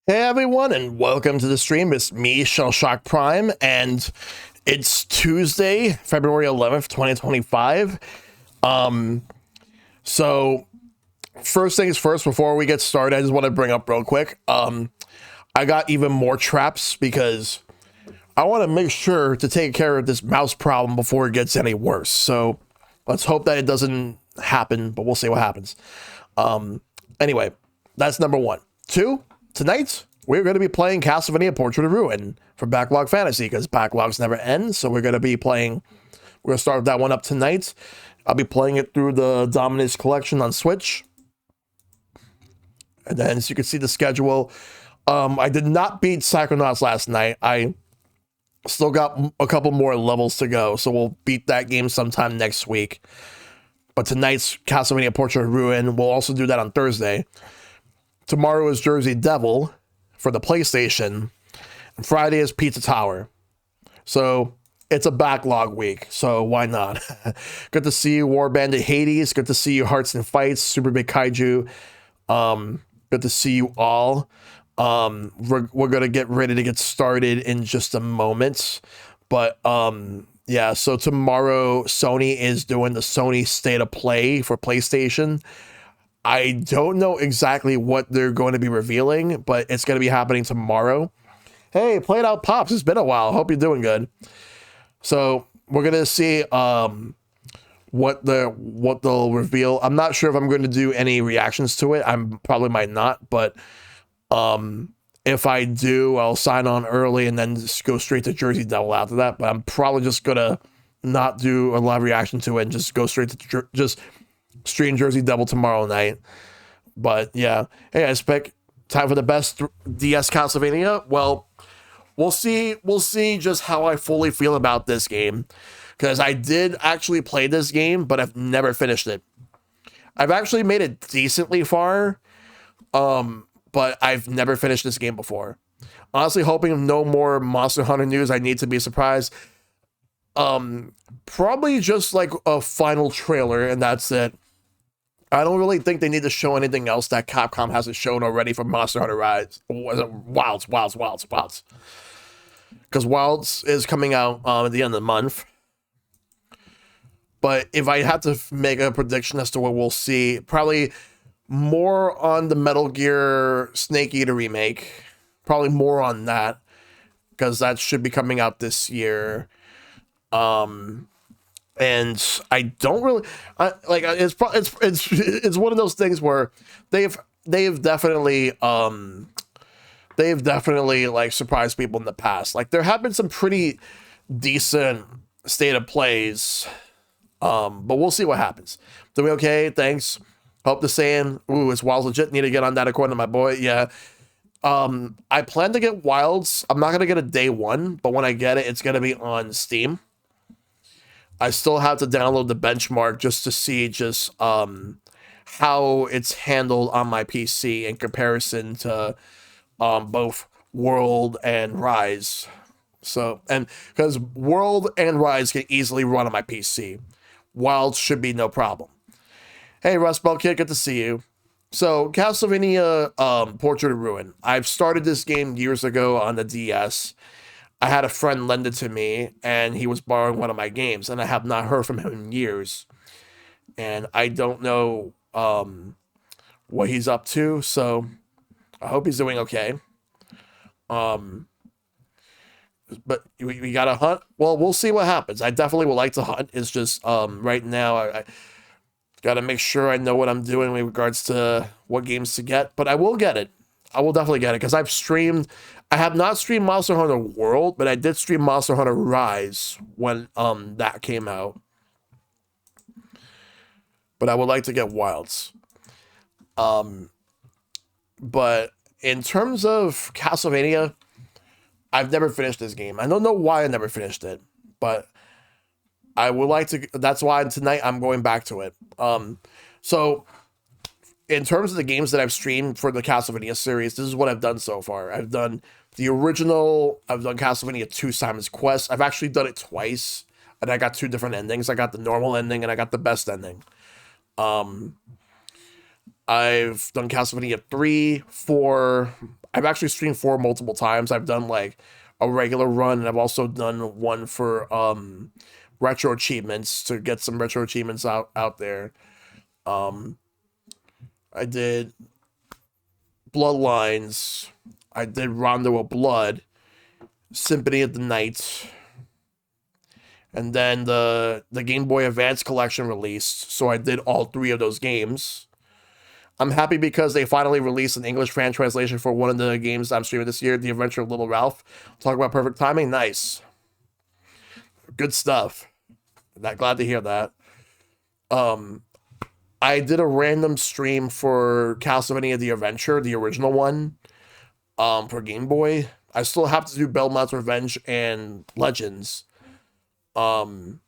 Hey everyone, and welcome to the stream. It's me, ShellshockPrime, and it's Tuesday, February 11th, 2025. So first things first, before we get started, I just want to bring up real quick. I got even more traps because I want to make sure to take care of this mouse problem before it gets any worse. So let's hope that it doesn't happen, but we'll see what happens. Anyway, that's number one. Two, tonight, we're going to be playing Castlevania Portrait of Ruin for Backlog Fantasy, because backlogs never end. So we're going to start that one up tonight. I'll be playing it through the Dominus Collection on Switch. And then, as you can see the schedule, I did not beat Psychonauts last night. I still got a couple more levels to go, so we'll beat that game sometime next week. But tonight's Castlevania Portrait of Ruin, we'll also do that on Thursday. Tomorrow is Jersey Devil for the PlayStation, and Friday is Pizza Tower. So it's a backlog week, so why not? Good to see you, War Bandit Hades. Good to see you, Hearts and Fights, Super Big Kaiju. Good to see you all. We're gonna get ready to get started in just a moment, but yeah. So tomorrow, Sony is doing the Sony State of Play for PlayStation. I don't know exactly what they're going to be revealing, but it's going to be happening tomorrow. Hey, Played Out Pops, it's been a while. Hope you're doing good. So we're going to see what they'll reveal. I'm not sure if I'm going to do any reactions to it. I probably might not, but if I do, I'll sign on early and then just go straight to Jersey Devil after that. But I'm probably just going to not do a live reaction to it and just go straight to just stream Jersey Devil tomorrow night. But yeah, hey, I expect time for the best DS Castlevania. Well, we'll see just how I fully feel about this game, because I did actually play this game, but I've never finished it. I've actually made it decently far, but I've never finished this game before. Honestly, hoping no more Monster Hunter news. I need to be surprised. Probably just like a final trailer, and that's it. I don't really think they need to show anything else that Capcom hasn't shown already for Monster Hunter Rise. Wilds. Because Wilds is coming out at the end of the month. But if I had to make a prediction as to what we'll see, probably more on the Metal Gear Snake Eater remake. Probably more on that, because that should be coming out this year. And I don't really like it's one of those things where they've definitely like surprised people in the past. Like there have been some pretty decent state of plays, but we'll see what happens. Doing okay, thanks. Hope the saying, ooh, it's Wild legit. Need to get on that according to my boy. Yeah, I plan to get Wilds. I'm not gonna get it day one, but when I get it, it's gonna be on Steam. I still have to download the benchmark just to see how it's handled on my PC in comparison to both World and Rise. So, and because World and Rise can easily run on my PC, Wilds should be no problem. Hey, Rust Belt Kid, good to see you. So, Castlevania Portrait of Ruin. I've started this game years ago on the DS. I had a friend lend it to me, and he was borrowing one of my games, and I have not heard from him in years. And I don't know what he's up to, so I hope he's doing okay. But we gotta hunt. Well, we'll see what happens. I definitely would like to hunt. It's just right now I gotta make sure I know what I'm doing in regards to what games to get. But I will get it. I will definitely get it because I've streamed. I have not streamed Monster Hunter World, but I did stream Monster Hunter Rise when that came out. But I would like to get Wilds. But in terms of Castlevania, I've never finished this game. I don't know why I never finished it, but I would like to. That's why tonight I'm going back to it. So in terms of the games that I've streamed for the Castlevania series, this is what I've done so far. I've done the original. I've done Castlevania 2 Simon's Quest. I've actually done it twice, and I got 2 different endings. I got the normal ending, and I got the best ending. I've done Castlevania 3, 4. I've actually streamed 4 multiple times. I've done like a regular run, and I've also done one for retro achievements to get some retro achievements out there. I did Bloodlines. I did Rondo of Blood, Symphony of the Night, and then the Game Boy Advance collection released. So I did all 3 of those games. I'm happy because they finally released an English fan translation for one of the games I'm streaming this year, The Adventure of Little Ralph. Talk about perfect timing. Nice. Good stuff. Glad to hear that. I did a random stream for Castlevania The Adventure, the original one, for Game Boy. I still have to do Belmont's Revenge and Legends. So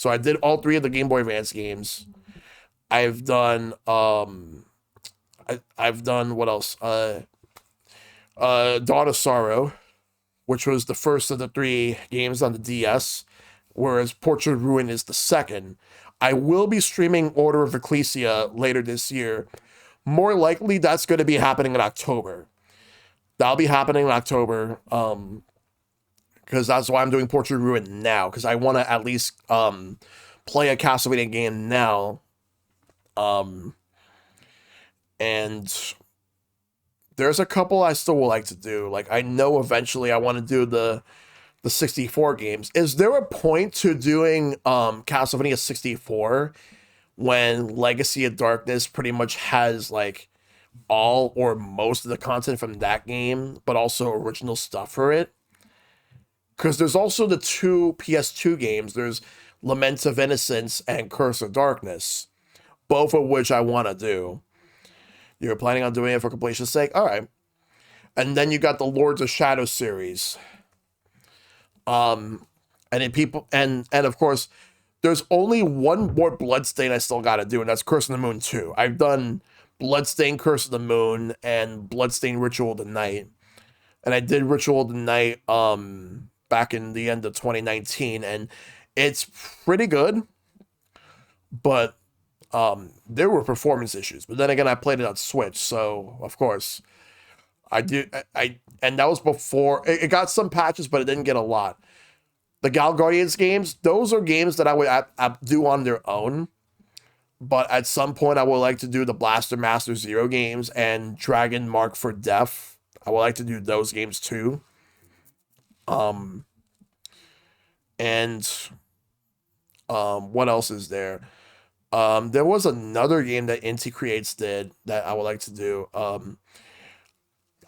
I did all 3 of the Game Boy Advance games. I've done I've done what else? Dawn of Sorrow, which was the first of the 3 games on the DS, whereas Portrait of Ruin is the second. I will be streaming Order of Ecclesia later this year. More likely that's going to be happening in October. That'll be happening in October. Because that's why I'm doing Portrait of Ruin now, because I want to at least play a Castlevania game now. And there's a couple I still would like to do. Like, I know eventually I want to do the 64 games. Is there a point to doing Castlevania 64 when Legacy of Darkness pretty much has like all or most of the content from that game, but also original stuff for it? Because there's also the 2 PS2 games. There's Lament of Innocence and Curse of Darkness, both of which I want to do. You're planning on doing it for completion's sake? All right. And then you got the Lords of Shadow series. And then and of course, there's only one more Bloodstain I still got to do, and that's Curse of the Moon 2. I've done Bloodstain, Curse of the Moon, and Bloodstain Ritual of the Night. And I did Ritual of the Night back in the end of 2019, and it's pretty good, but there were performance issues. But then again, I played it on Switch, so of course and that was before it got some patches, but it didn't get a lot. The Gal Guardians games, those are games that I would do on their own, but at some point I would like to do the Blaster Master Zero games and Dragon Mark for Death. I would like to do those games too. What else is there? There was another game that Inti Creates did that I would like to do.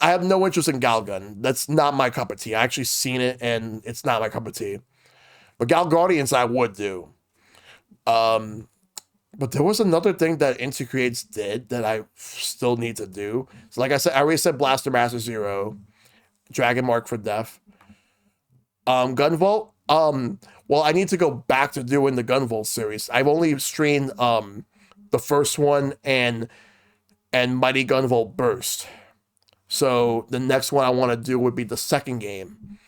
I have no interest in Galgun. That's not my cup of tea. I actually seen it, and it's not my cup of tea. But Gal Guardians I would do. But there was another thing that Into Creates did that I still need to do. So like I said, I already said Blaster Master Zero, Dragon Mark for Death. Gunvolt. Well, I need to go back to doing the Gunvolt series. I've only streamed the first one and Mighty Gunvolt Burst. So the next one I want to do would be the second game.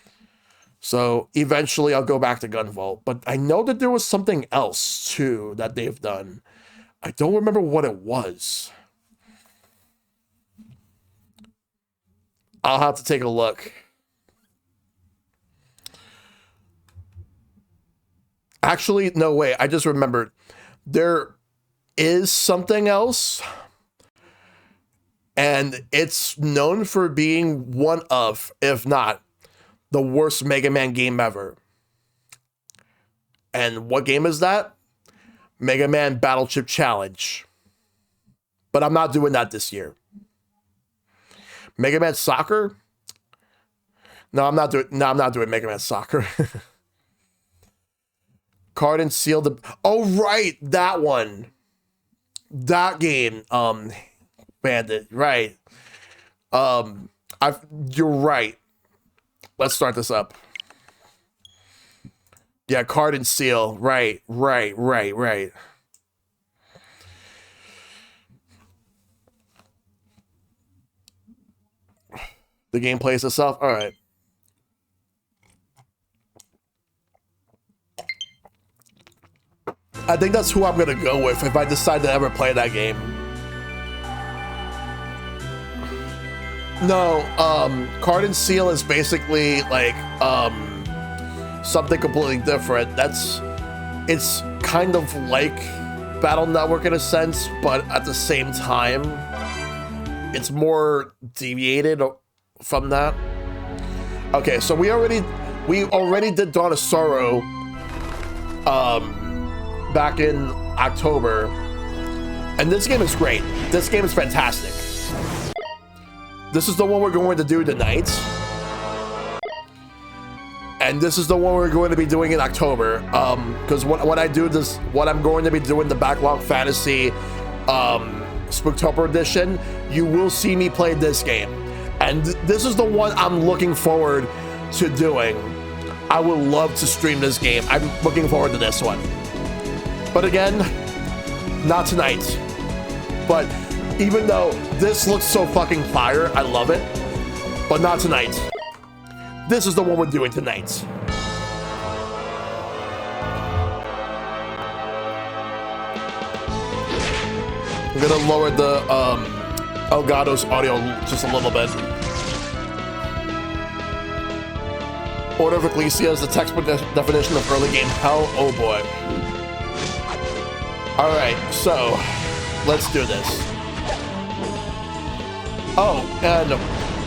So eventually I'll go back to Gunvolt. But I know that there was something else too that they've done. I don't remember what it was. I'll have to take a look. Actually, no, wait. I just remembered. There is something else. And it's known for being one of, if not, the worst Mega Man game ever. And what game is that? Mega Man Battle Chip Challenge. But I'm not doing that this year. Mega Man Soccer? No, I'm not doing Mega Man Soccer. Card and Seal the... Oh, right, that one. That game. Bandit, right. You're right. Let's start this up. Yeah, Card and Seal. Right. The game plays itself. All right. I think that's who I'm gonna go with if I decide to ever play that game. No, Card and Seal is basically like something completely different. It's kind of like Battle Network in a sense, but at the same time, it's more deviated from that. Okay, so we already did Dawn of Sorrow back in October, and this game is great. This game is fantastic. This is the one we're going to do tonight. And this is the one we're going to be doing in October. Because when I do this, what I'm going to be doing, the Backlog Fantasy Spooktober Edition, you will see me play this game. And this is the one I'm looking forward to doing. I would love to stream this game. I'm looking forward to this one. But again, not tonight. But even though this looks so fucking fire, I love it, but not tonight. This is the one we're doing tonight. I'm gonna lower the Elgato's audio just a little bit. Order of Ecclesia is the textbook definition of early game hell. Oh boy. All right, so let's do this. Oh, and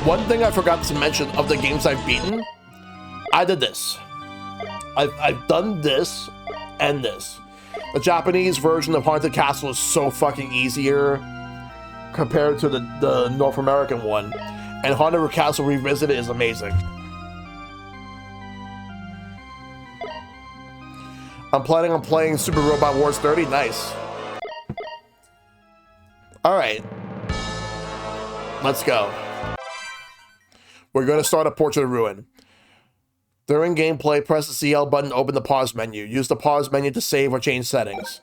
one thing I forgot to mention of the games I've beaten, I did this. I've done this and this. The Japanese version of Haunted Castle is so fucking easier compared to the North American one. And Haunted Castle Revisited is amazing. I'm planning on playing Super Robot Wars 30. Nice. All right. Let's go. We're going to start a Portrait of Ruin. During gameplay, press the CL button to open the pause menu. Use the pause menu to save or change settings.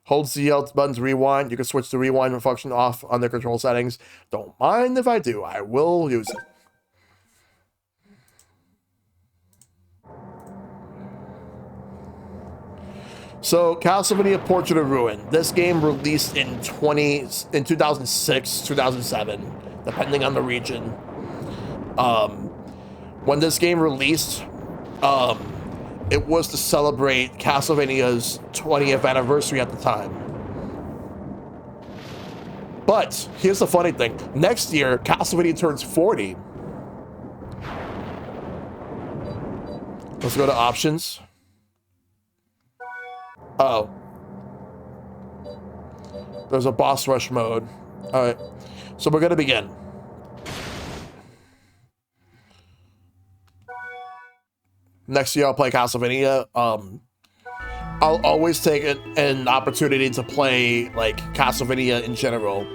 Hold CL button to rewind. You can switch the rewind function off on the control settings. Don't mind if I do. I will use it. So, Castlevania Portrait of Ruin. This game released in 2006, 2007, depending on the region. When this game released, it was to celebrate Castlevania's 20th anniversary at the time. But here's the funny thing. Next year, Castlevania turns 40. Let's go to options. Oh. There's a boss rush mode. All right. So we're going to begin. Next year, I'll play Castlevania. I'll always take an opportunity to play like Castlevania in general.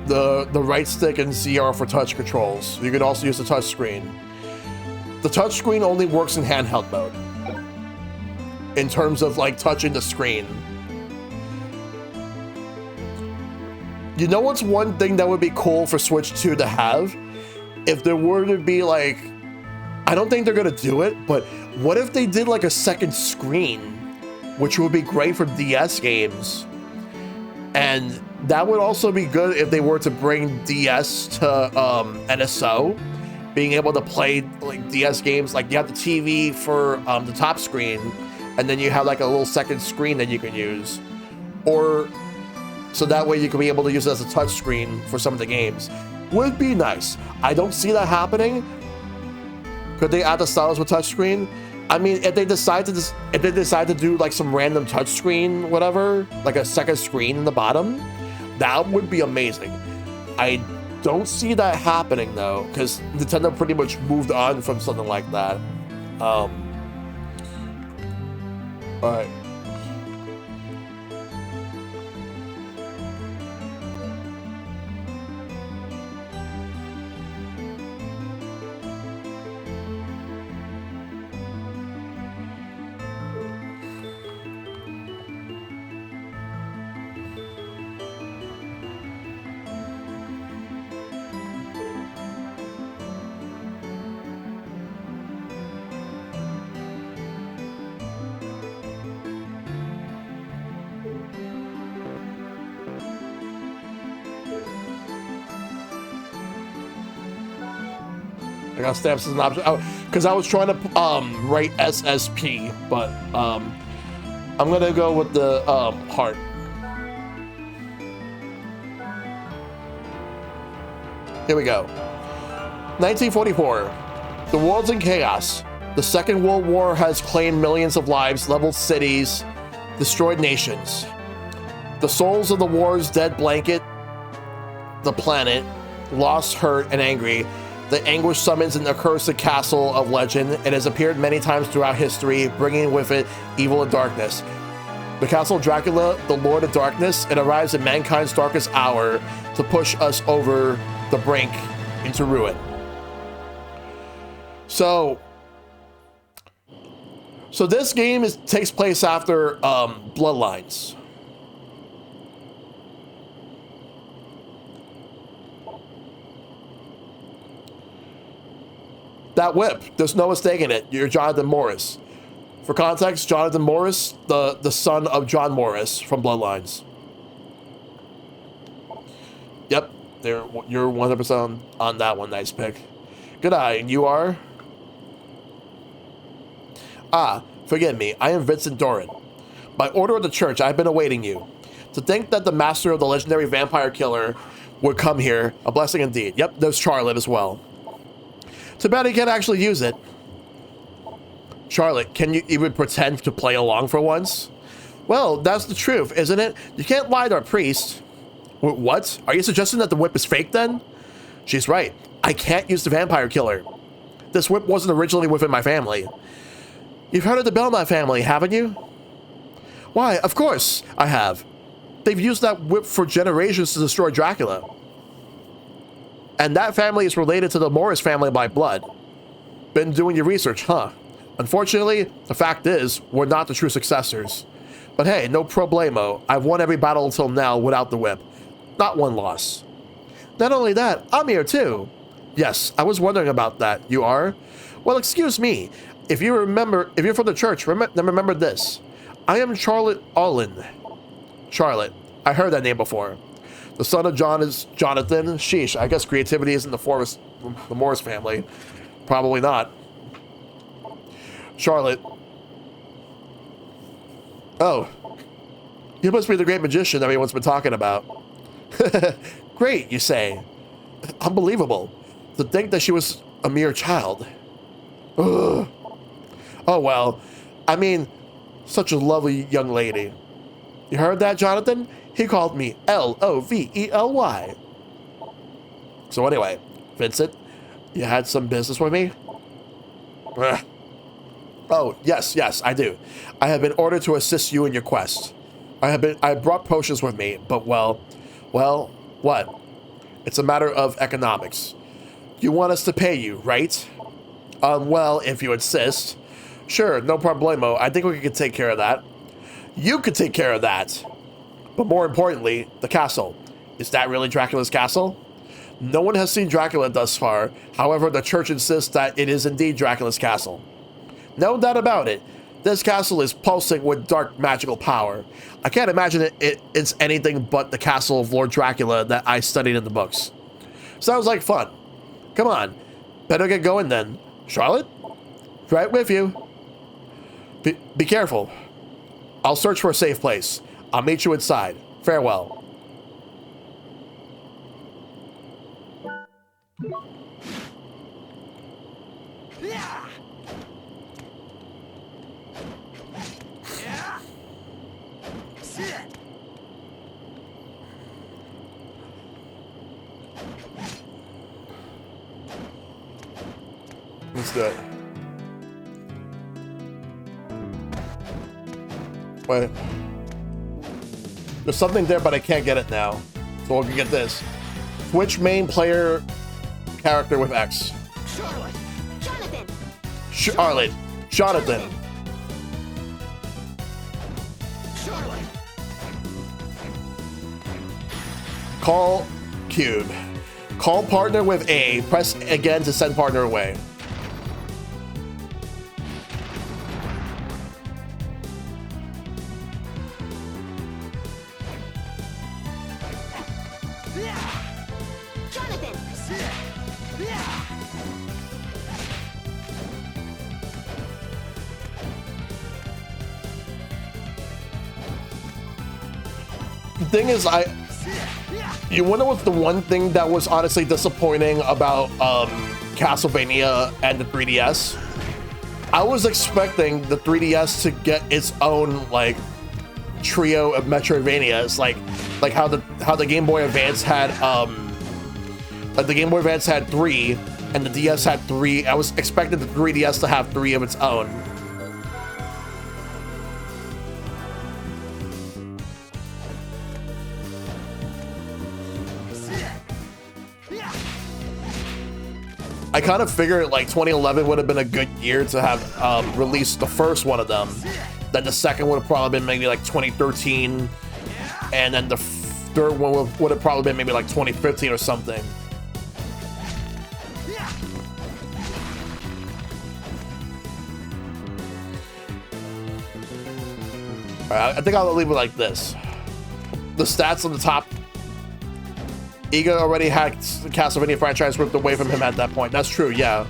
The right stick and Z are for touch controls. You can also use the touch screen. The touch screen only works in handheld mode. In terms of like touching the screen. You know what's one thing that would be cool for Switch 2 to have? If there were to be like, I don't think they're gonna do it, but what if they did like a second screen, which would be great for DS games? And that would also be good if they were to bring DS to NSO, being able to play like DS games. Like you have the TV for the top screen, and then you have like a little second screen that you can use, or so that way you can be able to use it as a touch screen for some of the games. Would be nice. I don't see that happening. Could they add the stylus with touchscreen? I mean, if they decide to do like some random touchscreen, whatever, like a second screen in the bottom, that would be amazing. I don't see that happening though, because Nintendo pretty much moved on from something like that. All right. I got stamps as an option. Because I was trying to write SSP, but I'm gonna go with the heart. Here we go. 1944. The world's in chaos. The Second World War has claimed millions of lives, leveled cities, destroyed nations. The souls of the war's dead blanket the planet, lost, hurt, and angry. The anguish summons an accursed castle of legend. It has appeared many times throughout history, bringing with it evil and darkness. The castle of Dracula, the Lord of Darkness, it arrives in mankind's darkest hour to push us over the brink into ruin. So this game takes place after Bloodlines. That whip, there's no mistaking it. You're Jonathan Morris. For context, Jonathan Morris, the son of John Morris from Bloodlines. Yep, you're 100% on that one. Nice pick. Good eye. And you are? Ah, forgive me. I am Vincent Doran. By order of the church, I've been awaiting you. To think that the master of the legendary vampire killer would come here, a blessing indeed. Yep, there's Charlotte as well. Too bad he can't actually use it. Charlotte, can you even pretend to play along for once? Well, that's the truth, isn't it? You can't lie to our priest. What? Are you suggesting that the whip is fake then? She's right. I can't use the vampire killer. This whip wasn't originally within my family. You've heard of the Belmont family, haven't you? Why, of course I have. They've used that whip for generations to destroy Dracula. And that family is related to the Morris family by blood. Been doing your research, huh? Unfortunately, the fact is, we're not the true successors. But hey, no problemo. I've won every battle until now without the whip. Not one loss. Not only that, I'm here too. Yes, I was wondering about that. You are? Well, excuse me. If you're from the church, then remember this. I am Charlotte Allin. Charlotte. I heard that name before. The son of John is Jonathan. Sheesh, I guess creativity isn't the Morris family. Probably not. Charlotte. Oh. You must be the great magician everyone's been talking about. Great, you say. Unbelievable. To think that she was a mere child. Ugh. Oh, well. I mean, such a lovely young lady. You heard that, Jonathan? He called me Lovely. So anyway, Vincent, you had some business with me? Ugh. Oh, yes, I do. I have been ordered to assist you in your quest. I brought potions with me, but well, what? It's a matter of economics. You want us to pay you, right? Well, if you insist. Sure, no problemo. I think we can take care of that. You could take care of that. But more importantly, the castle. Is that really Dracula's castle? No one has seen Dracula thus far. However, the church insists that it is indeed Dracula's castle. No doubt about it. This castle is pulsing with dark magical power. I can't imagine it's anything but the castle of Lord Dracula that I studied in the books. Sounds like fun. Come on. Better get going then. Charlotte? Right with you. Be careful. I'll search for a safe place. I'll meet you inside. Farewell. Let's do it. Wait. There's something there, but I can't get it now. So we can get this. Switch main player character with X. Charlotte. Jonathan. Charlotte. Jonathan. Charlotte. Call cube. Call partner with A. Press again to send partner away. Jonathan. The thing is, you wonder what's the one thing that was honestly disappointing about Castlevania and the 3DS? I was expecting the 3DS to get its own like trio of Metroidvanias, like how the Game Boy Advance had like the Game Boy Advance had 3 and the DS had 3. I was expecting the 3DS to have 3 of its own. I kind of figured like 2011 would have been a good year to have released the first one of them. Then the second would have probably been maybe like 2013. And then the third one would have probably been maybe like 2015 or something. All right, I think I'll leave it like this. The stats on the top. Iga already had the Castlevania franchise ripped away from him at that point. That's true, yeah.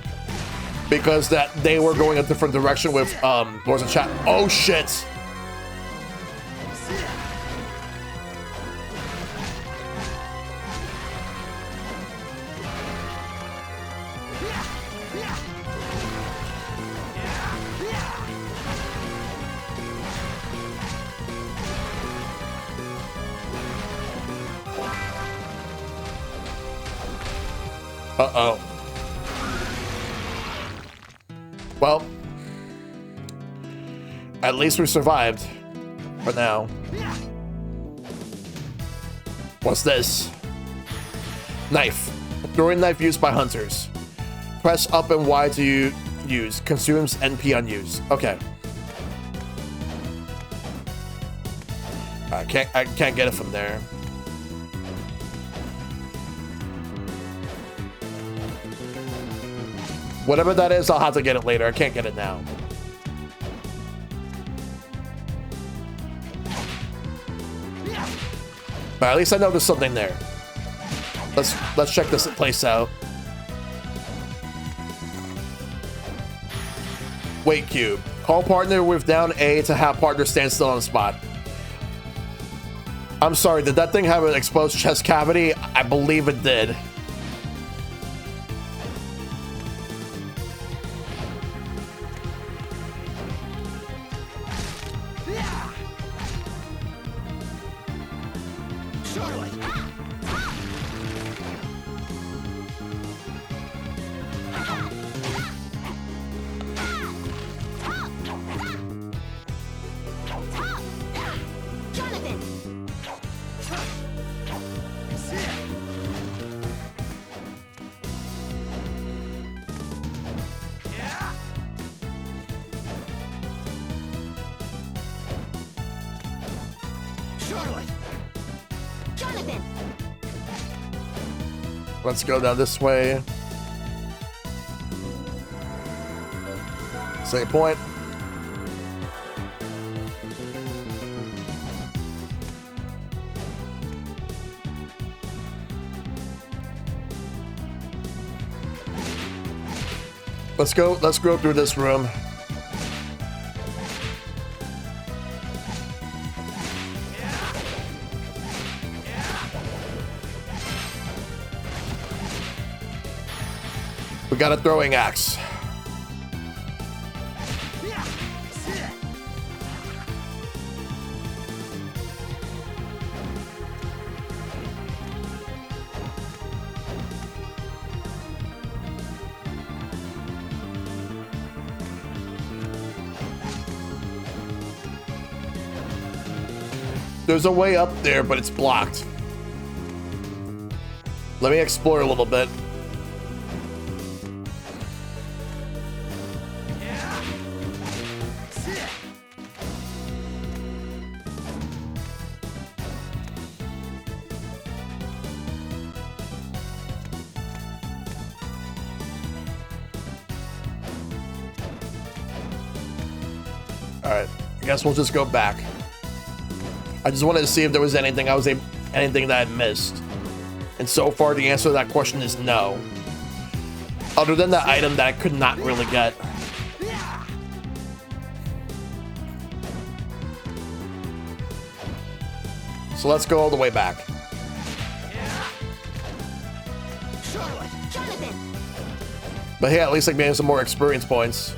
Because that they were going a different direction with Lords of Chat. Oh shit! Uh-oh. Well, at least we survived for now. What's this? Knife. A throwing knife used by hunters. Press up and Y to use. Consumes NP unused. Okay. I can't get it from there. Whatever that is, I'll have to get it later. I can't get it now. But at least I know there's something there. Let's check this place out. Wait cube. Call partner with down A to have partner stand still on the spot. I'm sorry, did that thing have an exposed chest cavity? I believe it did. Charlotte. Jonathan. Charlotte. Jonathan. Let's go down this way. Same point. Let's go through this room. We got a throwing axe. There's a way up there, but it's blocked. Let me explore a little bit. Alright, I guess we'll just go back. I just wanted to see if there was anything anything that I missed. And so far the answer to that question is no. Other than the item that I could not really get. So let's go all the way back. Charlotte. Jonathan. But hey, at least I gained some more experience points.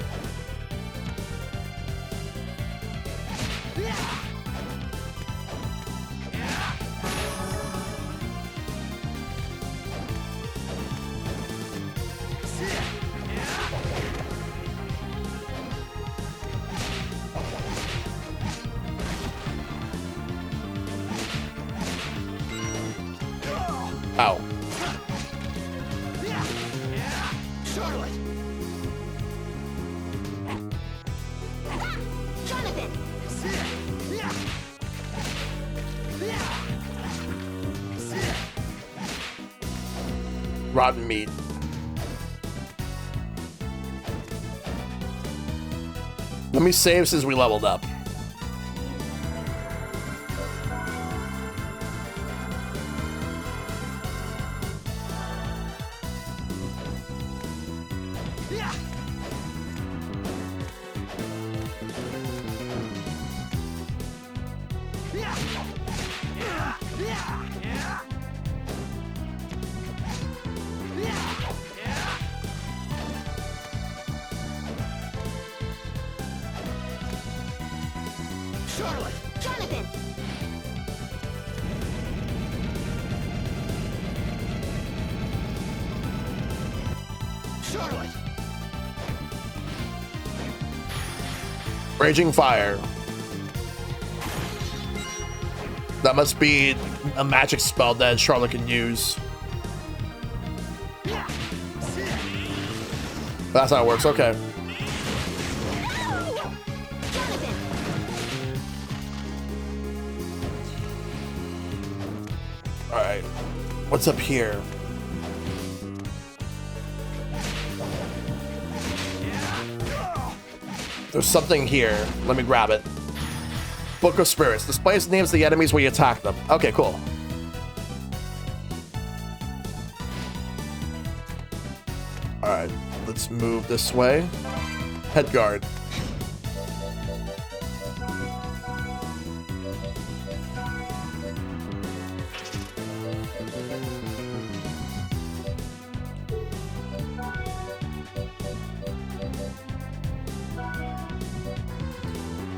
Ow. Charlotte. Jonathan. Rotten meat. Let me save since we leveled up. Charlotte. Jonathan. Charlotte. Raging fire. That must be a magic spell that Charlotte can use. That's how it works, okay. Jonathan. Alright. What's up here? There's something here. Let me grab it. Book of Spirits. Displays names of the enemies when you attack them. Okay, cool. Alright, let's move this way. Head guard.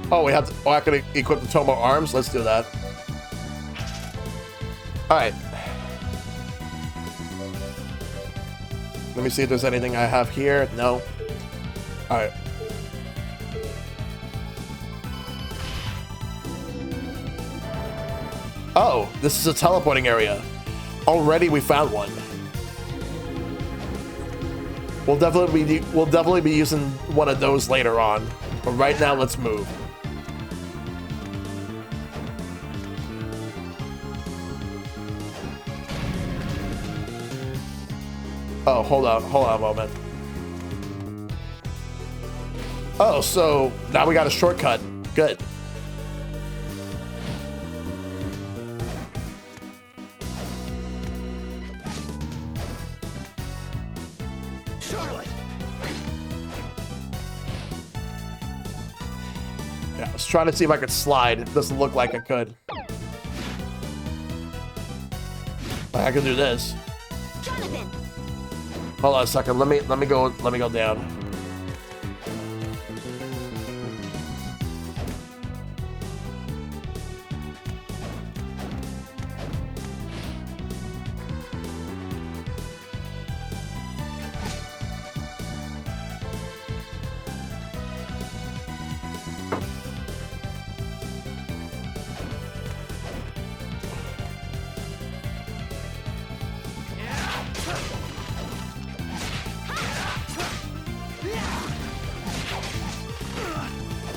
Oh, we have to. Oh, I can equip the Tomo arms. Let's do that. All right. Let me see if there's anything I have here. No. All right. Oh, this is a teleporting area. Already we found one. We'll definitely be using one of those later on. But right now, let's move. Oh, hold on a moment. Oh, so now we got a shortcut. Good. Charlotte. Yeah, I was trying to see if I could slide. It doesn't look like I could. I can do this. Jonathan. Hold on a second. Let me go down.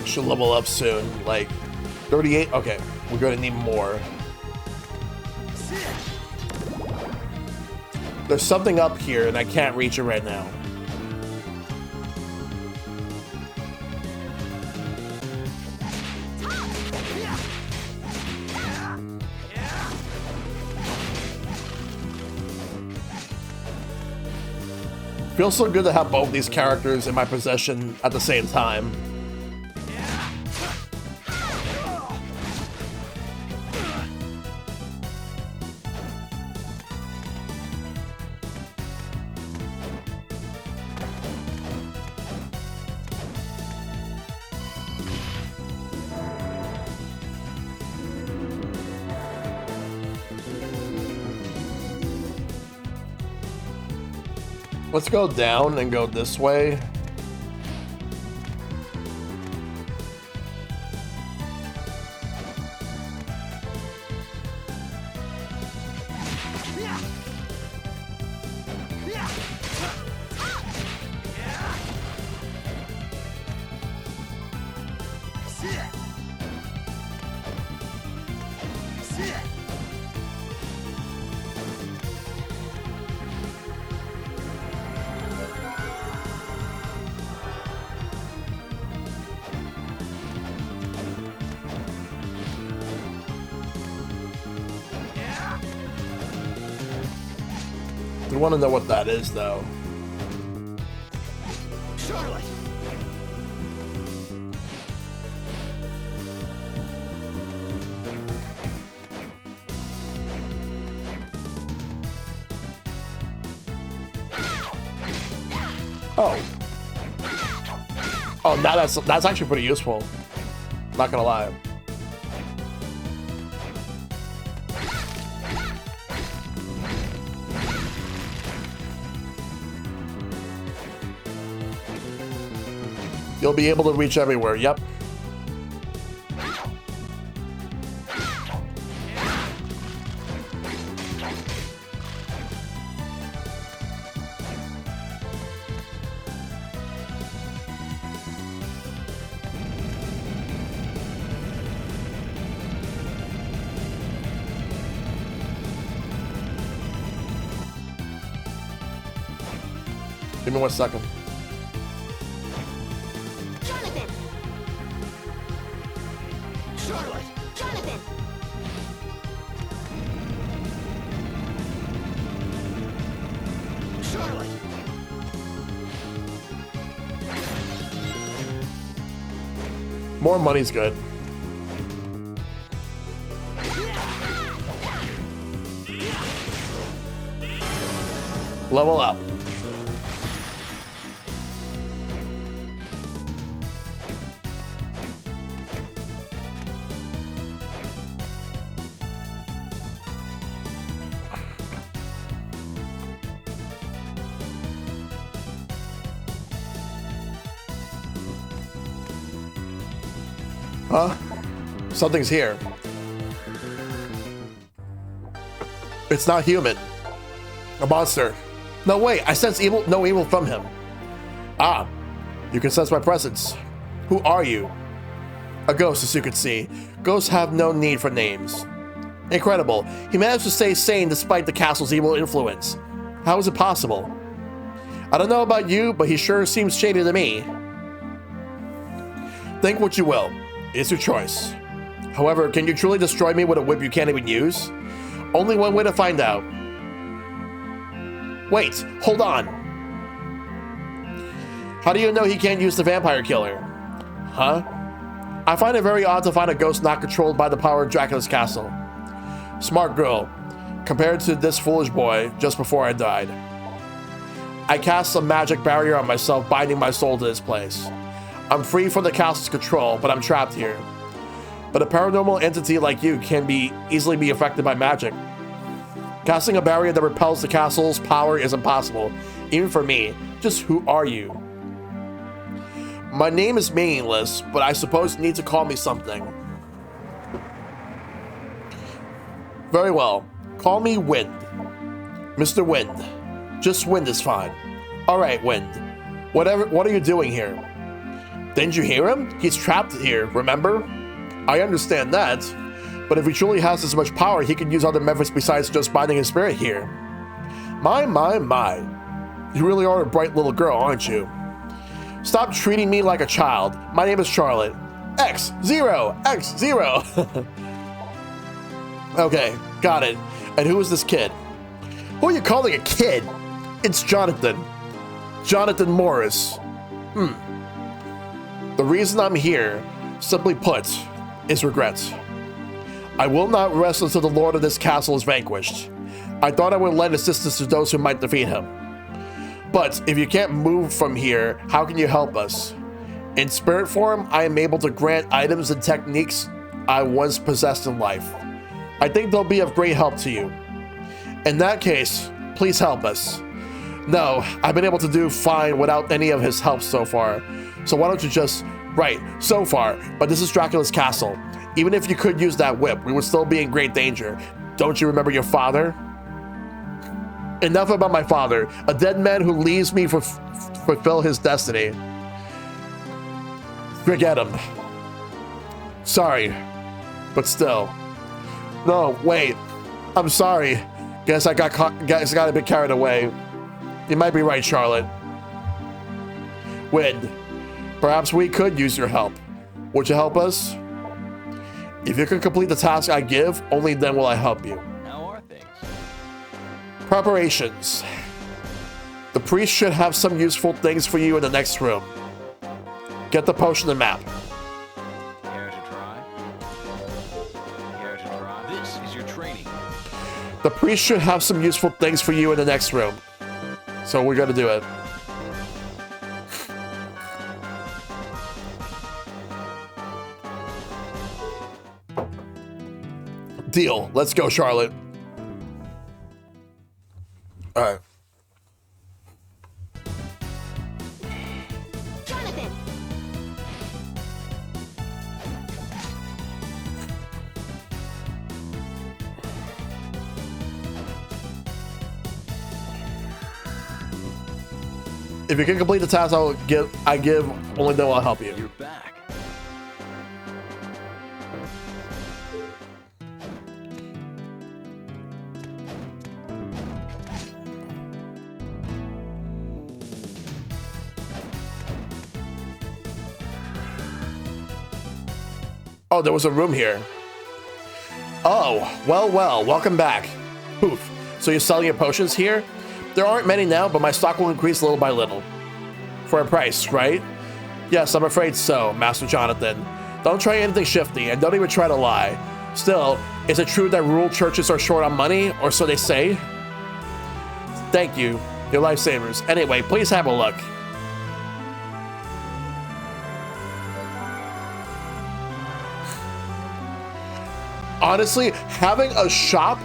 Should level up soon. Like 38. Okay, we're gonna need more. There's something up here and I can't reach it right now. Feels so good to have both these characters in my possession at the same time. Let's go down and go this way. I want to know what that is, though. Charlotte. Oh. Oh, now that's actually pretty useful. Not gonna lie. You'll be able to reach everywhere. Yep. Give me 1 second. Jonathan. Charlotte. Jonathan. Charlotte. More money's good. Level up. Huh? Something's here. It's not human. A monster. No, wait, I sense evil, no evil from him. Ah, you can sense my presence. Who are you? A ghost, as you can see. Ghosts have no need for names. Incredible. He managed to stay sane despite the castle's evil influence. How is it possible? I don't know about you, but he sure seems shady to me. Think what you will. It's your choice. However, can you truly destroy me with a whip you can't even use? Only one way to find out. Wait, hold on. How do you know he can't use the vampire killer? Huh? I find it very odd to find a ghost not controlled by the power of Dracula's castle. Smart girl, compared to this foolish boy just before I died. I cast a magic barrier on myself, binding my soul to this place. I'm free from the castle's control, but I'm trapped here. But a paranormal entity like you can easily be affected by magic. Casting a barrier that repels the castle's power is impossible, even for me. Just who are you? My name is meaningless, but I suppose you need to call me something. Very well. Call me Wind. Mr. Wind. Just Wind is fine. Alright, Wind. What are you doing here? Didn't you hear him? He's trapped here, remember? I understand that. But if he truly has this much power, he can use other methods besides just binding his spirit here. My. You really are a bright little girl, aren't you? Stop treating me like a child. My name is Charlotte. X0! X0! Okay, got it. And who is this kid? Who are you calling a kid? It's Jonathan. Jonathan Morris. The reason I'm here, simply put, is regret. I will not rest until the lord of this castle is vanquished. I thought I would lend assistance to those who might defeat him. But if you can't move from here, how can you help us? In spirit form, I am able to grant items and techniques I once possessed in life. I think they'll be of great help to you. In that case, please help us. No, I've been able to do fine without any of his help so far. So why don't you just... Right, so far, but this is Dracula's castle. Even if you could use that whip, we would still be in great danger. Don't you remember your father? Enough about my father, a dead man who leaves me to fulfill his destiny. Forget him. Sorry, but still. No, wait. I'm sorry. Guess I got a bit carried away. You might be right, Charlotte. Wind, perhaps we could use your help. Would you help us? If you can complete the task I give, only then will I help you. How are things? Preparations. The priest should have some useful things for you in the next room. Get the potion and map. Care to try? Care to try? This is your training. The priest should have some useful things for you in the next room. So we're gonna do it. Deal. Let's go, Charlotte. All right. Jonathan! If you can complete the task I give, only then I'll help you. You're back. Oh, there was a room here. Oh, well, welcome back. Poof. So you're selling your potions here? There aren't many now, but my stock will increase little by little. For a price, right? Yes, I'm afraid so, Master Jonathan. Don't try anything shifty, and don't even try to lie. Still, is it true that rural churches are short on money, or so they say? Thank you. You're lifesavers. Anyway, please have a look. Honestly, having a shop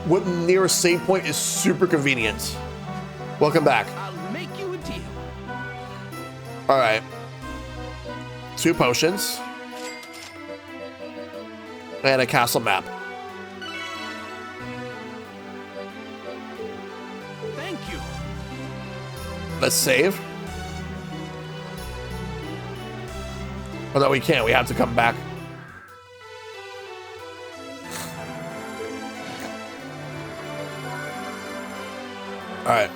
with near a save point is super convenient. Welcome back. I'll make you a deal. All right. 2 potions. and a castle map. Thank you. Let's save. Oh, no, we can't. We have to come back. All right.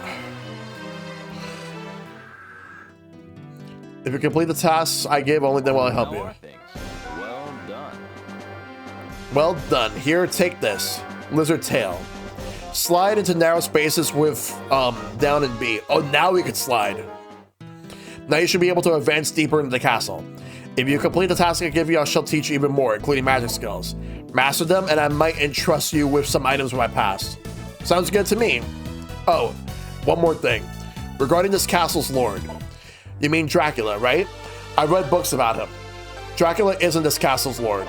If you complete the tasks I gave, only then will I help How you. are things? Well done. Well done. Here, take this. Lizard tail. Slide into narrow spaces with down and B. Oh, now we can slide. Now you should be able to advance deeper into the castle. If you complete the task I give you, I shall teach you even more, including magic skills. Master them, and I might entrust you with some items from my past. Sounds good to me. Oh, one more thing. Regarding this castle's lord. You mean Dracula, right? I read books about him. Dracula isn't this castle's lord.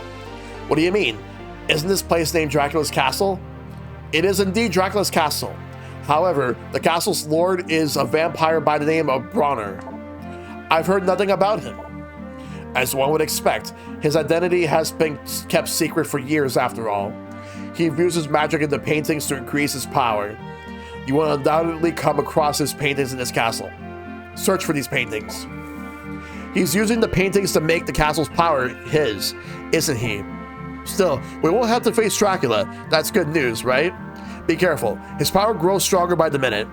What do you mean? Isn't this place named Dracula's Castle? It is indeed Dracula's castle. However, the castle's lord is a vampire by the name of Bronner. I've heard nothing about him. As one would expect, his identity has been kept secret for years after all. He uses magic in the paintings to increase his power. You will undoubtedly come across his paintings in this castle. Search for these paintings. He's using the paintings to make the castle's power his, isn't he? Still, we won't have to face Dracula. That's good news, right? Be careful. His power grows stronger by the minute.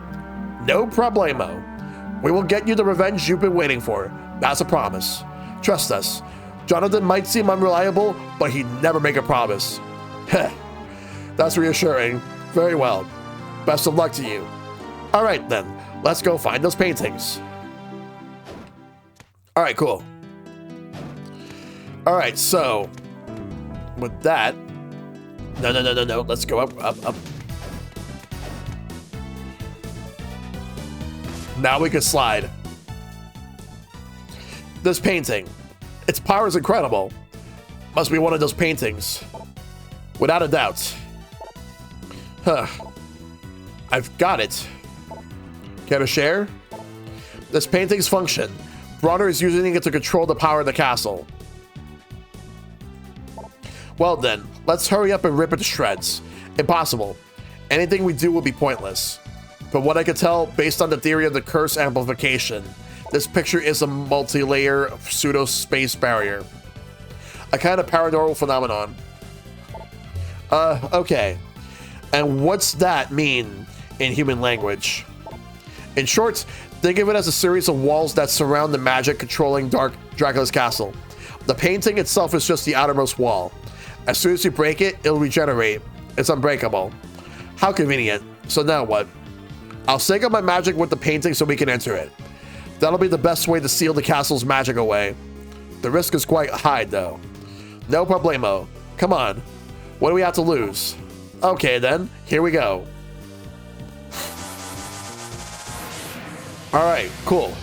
No problemo. We will get you the revenge you've been waiting for. That's a promise. Trust us. Jonathan might seem unreliable, but he'd never make a promise. Heh. That's reassuring. Very well. Best of luck to you. All right, then. Let's go find those paintings. All right, cool. All right, so with that, no. Let's go up. Now we can slide. This painting, its power is incredible. Must be one of those paintings. Without a doubt. Huh. I've got it. Care to share? This painting's function. Bronner is using it to control the power of the castle. Well then, let's hurry up and rip it to shreds. Impossible. Anything we do will be pointless. From what I can tell, based on the theory of the curse amplification, this picture is a multi-layer pseudo-space barrier. A kind of paranormal phenomenon. Okay. And what's that mean in human language? In short, think of it as a series of walls that surround the magic controlling Dracula's castle. The painting itself is just the outermost wall. As soon as you break it, it'll regenerate. It's unbreakable. How convenient. So now what? I'll sync up my magic with the painting so we can enter it. That'll be the best way to seal the castle's magic away. The risk is quite high, though. No problemo. Come on. What do we have to lose? Okay, then. Here we go. All right, cool.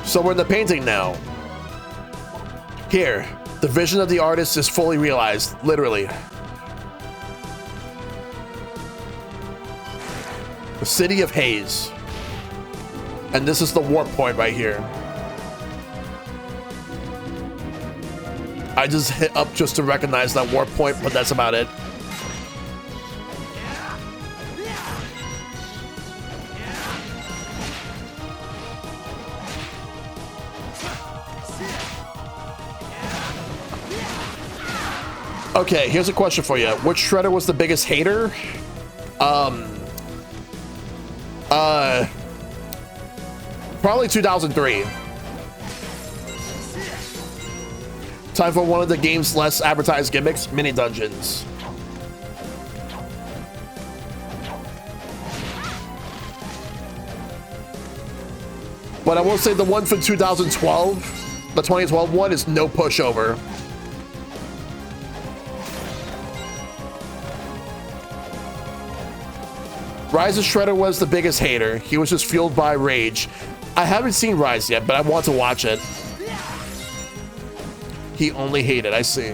So we're in the painting now. Here, the vision of the artist is fully realized, literally. The city of Haze. And this is the warp point right here. I just hit up just to recognize that warp point, but that's about it. Okay, here's a question for you. Which shredder was the biggest hater? Probably 2003. Time for one of the game's less advertised gimmicks, mini dungeons. But I will say the one for 2012, the 2012 one is no pushover. Rise's shredder was the biggest hater. He was just fueled by rage. I haven't seen Rise yet, but I want to watch it. He only hated, I see.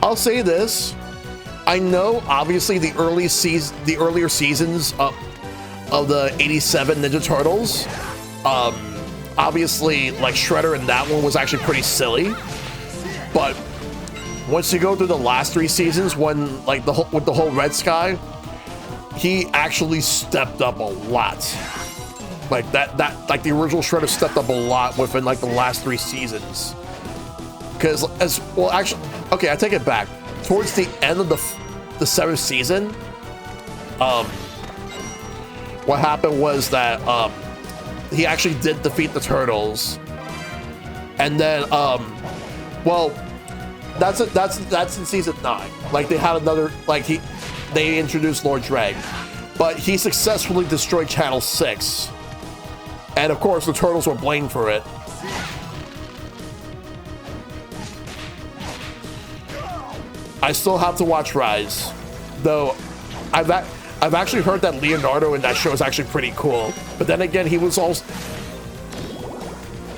I'll say this. I know obviously the earlier seasons of the 87 Ninja Turtles, obviously like Shredder in that one was actually pretty silly, but once you go through the last 3 seasons, when like with the whole Red Sky, he actually stepped up a lot. Like that like the original Shredder stepped up a lot within like the last 3 seasons. Because as well, actually, okay, I take it back. Towards the end of the 7th season, what happened was that he actually did defeat the Turtles, and then well, that's in season 9. Like they had another, like they introduced Lord Dreg, but he successfully destroyed Channel 6, and of course the Turtles were blamed for it. I still have to watch Rise, though. I've actually heard that Leonardo in that show is actually pretty cool. But then again, he was also.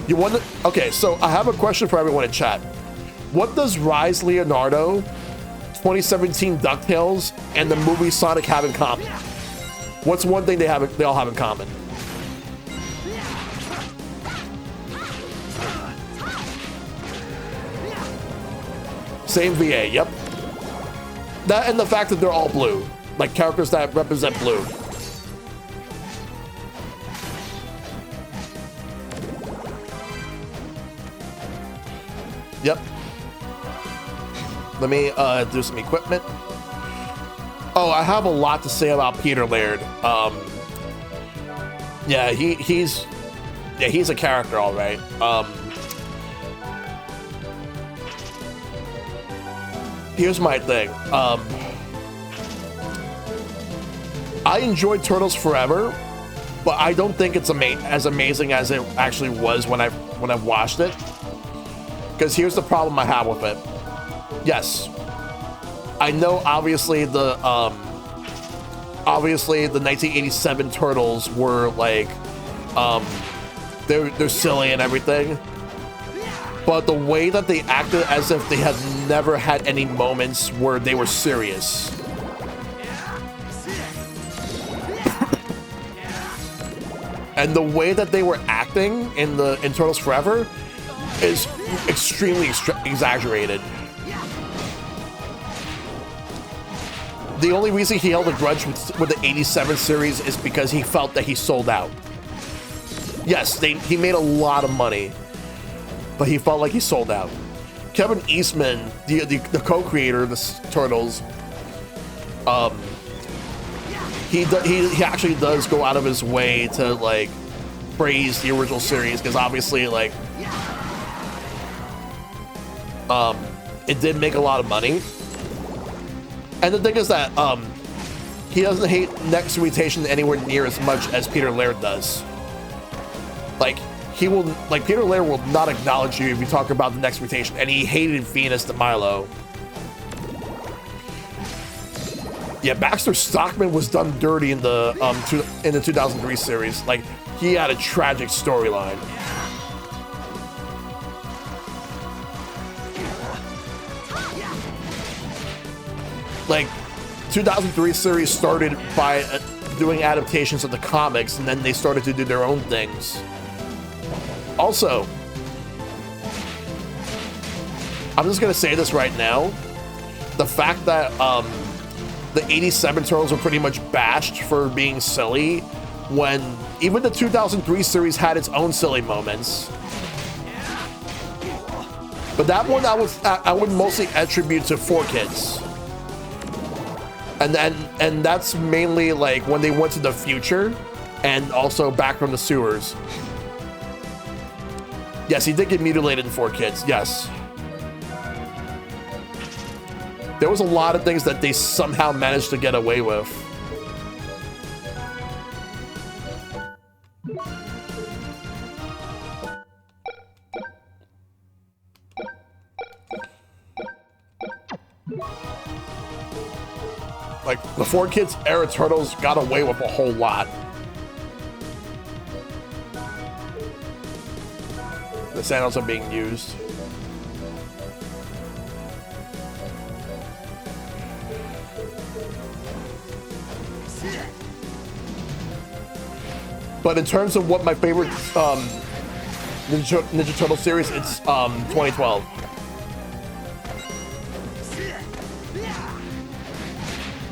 You wonder? Okay, so I have a question for everyone in chat. What does Rise, Leonardo, 2017 DuckTales, and the movie Sonic have in common? What's one thing they all have in common? Same VA. Yep. That and the fact that they're all blue, like characters that represent blue. Yep. Let me do some equipment. Oh, I have a lot to say about Peter Laird. Yeah, he's a character, all right. Here's my thing. I enjoyed Turtles Forever, but I don't think it's as amazing as it actually was when I watched it. Because here's the problem I have with it. Yes, I know obviously the 1987 Turtles were like they're silly and everything. But the way that they acted as if they had never had any moments where they were serious. And the way that they were acting in Turtles Forever is extremely exaggerated. The only reason he held a grudge with the 87 series is because he felt that he sold out. Yes, he made a lot of money, but he felt like he sold out. Kevin Eastman, the co-creator of the Turtles, he actually does go out of his way to like praise the original series, because obviously like it did make a lot of money. And the thing is that he doesn't hate Next Mutation anywhere near as much as Peter Laird does. Like Peter Laird will not acknowledge you if you talk about the Next Mutation, and he hated Venus de Milo. Yeah, Baxter Stockman was done dirty in the 2003 series. Like, he had a tragic storyline. Like, 2003 series started by doing adaptations of the comics, and then they started to do their own things. Also, I'm just gonna say this right now: the fact that the 87 Turtles were pretty much bashed for being silly, when even the 2003 series had its own silly moments. But that one I would mostly attribute to 4Kids. And that's mainly like when they went to the future and also back from the sewers. Yes, he did get mutilated in 4Kids, yes. There was a lot of things that they somehow managed to get away with. Like, the 4Kids era Turtles got away with a whole lot. The sandals are being used. But in terms of what my favorite Ninja Turtle series, it's 2012.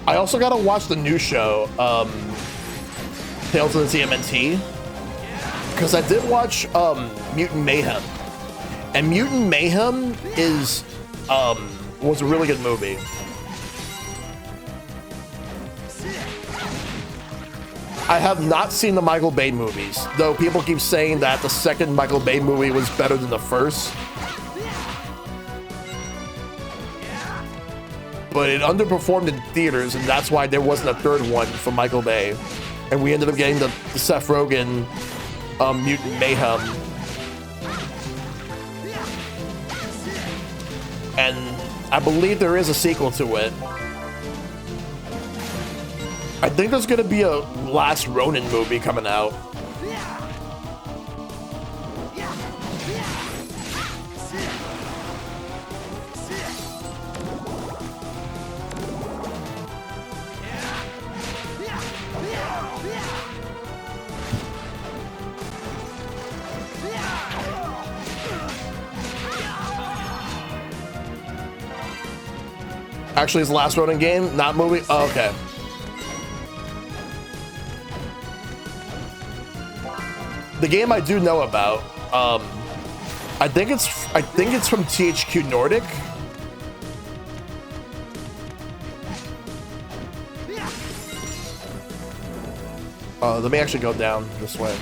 I also gotta watch the new show, Tales of the TMNT, because I did watch Mutant Mayhem, and Mutant Mayhem is was a really good movie. I have not seen the Michael Bay movies, though people keep saying that the second Michael Bay movie was better than the first. But it underperformed in theaters, and that's why there wasn't a third one from Michael Bay. And we ended up getting the Seth Rogen Mutant Mayhem. And I believe there is a sequel to it. I think there's gonna be a Last Ronin movie coming out. Actually, it's the Last Ronin game, not movie. Oh, okay. The game I do know about, I think it's from THQ Nordic. Let me actually go down this way.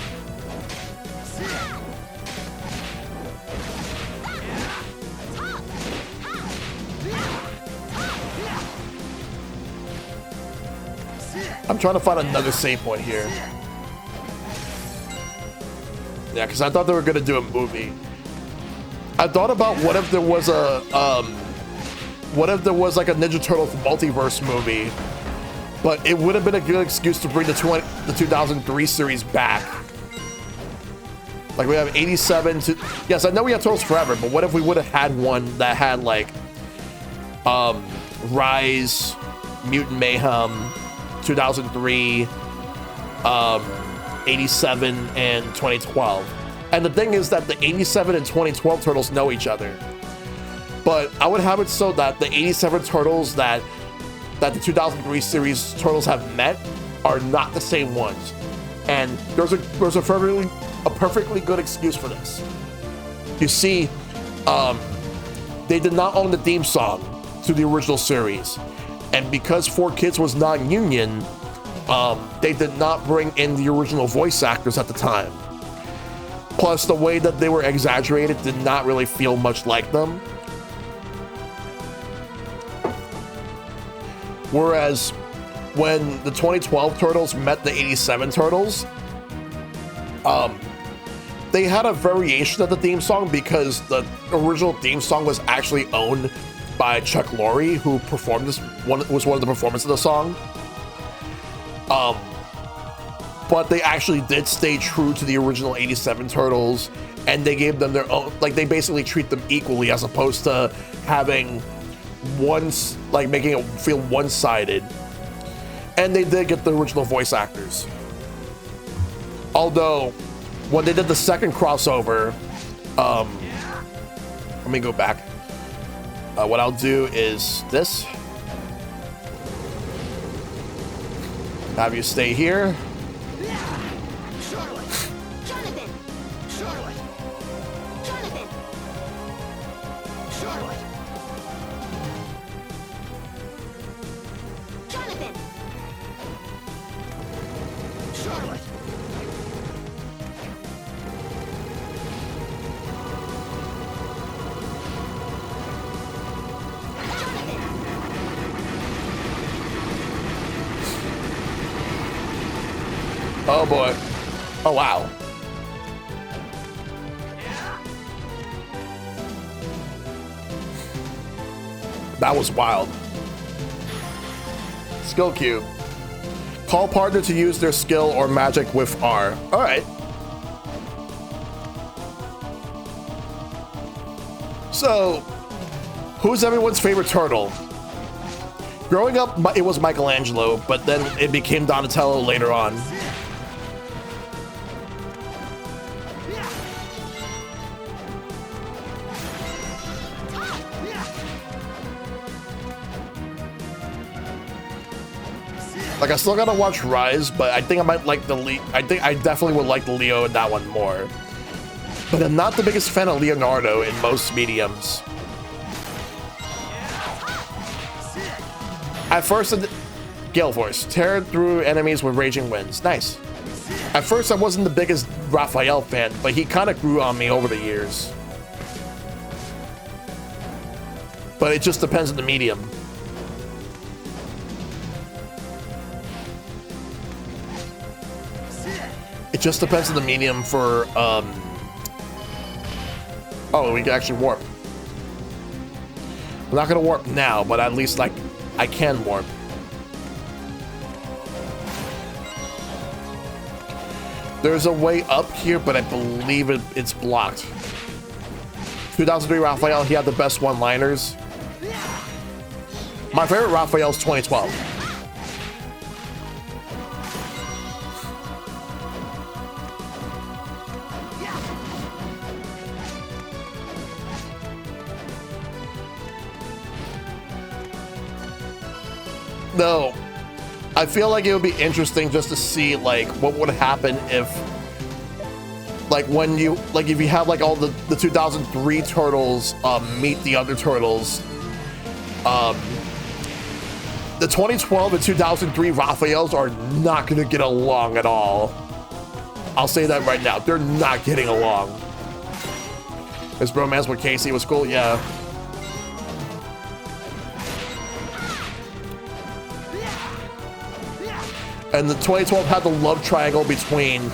I'm trying to find another save point here. Yeah, because I thought they were gonna do a movie. I thought about what if there was a like a Ninja Turtles multiverse movie, but it would have been a good excuse to bring the 2003 series back. Like we have 87 to, yes, I know we have Turtles Forever, but what if we would have had one that had like Rise, Mutant Mayhem, 2003, 87 and 2012. And the thing is that the 87 and 2012 Turtles know each other. But I would have it so that the 87 Turtles that the 2003 series Turtles have met are not the same ones. And there's a perfectly good excuse for this. You see, they did not own the theme song to the original series. And because 4Kids was non-union, they did not bring in the original voice actors at the time. Plus, the way that they were exaggerated did not really feel much like them. Whereas, when the 2012 Turtles met the 87 Turtles, they had a variation of the theme song because the original theme song was actually owned by Chuck Lorre, who performed this one, was one of the performers of the song. But they actually did stay true to the original 87 Turtles, and they gave them their own, like they basically treat them equally as opposed to having like making it feel one-sided. And they did get the original voice actors. Although, when they did the second crossover, let me go back. What I'll do is this. Have you stay here. Charlotte! Jonathan! Charlotte! Jonathan! Charlotte! Jonathan! Charlotte! Oh boy. Oh wow. That was wild. Skill cube. Call partner to use their skill or magic with R. All right. So, who's everyone's favorite turtle? Growing up, it was Michelangelo, but then it became Donatello later on. Like, I still gotta watch Rise, but I think I might like I think I definitely would like the Leo in that one more. But I'm not the biggest fan of Leonardo in most mediums. At first, Gale Force. Tear through enemies with raging winds. Nice. At first, I wasn't the biggest Raphael fan, but he kind of grew on me over the years. But it just depends on the medium. It just depends on the medium for, oh, we can actually warp. I'm not gonna warp now, but at least, like, I can warp. There's a way up here, but I believe it's blocked. 2003 Raphael, he had the best one-liners. My favorite Raphael's 2012. No, I feel like it would be interesting just to see like what would happen if, like, when you if you have like all the 2003 turtles meet the other turtles. The 2012 and 2003 Raphaels are not gonna get along at all. I'll say that right now. They're not getting along. His bromance with Casey was cool, yeah. And the 2012 had the love triangle between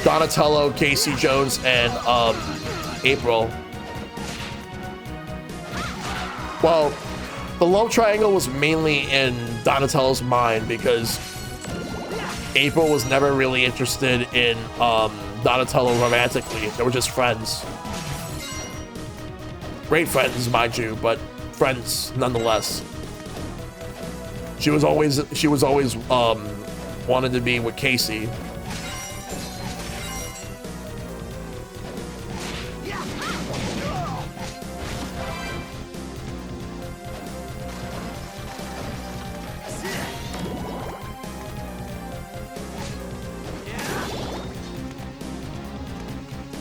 Donatello, Casey Jones, and April. Well, the love triangle was mainly in Donatello's mind because April was never really interested in Donatello romantically. They were just friends. Great friends, mind you, but friends nonetheless. She was always wanted to be with Casey.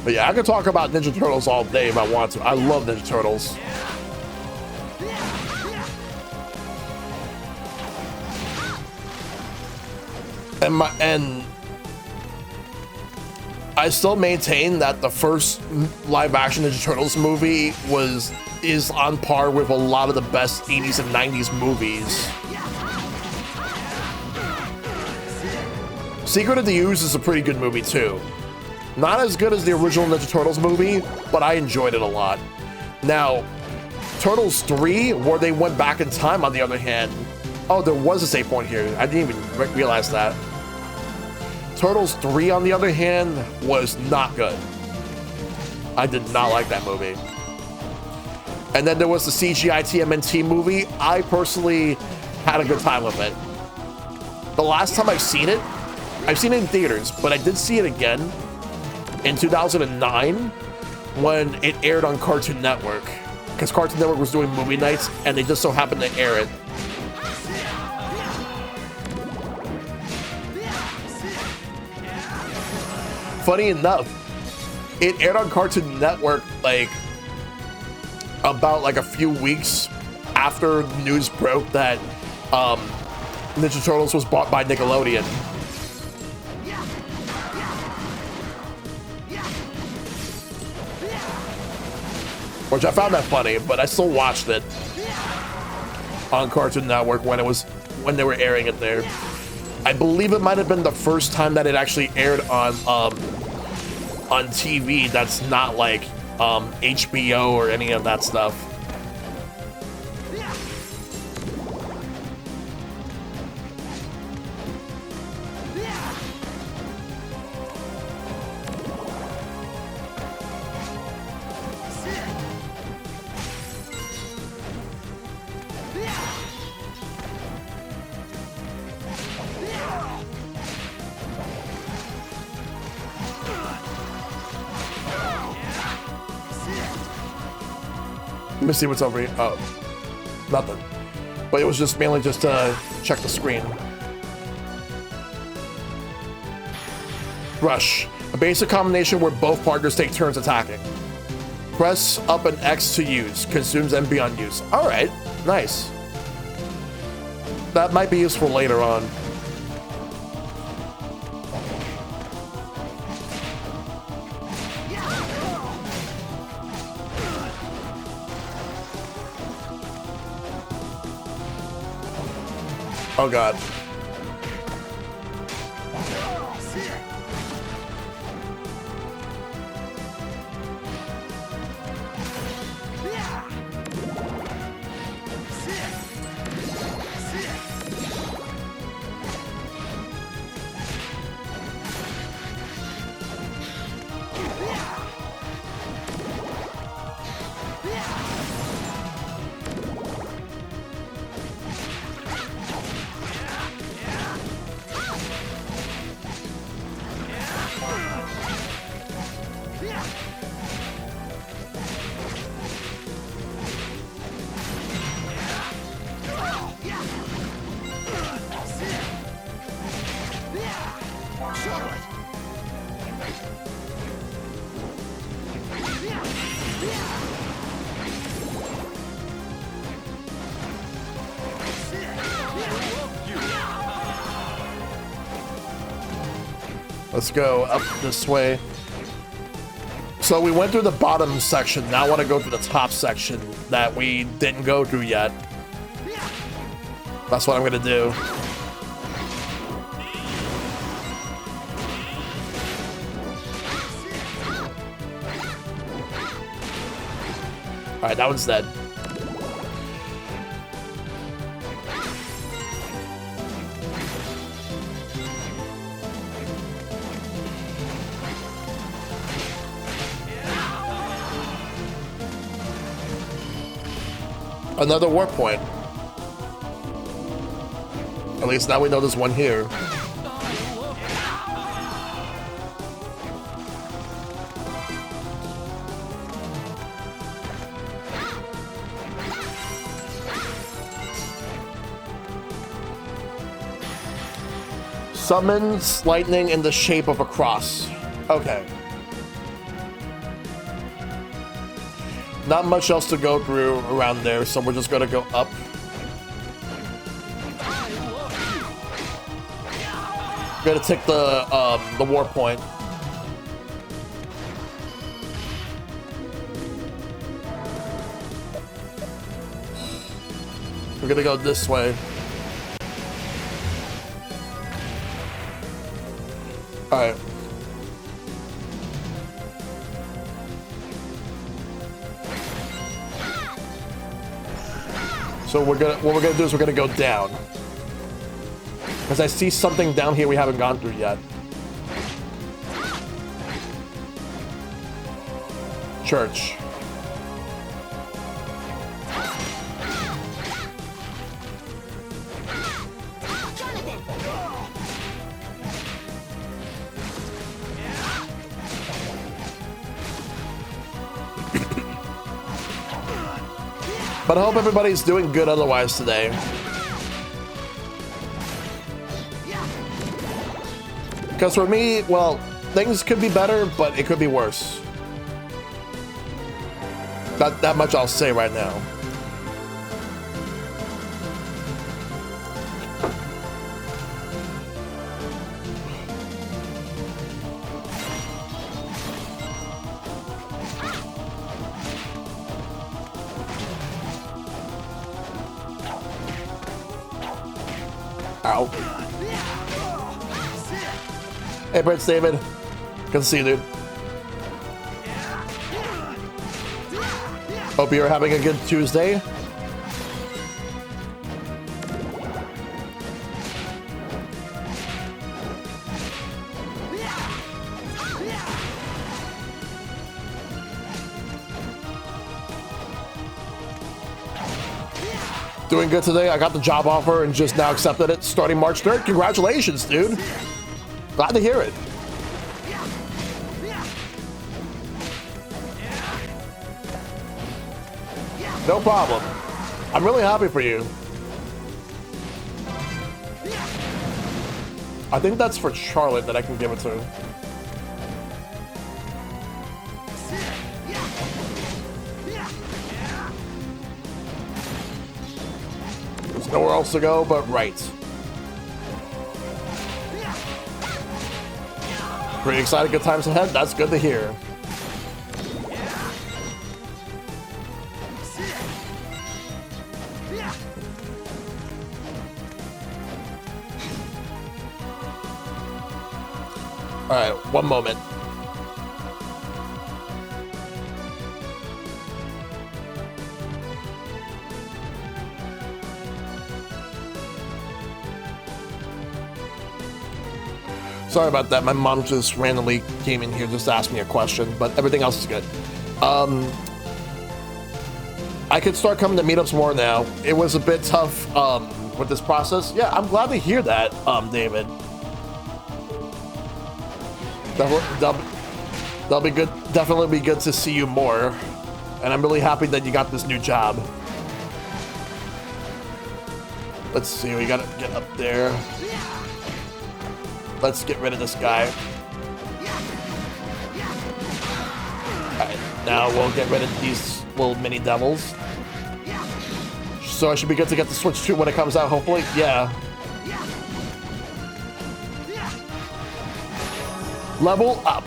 But yeah, I could talk about Ninja Turtles all day if I want to. I love Ninja Turtles. And I still maintain that the first live-action Ninja Turtles movie is on par with a lot of the best 80s and 90s movies. Secret of the Ooze is a pretty good movie too. Not as good as the original Ninja Turtles movie, but I enjoyed it a lot. Now, Turtles 3, where they went back in time, on the other hand, oh, there was a save point here. I didn't even realize that. Turtles 3, on the other hand, was not good. I did not like that movie. And then there was the CGI TMNT movie. I personally had a good time with it. The last time I've seen it in theaters, but I did see it again in 2009 when it aired on Cartoon Network. Because Cartoon Network was doing movie nights, and they just so happened to air it. Funny enough, it aired on Cartoon Network about a few weeks after news broke that Ninja Turtles was bought by Nickelodeon. Which I found that funny, but I still watched it on Cartoon Network when they were airing it there. I believe it might have been the first time that it actually aired on TV that's not like HBO or any of that stuff. me see what's over here. Oh, nothing. But it was just mainly just to check the screen. Rush. A basic combination where both partners take turns attacking. Press up and X to use. Consumes MP on use. Alright, nice. That might be useful later on. Oh god. Let's go up this way. So we went through the bottom section. Now I want to go through the top section that we didn't go through yet. That's what I'm gonna do. All right, that one's dead. Another warp point. At least now we know there's one here. Summons lightning in the shape of a cross. Okay. Not much else to go through around there, so we're just gonna go up. Gonna take the war point. We're gonna go this way. All right. So what we're gonna do is we're gonna go down. Because I see something down here we haven't gone through yet. Church. But I hope everybody's doing good otherwise today. Because for me, well, things could be better, but it could be worse. That much I'll say right now. Ow. Hey, Prince David. Good to see you, dude. Hope you're having a good Tuesday. Doing good today. I got the job offer and just now accepted it starting March 3rd. Congratulations, dude. Glad to hear it. No problem. I'm really happy for you. I think that's for Charlotte that I can give it to. There's nowhere else to go but right. Pretty excited, good times ahead. That's good to hear. All right, one moment. Sorry about that. My mom just randomly came in here just to ask me a question, but everything else is good. I could start coming to meetups more now. It was a bit tough with this process. Yeah, I'm glad to hear that, David. That'll be good. Definitely be good to see you more. And I'm really happy that you got this new job. Let's see, we gotta get up there. Let's get rid of this guy. Alright, now we'll get rid of these little mini devils. So I should be good to get the Switch 2 when it comes out, hopefully. Yeah. Level up.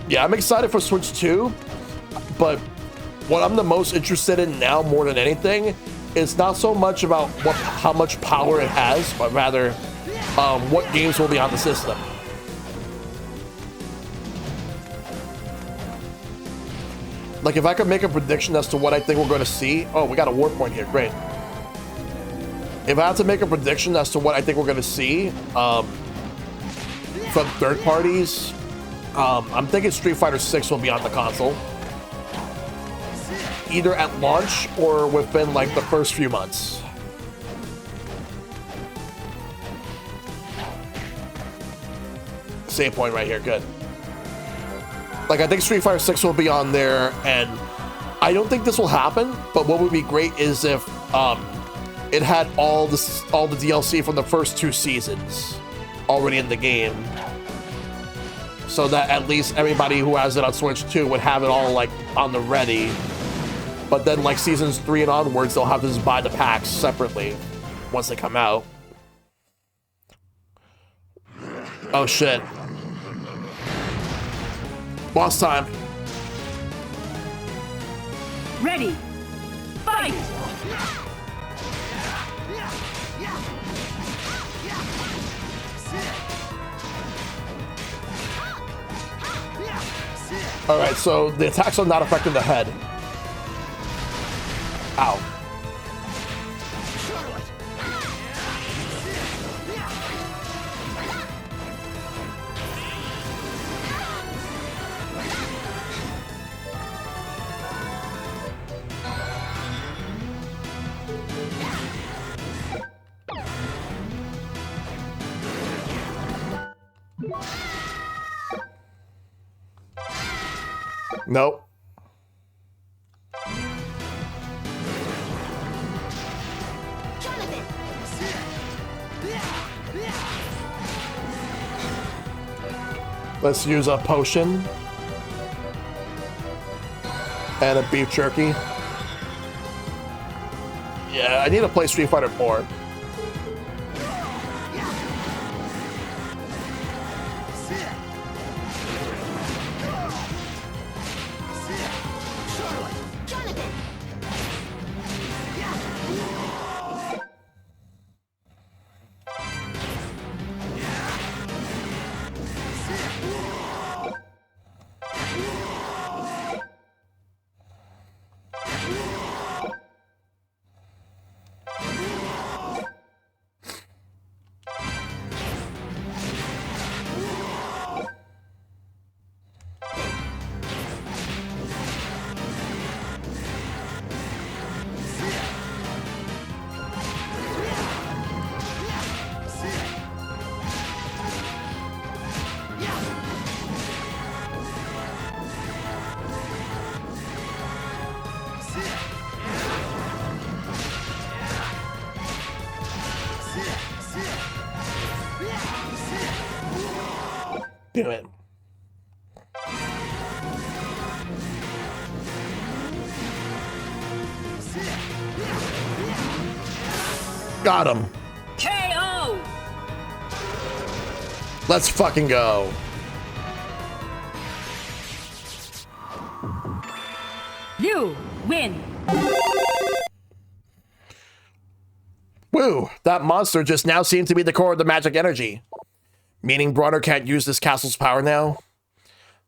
Yeah, I'm excited for Switch 2, but what I'm the most interested in now more than anything is not so much about how much power it has, but rather what games will be on the system. Like, if I could make a prediction as to what I think we're going to see. Oh, we got a war point here. Great. If I had to make a prediction as to what I think we're going to see from third parties, I'm thinking Street Fighter 6 will be on the console. Either at launch or within like the first few months. Save point right here, good. Like, I think Street Fighter 6 will be on there, and I don't think this will happen, but what would be great is if it had all the DLC from the first 2 seasons already in the game, so that at least everybody who has it on Switch 2 would have it all like on the ready. But then like seasons 3 and onwards, they'll have to just buy the packs separately once they come out. Oh shit. Boss time. Ready. Fight! Alright, so the attacks are not affecting the head. Ow. Nope. Let's use a potion and a beef jerky. Yeah, I need to play Street Fighter more. Damn it. Got him. KO. Let's fucking go. You win. Woo, that monster just now seemed to be the core of the magic energy. Meaning Bronner can't use this castle's power now?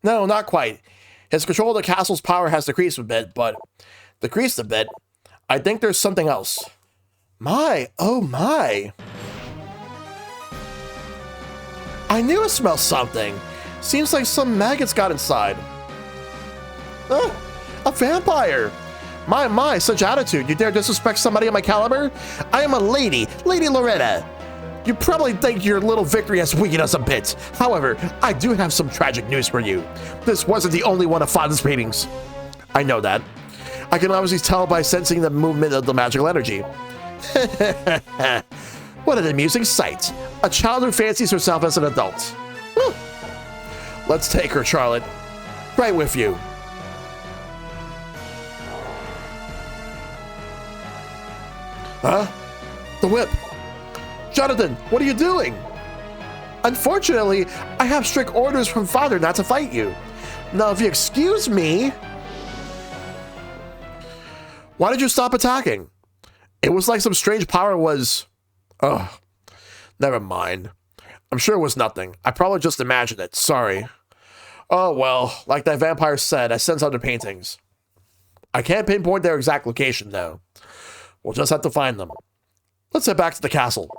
No, not quite. His control of the castle's power has decreased a bit, but... Decreased a bit? I think there's something else. My, oh my. I knew it smelled something. Seems like some maggots got inside. A vampire. My, such attitude. You dare disrespect somebody of my caliber? I am a lady, Lady Loretta. You probably think your little victory has weakened us a bit. However, I do have some tragic news for you. This wasn't the only one of Father's paintings. I know that. I can obviously tell by sensing the movement of the magical energy. What an amusing sight. A child who fancies herself as an adult. Let's take her, Charlotte. Right with you. Huh? The whip. Jonathan, what are you doing? Unfortunately, I have strict orders from Father not to fight you. Now, if you excuse me... Why did you stop attacking? It was like some strange power was... Ugh. Never mind. I'm sure it was nothing. I probably just imagined it. Sorry. Oh, well, like that vampire said, I sense other paintings. I can't pinpoint their exact location, though. We'll just have to find them. Let's head back to the castle.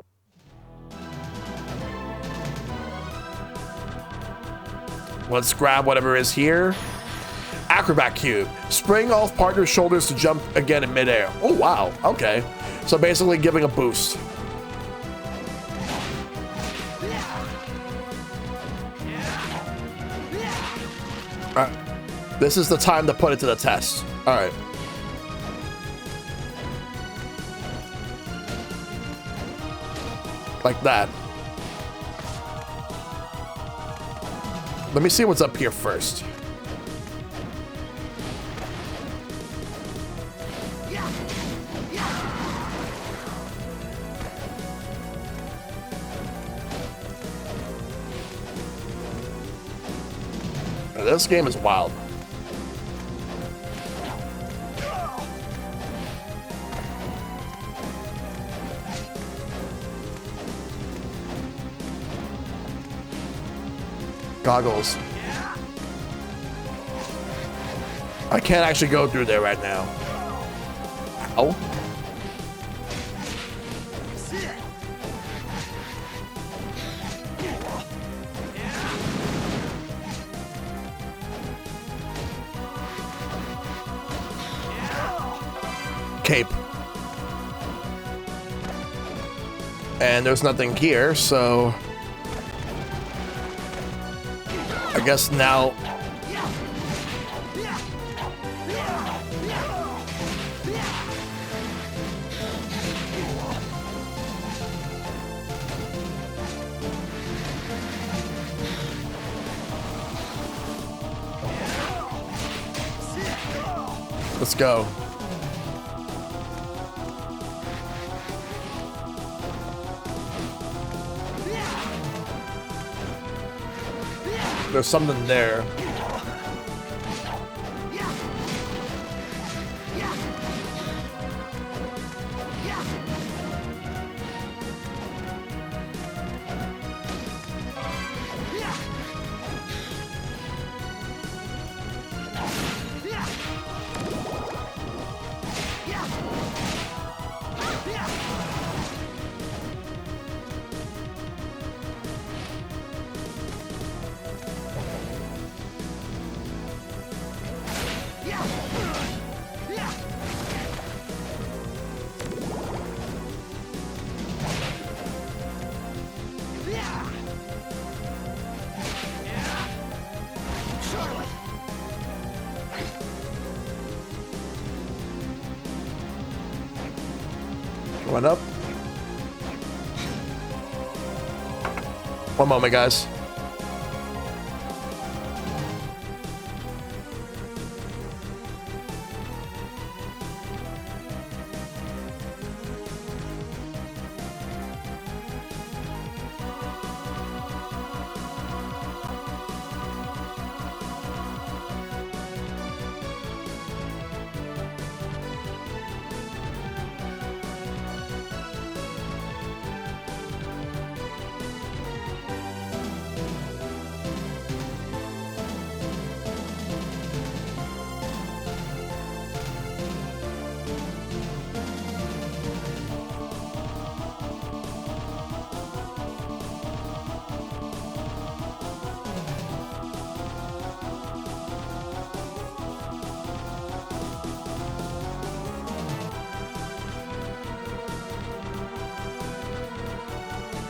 Let's grab whatever is here. Acrobat cube. Spring off partner's shoulders to jump again in midair. Oh, wow. Okay. So basically giving a boost. This is the time to put it to the test. All right. Like that. Let me see what's up here first. Now, this game is wild. Goggles. I can't actually go through there right now. Ow. Cape. And there's nothing here, so... I guess now... Let's go. There's something there. Going up. One moment, guys.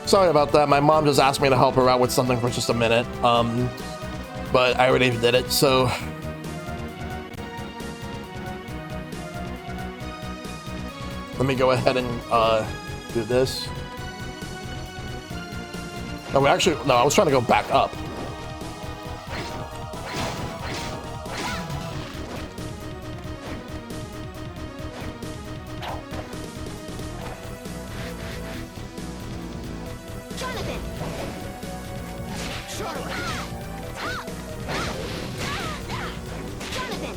Sorry about that. My mom just asked me to help her out with something for just a minute. But I already did it, so. Let me go ahead and do this. No, I was trying to go back up. Jonathan! Charlotte! Jonathan!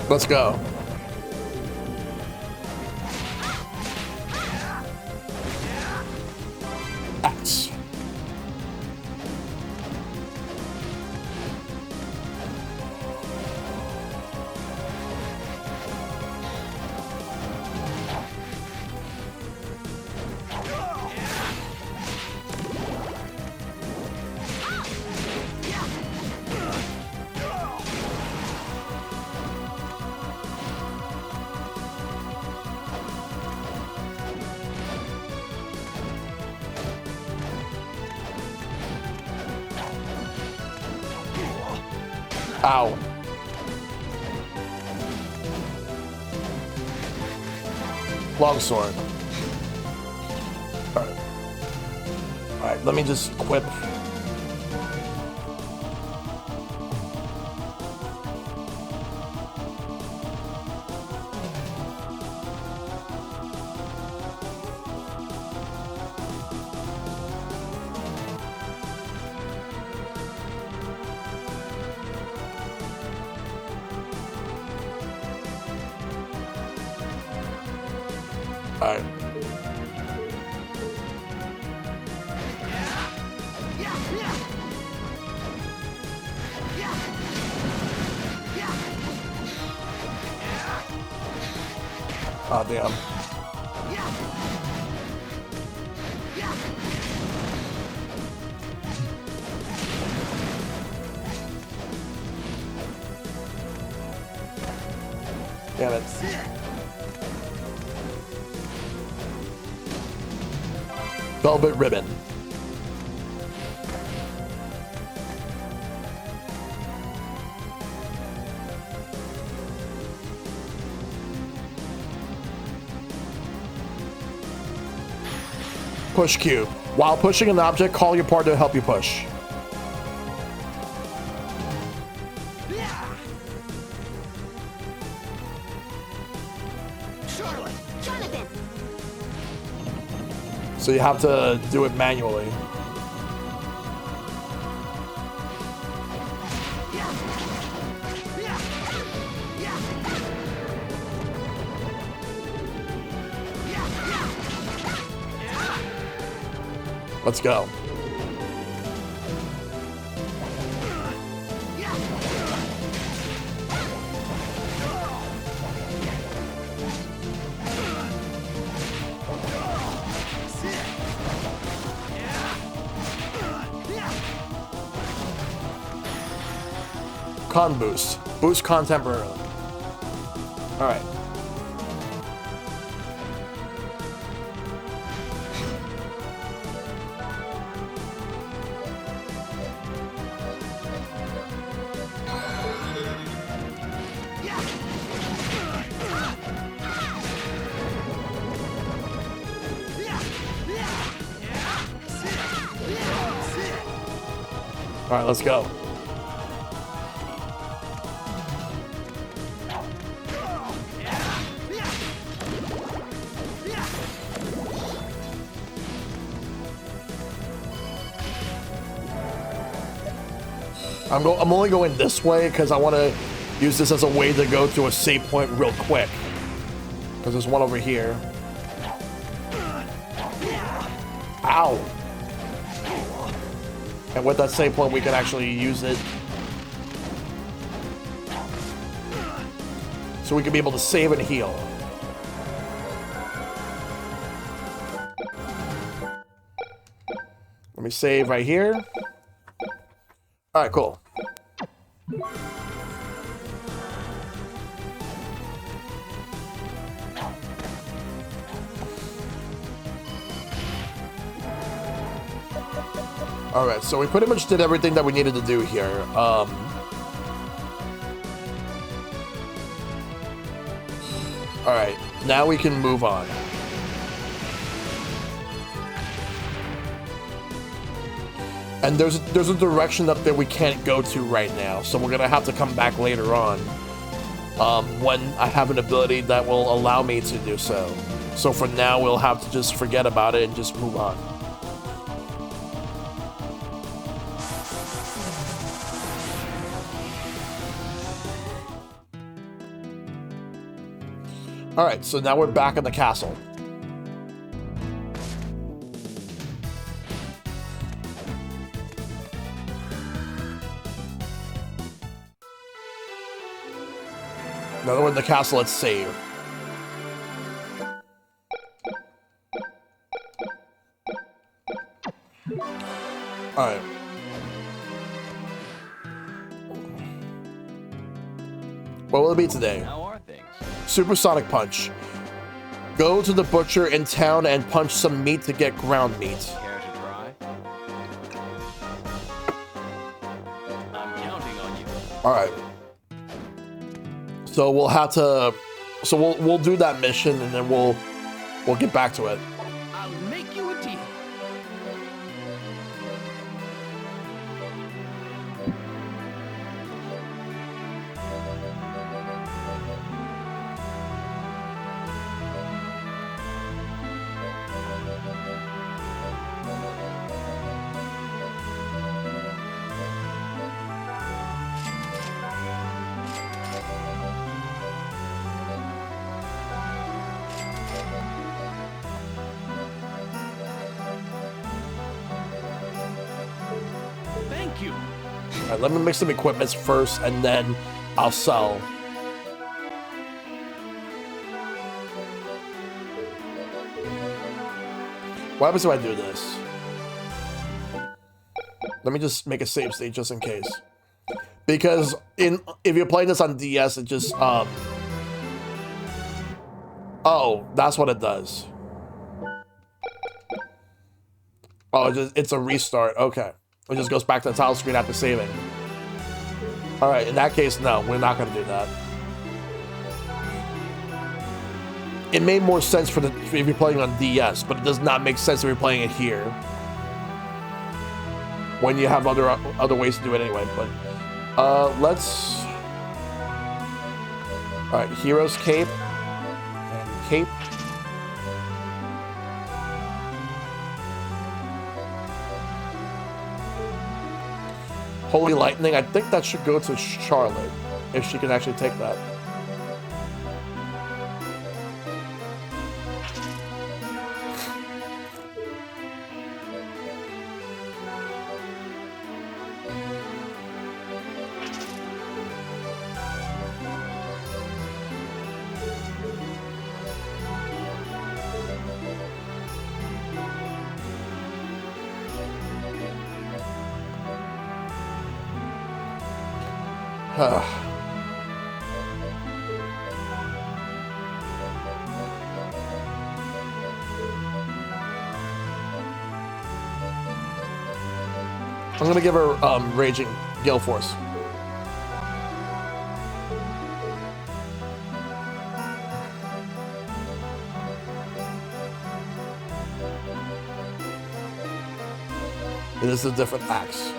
Let's go. Axe. Ow. Longsword. Alright. Alright, let me just equip. Alright. Oh, damn. Damn it. Velvet ribbon. Push Q. While pushing an object, call your partner to help you push. Charlotte! Jonathan! So you have to do it manually. Let's go. Con boost. Boost con temporarily. All right. All right, let's go. I'm only going this way because I want to use this as a way to go to a save point real quick. Because there's one over here. Ow! And with that save point, we can actually use it. So we can be able to save and heal. Let me save right here. All right, cool. All right, so we pretty much did everything that we needed to do here. All right, now we can move on. And there's a direction up there we can't go to right now, so we're gonna have to come back later on when I have an ability that will allow me to do so. So for now, we'll have to just forget about it and just move on. All right, so now we're back in the castle. Now that we're in the castle, let's save. All right. What will it be today? How are things? Supersonic Punch. Go to the butcher in town and punch some meat to get ground meat. Care to try? I'm counting on you. All right. So we'll have to. So we'll do that mission and then we'll get back to it. I'll make you a deal. Thank you. All right, let me make some equipments first and then I'll sell. What happens if I do this? Let me just make a save state just in case. Because if you're playing this on DS, it just oh, that's what it does. Oh, it's a restart. Okay. It just goes back to the title screen after saving. All right, in that case, no, we're not going to do that. It made more sense for if you're playing on DS, but it does not make sense if you're playing it here. When you have other ways to do it anyway. But let's. All right, Hero's Cape and Cape. Holy Lightning, I think that should go to Charlotte, if she can actually take that. I'm gonna give her Raging Gale Force. It is a different axe.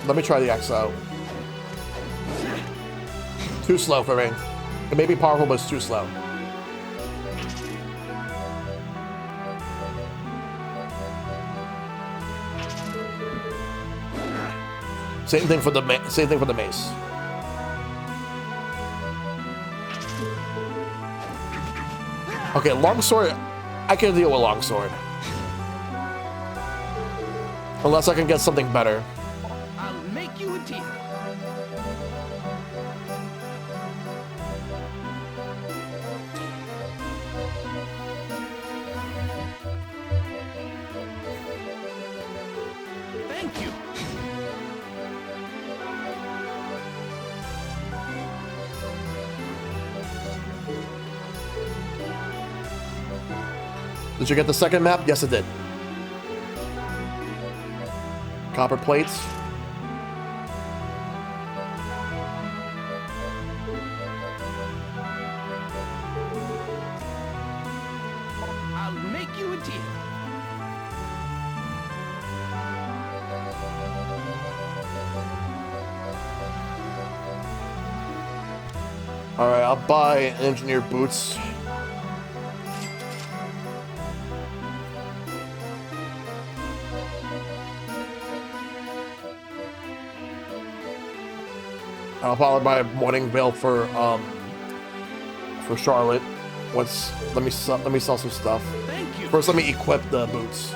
Let me try the XO. Too slow for me. It may be powerful, but it's too slow. Same thing for the mace. Okay, longsword. I can deal with longsword. Unless I can get something better. I'll make you a deal. Thank you. Did you get the second map? Yes, it did. Copper plates. I'll make you a deal. All right, I'll buy engineered boots. I'll probably buy a morning veil for Charlotte. Let me sell some stuff. Thank you. First, let me equip the boots.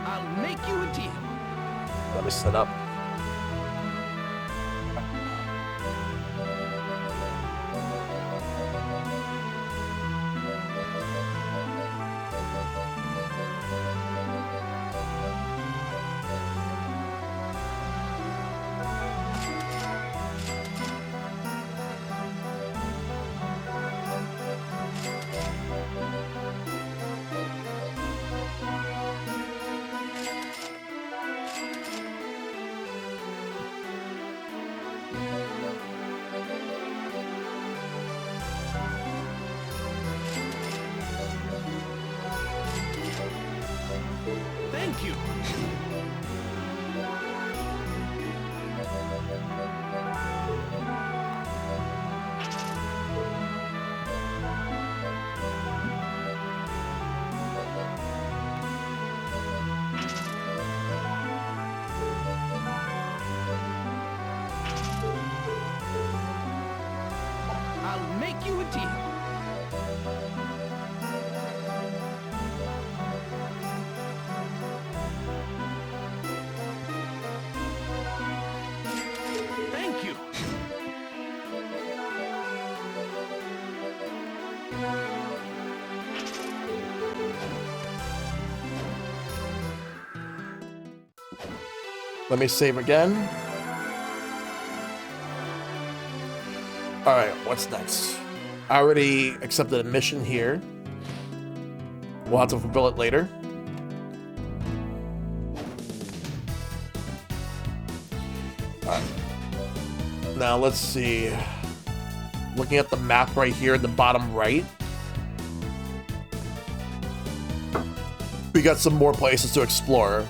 I'll make you a deal. Let me set up. Thank you. I'll make you a deal. Thank you. Let me save again. All right, what's next? I already accepted a mission here. We'll have to fulfill it later. All right. Now let's see. Looking at the map right here in the bottom right. We got some more places to explore.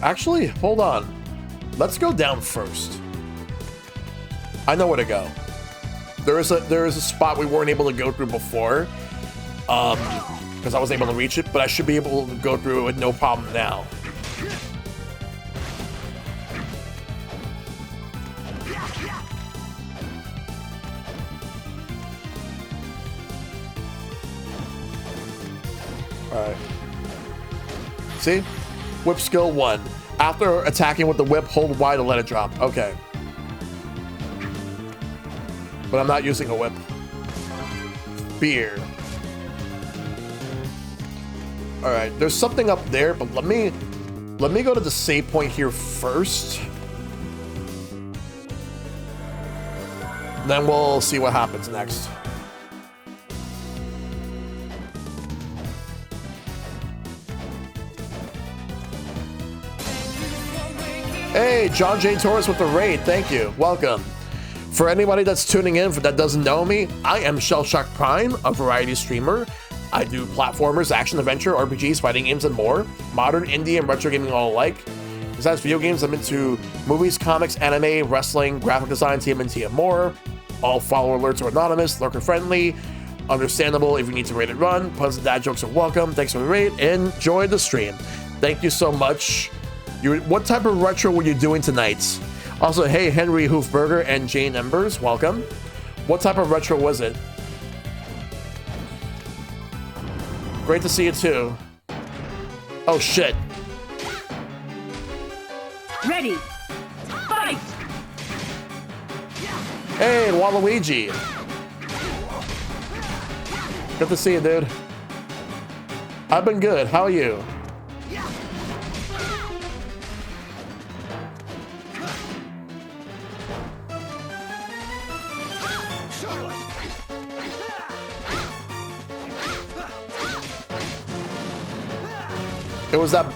Actually, hold on. Let's go down first. I know where to go. There is a spot we weren't able to go through before, because I wasn't able to reach it, but I should be able to go through it with no problem now. All right. See? Whip skill 1. After attacking with the whip, hold Y to let it drop. Okay. But I'm not using a whip. Spear. All right, there's something up there, but let me go to the save point here first. Then we'll see what happens next. Hey, John J. Torres with the raid. Thank you. Welcome. For anybody that's tuning in that doesn't know me, I am ShellshockPrime, a variety streamer. I do platformers, action, adventure, RPGs, fighting games, and more. Modern, indie, and retro gaming all alike. Besides video games, I'm into movies, comics, anime, wrestling, graphic design, TMNT, and more. All follower alerts are anonymous, lurker friendly, understandable if you need to rate and run. Puns and dad jokes are welcome. Thanks for the raid. Enjoy the stream. Thank you so much. What type of retro were you doing tonight? Also, hey, Henry Hoofberger and Jane Embers, welcome. What type of retro was it? Great to see you too. Oh shit. Ready. Fight. Hey, Waluigi. Good to see you, dude. I've been good. How are you?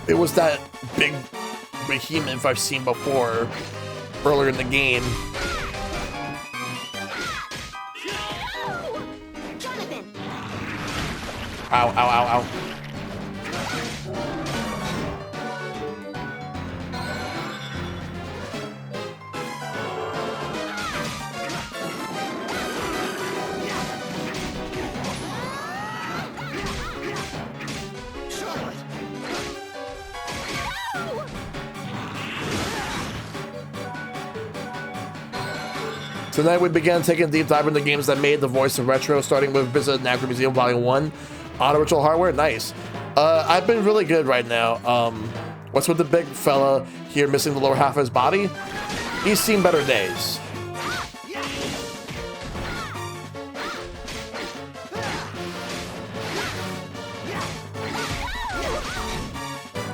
It was that big behemoth I've seen before earlier in the game. Jonathan. Ow, ow, ow, ow. Tonight we began taking a deep dive into games that made the voice of retro, starting with Visit Nacro Museum Volume 1 on Original Hardware. Nice. I've been really good right now. What's with the big fella here missing the lower half of his body? He's seen better days.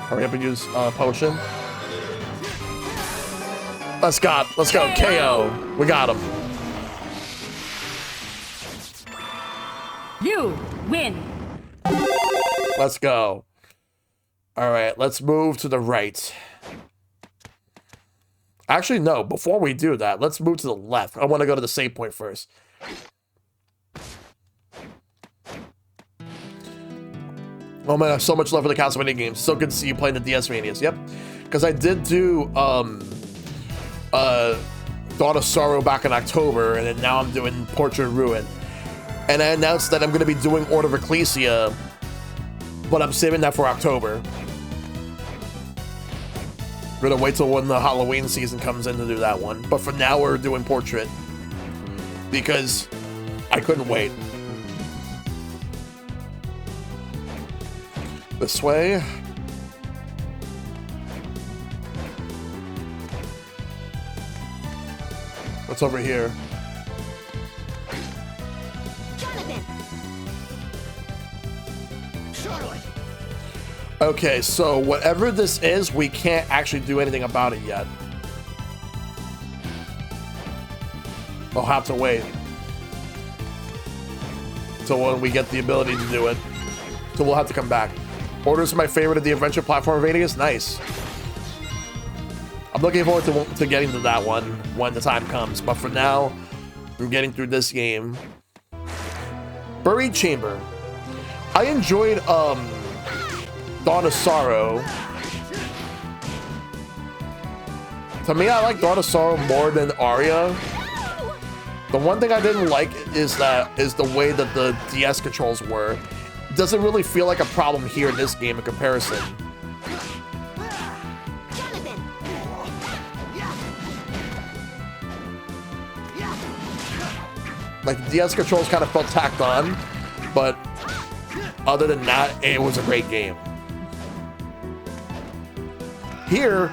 Hurry up and use potion. Let's go. KO. We got him. You win. Let's go. All right, let's move to the right. Actually, no, before we do that, let's move to the left. I want to go to the save point first. Oh man, I have so much love for the Castlevania games. So good to see you playing the DS Manias. Yep. Because I did do Dawn of Sorrow back in October, and then now I'm doing Portrait of Ruin. And I announced that I'm going to be doing Order of Ecclesia, but I'm saving that for October. We're going to wait till when the Halloween season comes in to do that one. But for now, we're doing Portrait, because I couldn't wait. This way. What's over here? Jonathan. Charlotte. Okay, so whatever this is, we can't actually do anything about it yet. We'll have to wait till when we get the ability to do it. So we'll have to come back. Order's my favorite of the adventure platform Vegas. Nice. I'm looking forward to getting to that one when the time comes. But for now, I'm getting through this game. Buried Chamber. I enjoyed Dawn of Sorrow. To me, I like Dawn of Sorrow more than Aria. The one thing I didn't like is the way that the DS controls were. It doesn't really feel like a problem here in this game in comparison. Like, the DS controls kind of felt tacked on, but other than that, it was a great game. Here,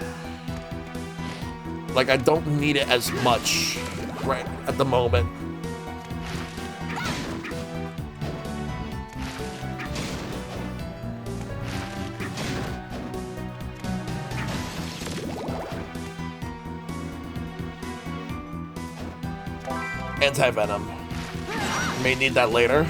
like, I don't need it as much right at the moment. Anti-venom. May need that later.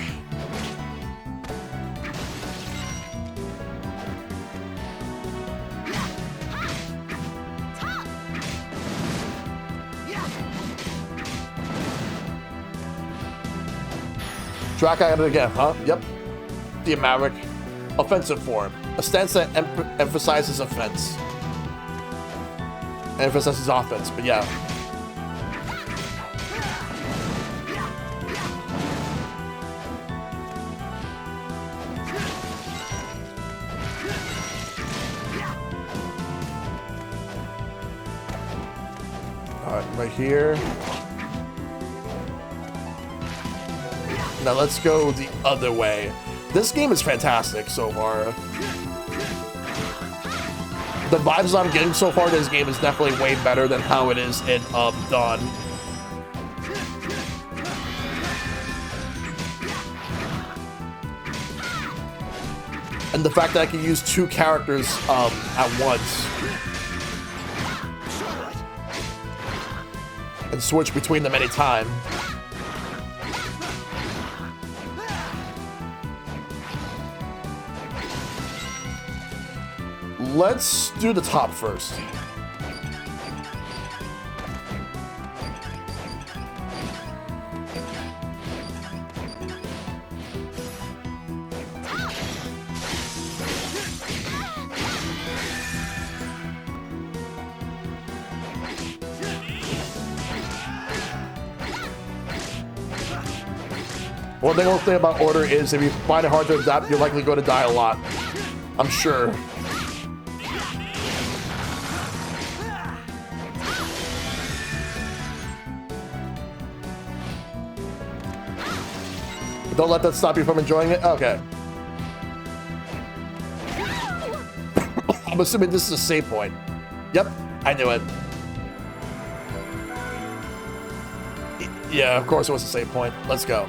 Drac at it again, huh? Yep. The Maverick. Offensive form. A stance that emphasizes offense. Emphasizes offense, but yeah. Alright, right here. Now let's go the other way. This game is fantastic so far. The vibes I'm getting so far in this game is definitely way better than how it is in Dawn. And the fact that I can use 2 characters at once. And switch between them anytime. Let's do the top first. One thing I'll say about Order is if you find it hard to adapt, you're likely going to die a lot. I'm sure. Don't let that stop you from enjoying it? Okay. I'm assuming this is a save point. Yep, I knew it. Yeah, of course it was a save point. Let's go.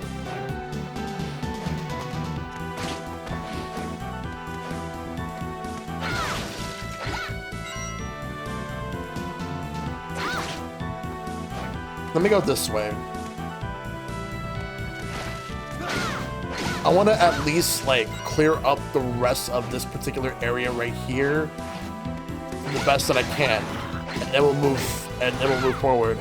Let me go this way. I want to at least like clear up the rest of this particular area right here the best that I can, and then we'll move forward.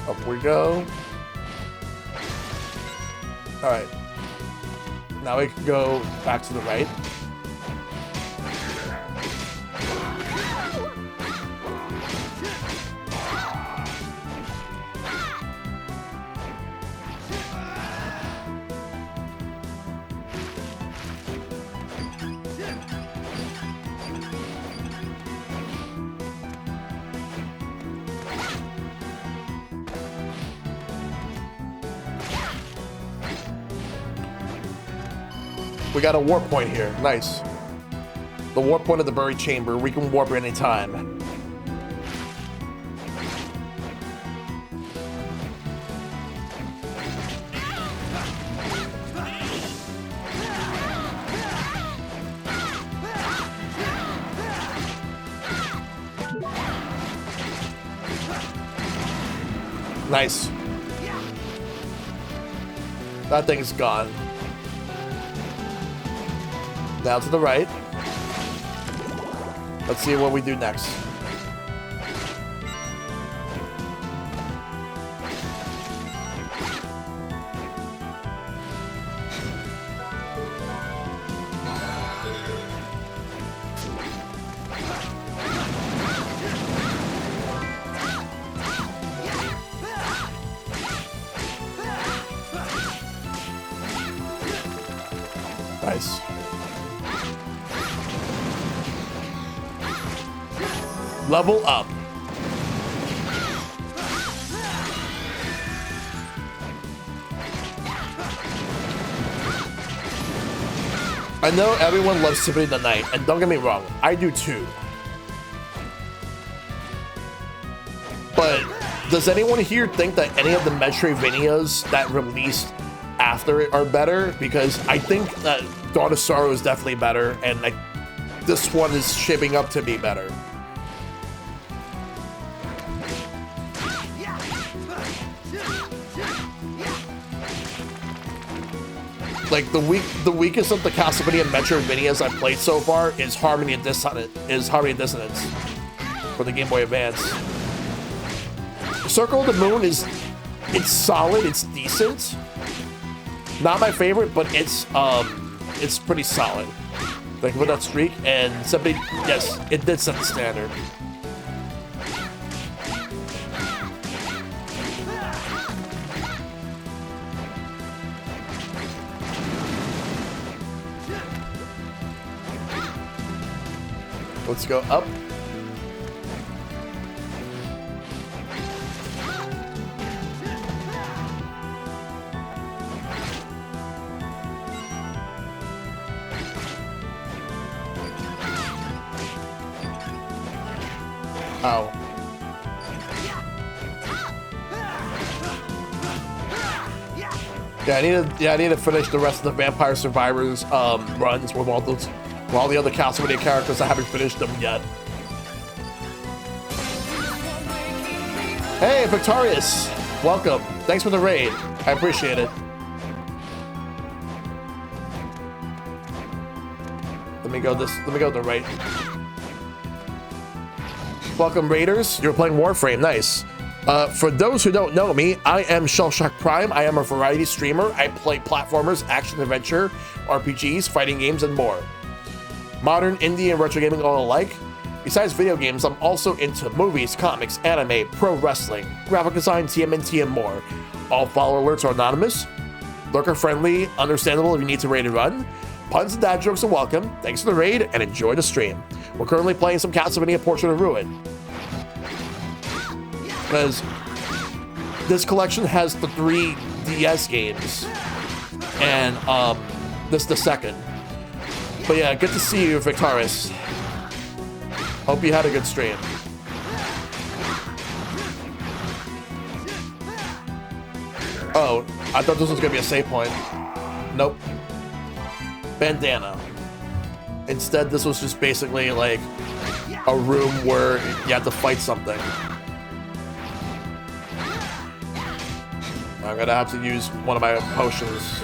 Up we go. All right. Now we can go back to the right. We got a warp point here. Nice. The warp point of the buried chamber. We can warp any time. Nice. That thing is gone. Now to the right. Let's see what we do next. Nice. Level up. I know everyone loves Symphony of the Night, and don't get me wrong, I do too. But does anyone here think that any of the Metroidvanias that released after it are better? Because I think that Dawn of Sorrow is definitely better, and this one is shaping up to be better. like the weakest of the Castlevania Metroidvanias I've played so far is Harmony and Dissonance for the Game Boy Advance. Circle of the Moon it's solid, it's decent. Not my favorite, but it's pretty solid. Thank you for that streak, and somebody, yes, it did set the standard. Let's go up. Ow. Yeah, I need to finish the rest of the Vampire Survivors runs with all the other Castlevania characters. I haven't finished them yet. Hey, Victorious, welcome. Thanks for the raid. I appreciate it. Let me go to the right. Welcome, Raiders. You're playing Warframe. Nice. For those who don't know me, I am ShellshockPrime. I am a variety streamer. I play platformers, action adventure, RPGs, fighting games, and more. Modern, indie, and retro gaming all alike. Besides video games, I'm also into movies, comics, anime, pro wrestling, graphic design, TMNT, and more. All follower alerts are anonymous. Lurker friendly, understandable if you need to raid and run. Puns and dad jokes are welcome. Thanks for the raid and enjoy the stream. We're currently playing some Castlevania Portrait of Ruin, because this collection has the 3 DS games, and this is the second. But yeah, good to see you, Victorious. Hope you had a good stream. Oh, I thought this was gonna be a save point. Nope. Bandana. Instead, this was just basically like a room where you had to fight something. I'm gonna have to use one of my potions.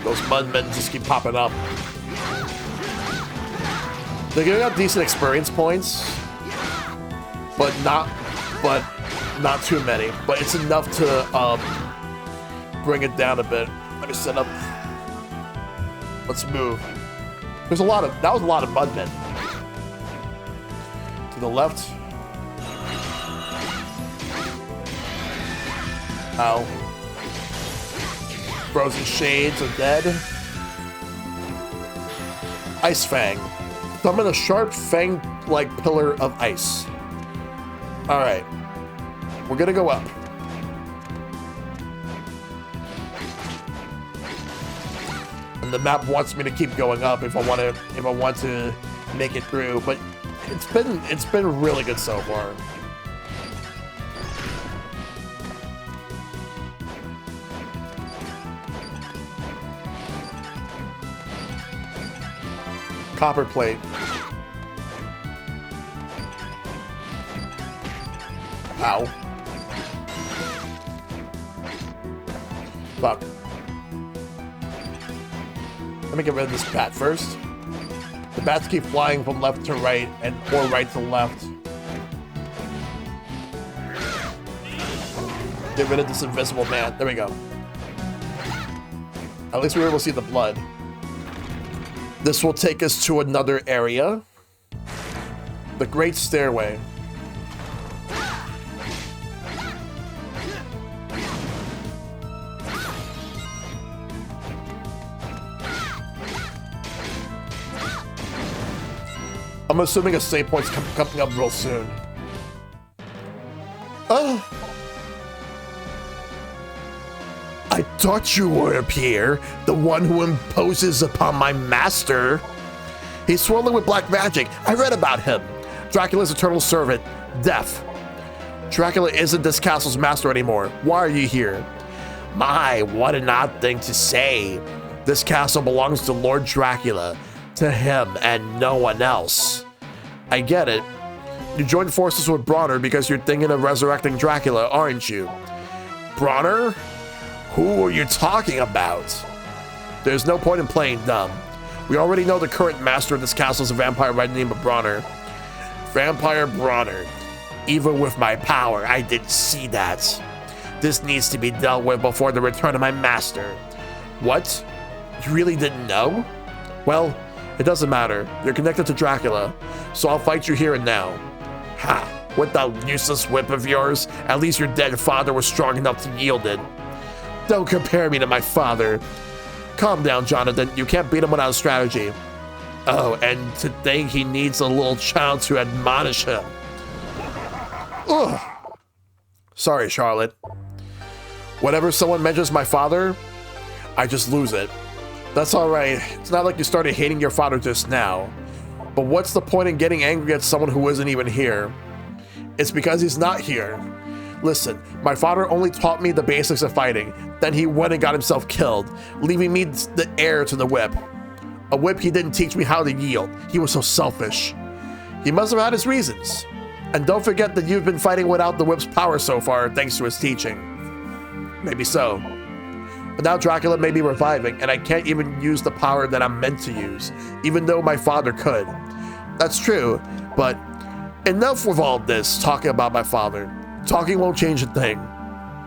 Those mudmen just keep popping up. They're giving out decent experience points, but not too many. But it's enough to bring it down a bit. Let me set up. Let's move. That was a lot of mudmen. To the left. Ow. Frozen Shades are dead. Ice Fang. Summon a sharp fang-like pillar of ice. Alright. We're gonna go up. And the map wants me to keep going up if I want to make it through, but it's been really good so far. Copper plate. Ow. Fuck. Let me get rid of this bat first. The bats keep flying from left to right or right to left. Get rid of this invisible man. There we go. At least we were able to see the blood. This will take us to another area. The Great Stairway. I'm assuming a save point's coming up real soon. I thought you were up here, the one who imposes upon my master. He's swirling with black magic. I read about him. Dracula's eternal servant, Death. Dracula isn't this castle's master anymore. Why are you here? My, what an odd thing to say. This castle belongs to Lord Dracula, to him and no one else. I get it. You joined forces with Bronner because you're thinking of resurrecting Dracula, aren't you? Bronner? Who are you talking about? There's no point in playing dumb. We already know the current master of this castle is a vampire by the name of Bronner. Vampire Bronner. Even with my power, I didn't see that. This needs to be dealt with before the return of my master. What? You really didn't know? Well, it doesn't matter. You're connected to Dracula, so I'll fight you here and now. Ha! With that useless whip of yours, at least your dead father was strong enough to yield it. Don't compare me to my father. Calm down, Jonathan. You can't beat him without strategy. Oh, and to think he needs a little child to admonish him. Ugh. Sorry, Charlotte. Whenever someone mentions my father, I just lose it. That's alright. It's not like you started hating your father just now. But what's the point in getting angry at someone who isn't even here? It's because he's not here. Listen, my father only taught me the basics of fighting. Then he went and got himself killed, leaving me the heir to the whip. A whip he didn't teach me how to yield. He was so selfish. He must have had his reasons. And don't forget that you've been fighting without the whip's power so far, thanks to his teaching. Maybe so. But now Dracula may be reviving, and I can't even use the power that I'm meant to use, even though my father could. That's true, but enough with all this talking about my father. Talking won't change a thing.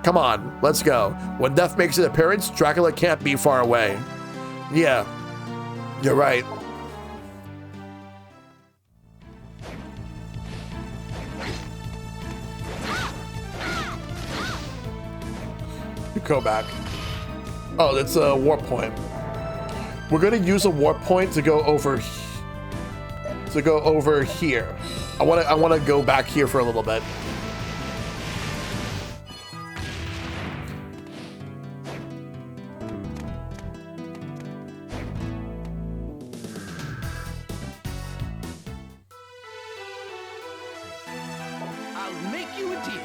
Come on, let's go. When death makes an appearance, Dracula can't be far away. Yeah, you're right. You go back. Oh, that's a warp point. We're gonna use a warp point to go over here. I wanna go back here for a little bit. I'll make you a deal.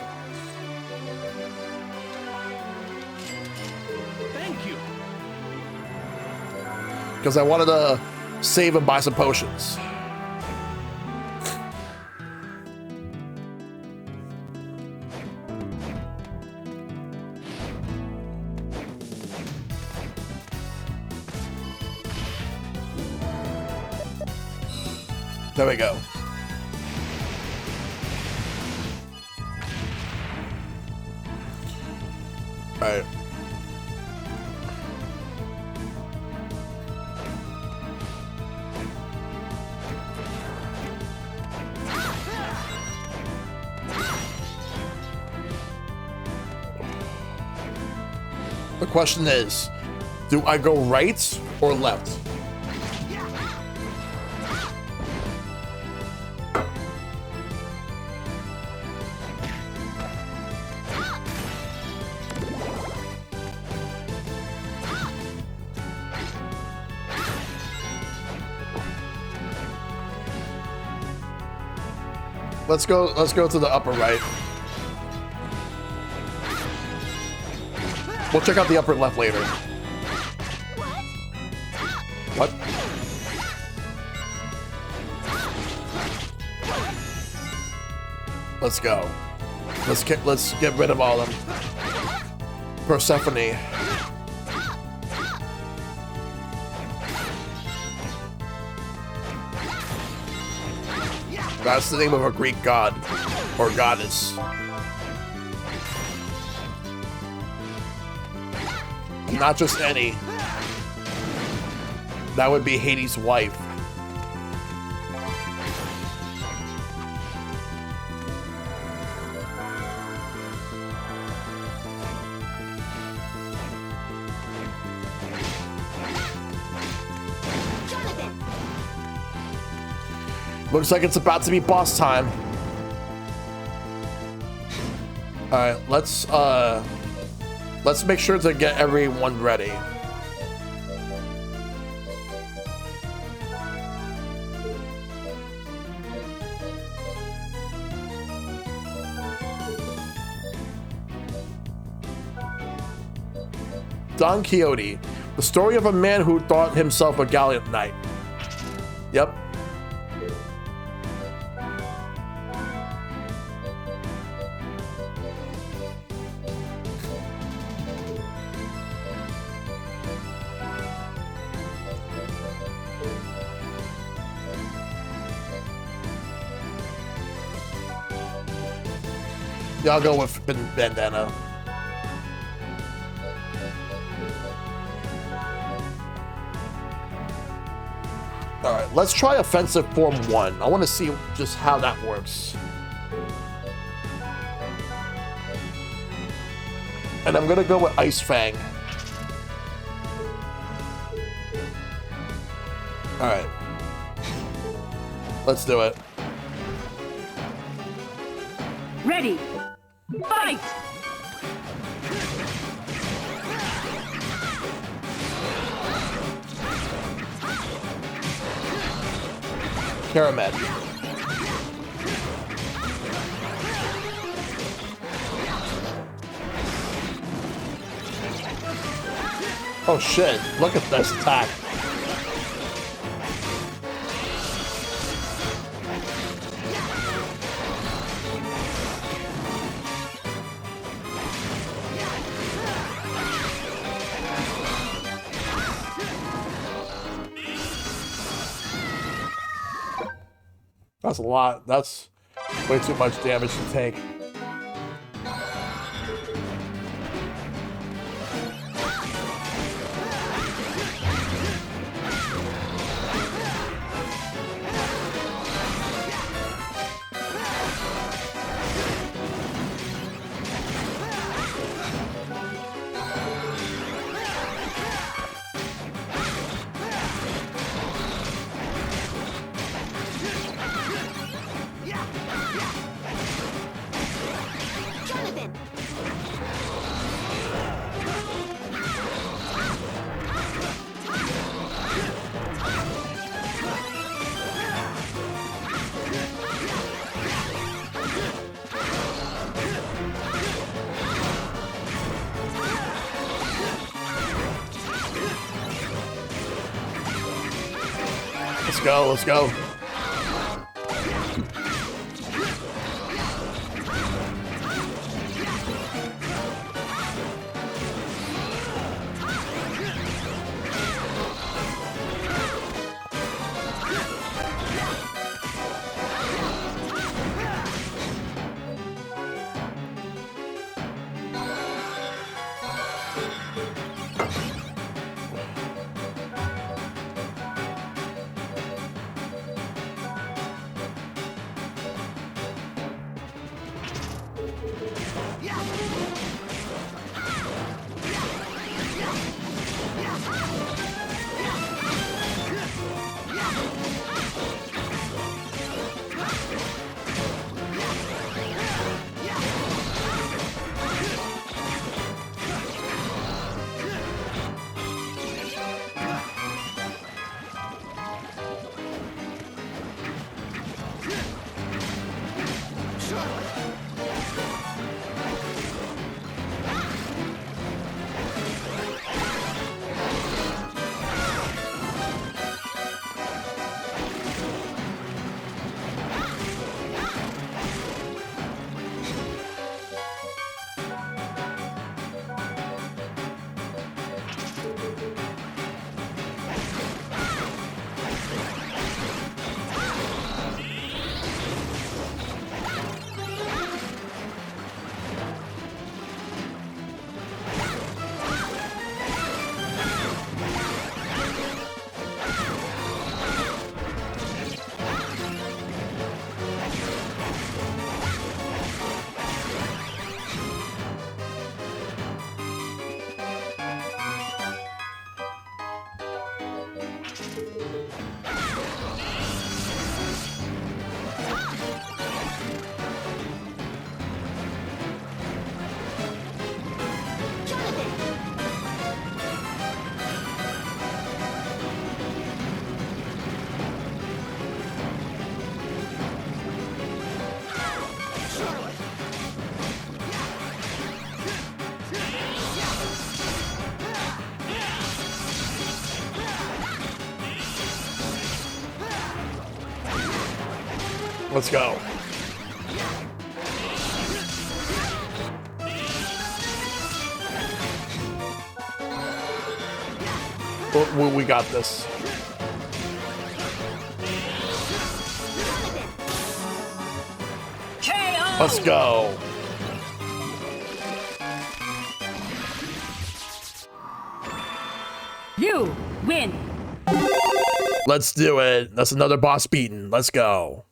Thank you. Because I wanted to save and buy some potions. There we go. All right. The question is, do I go right or left? Let's go to the upper right. We'll check out the upper left later. What? Let's go. Let's get rid of all of them. Persephone. That's the name of a Greek god or goddess. Not just any. That would be Hades' wife. Jonathan! Looks like it's about to be boss time. All right, let's make sure to get everyone ready. Don Quixote, the story of a man who thought himself a gallant knight. Yep. Yeah, I'll go with bandana. All right, let's try offensive form 1. I want to see just how that works. And I'm gonna go with Ice Fang. All right, let's do it. Ready. Fight! Karamed. Oh shit, look at this attack. That's a lot. That's way too much damage to take. Jonathan. Let's go, let's go. Let's go. We got this. KO! Let's go. You win. Let's do it. That's another boss beaten. Let's go.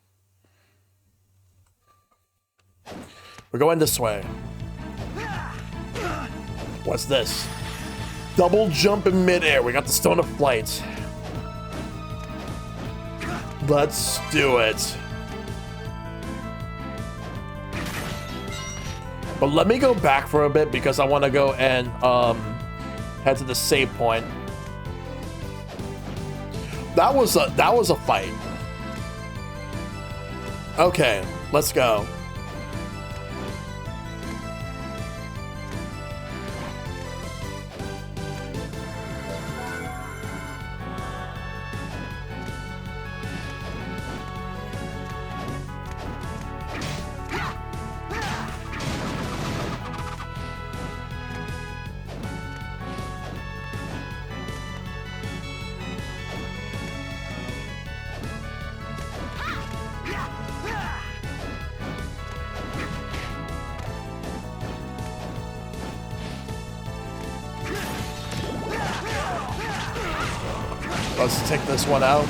We're going this way. What's this? Double jump in midair. We got the Stone of Flight. Let's do it. But let me go back for a bit because I want to go and head to the save point. That was a fight. Okay, let's go. Let's take this one out.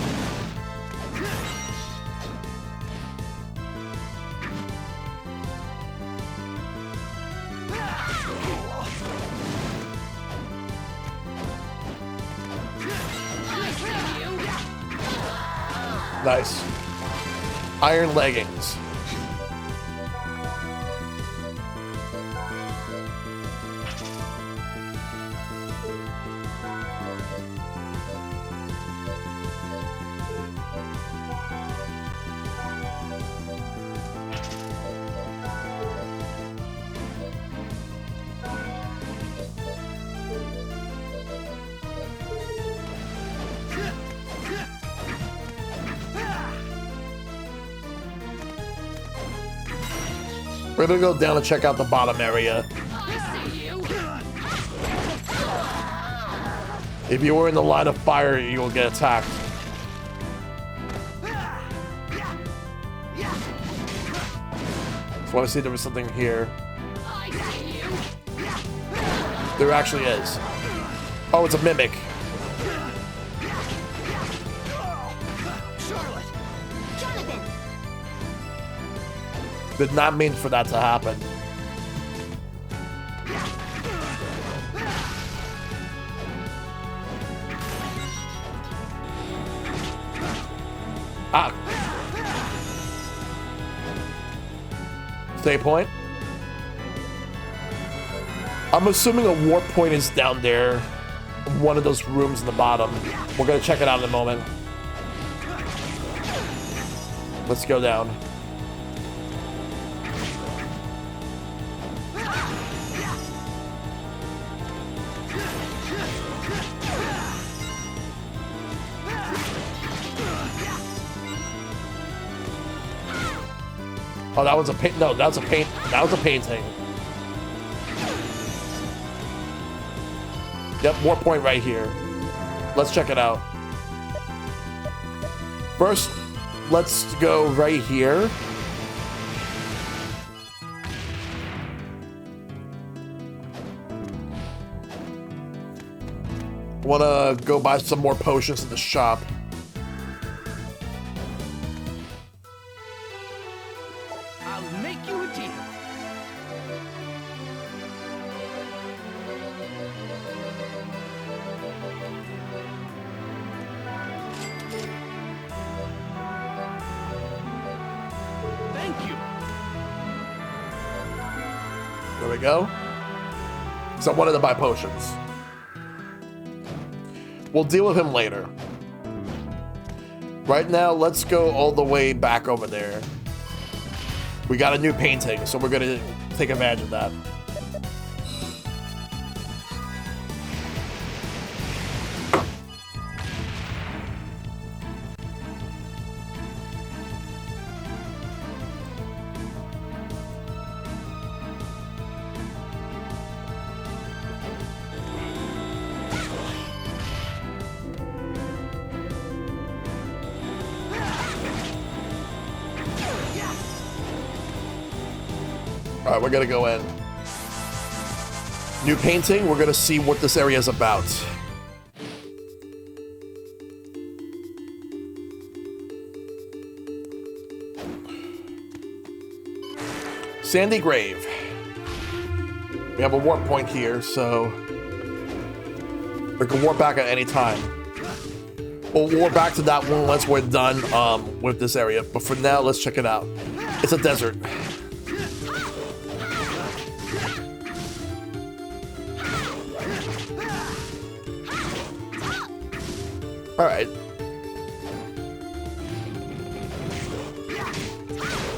Nice. Iron leggings. We're gonna go down and check out the bottom area. If you were in the line of fire, you will get attacked. So I want to see if there was something here. There actually is. Oh, it's a mimic. Jonathan! Did not mean for that to happen. Ah. Stay point. I'm assuming a warp point is down there. One of those rooms in the bottom. We're gonna check it out in a moment. Let's go down. Oh, that was a paint. No, that was a paint. That was a painting. Yep, warp point right here. Let's check it out. First, let's go right here. Wanna go buy some more potions in the shop. I'll make you a deal. Thank you. There we go. So I wanted to buy potions. We'll deal with him later. Right now, let's go all the way back over there. We got a new painting, so we're gonna take advantage of that. All right, we're gonna go in. New painting, we're gonna see what this area is about. Sandy Grave. We have a warp point here, so we can warp back at any time. We'll warp back to that one once we're done with this area. But for now, let's check it out. It's a desert. All right.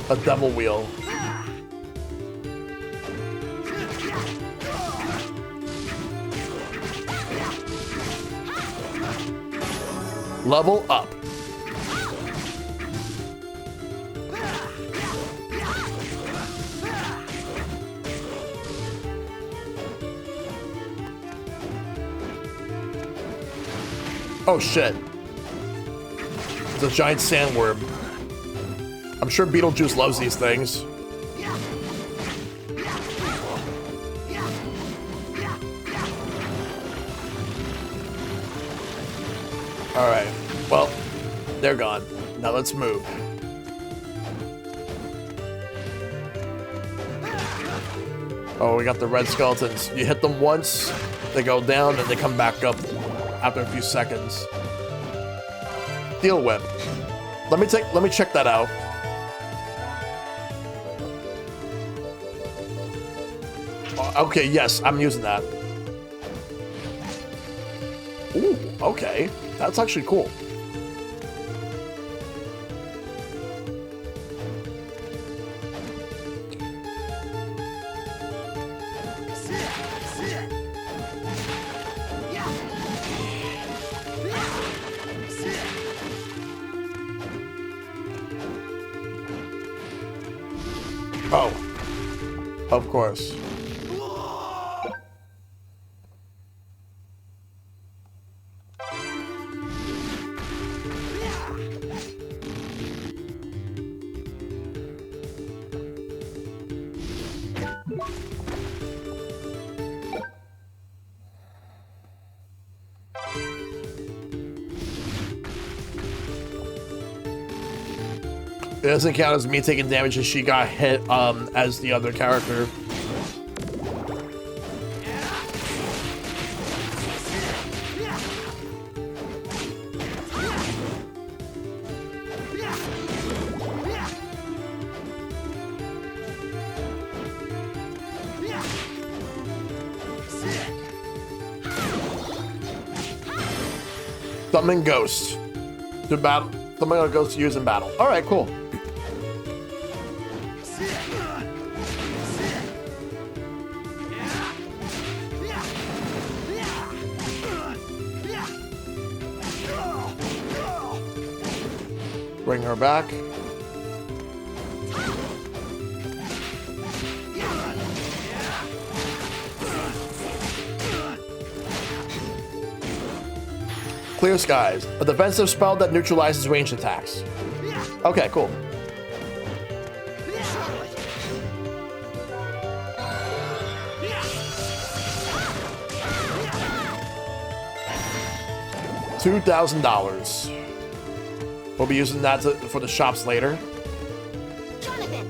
A devil wheel. Level up. Oh shit. It's a giant sandworm. I'm sure Beetlejuice loves these things. Alright, well, they're gone. Now let's move. Oh, we got the red skeletons. You hit them once, they go down, and they come back up after a few seconds. Steel whip. Let me check that out. Okay, yes, I'm using that. Ooh, okay. That's actually cool. Oh, of course. It doesn't count as me taking damage as she got hit as the other character. Summon Ghost to battle. Summon a ghost to use in battle. All right, cool. Bring her back. Clear Skies, a defensive spell that neutralizes ranged attacks. Okay, cool. $2,000. We'll be using that for the shops later. Jonathan.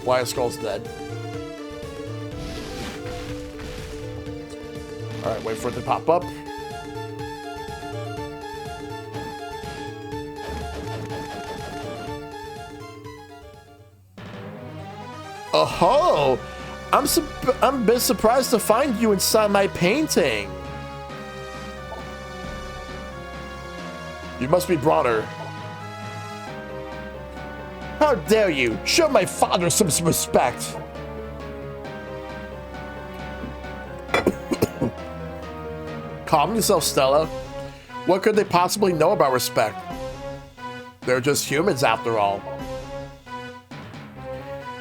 Why is Skull's dead? Alright, wait for it to pop up. Oh-ho! I'm a bit surprised to find you inside my painting. You must be Bronner. How dare you! Show my father some respect! Calm yourself, Stella. What could they possibly know about respect? They're just humans after all.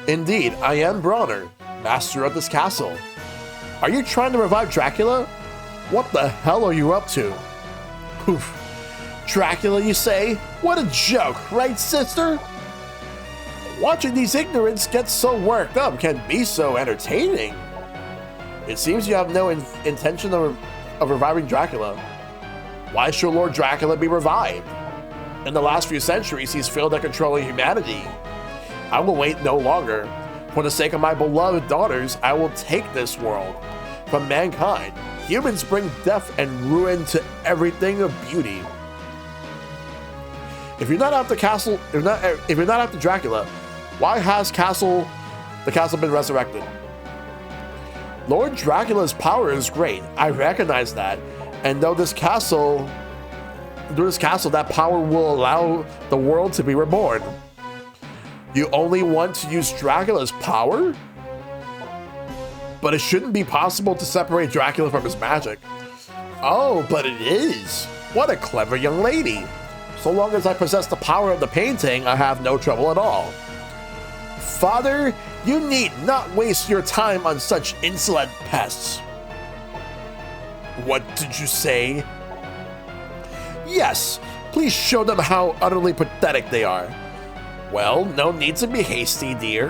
Indeed, I am Bronner, master of this castle. Are you trying to revive Dracula? What the hell are you up to? Poof. Dracula, you say? What a joke, right, sister? Watching these ignorants get so worked up can be so entertaining. It seems you have no intention of reviving Dracula. Why should Lord Dracula be revived? In the last few centuries, he's failed at controlling humanity. I will wait no longer. For the sake of my beloved daughters, I will take this world from mankind. Humans bring death and ruin to everything of beauty. If you're not after Dracula, why has the castle been resurrected? Lord Dracula's power is great. I recognize that. And through this castle, that power will allow the world to be reborn. You only want to use Dracula's power? But it shouldn't be possible to separate Dracula from his magic. Oh, but it is. What a clever young lady. So long as I possess the power of the painting, I have no trouble at all. Father, you need not waste your time on such insolent pests. What did you say? Yes, please show them how utterly pathetic they are. Well, no need to be hasty, dear.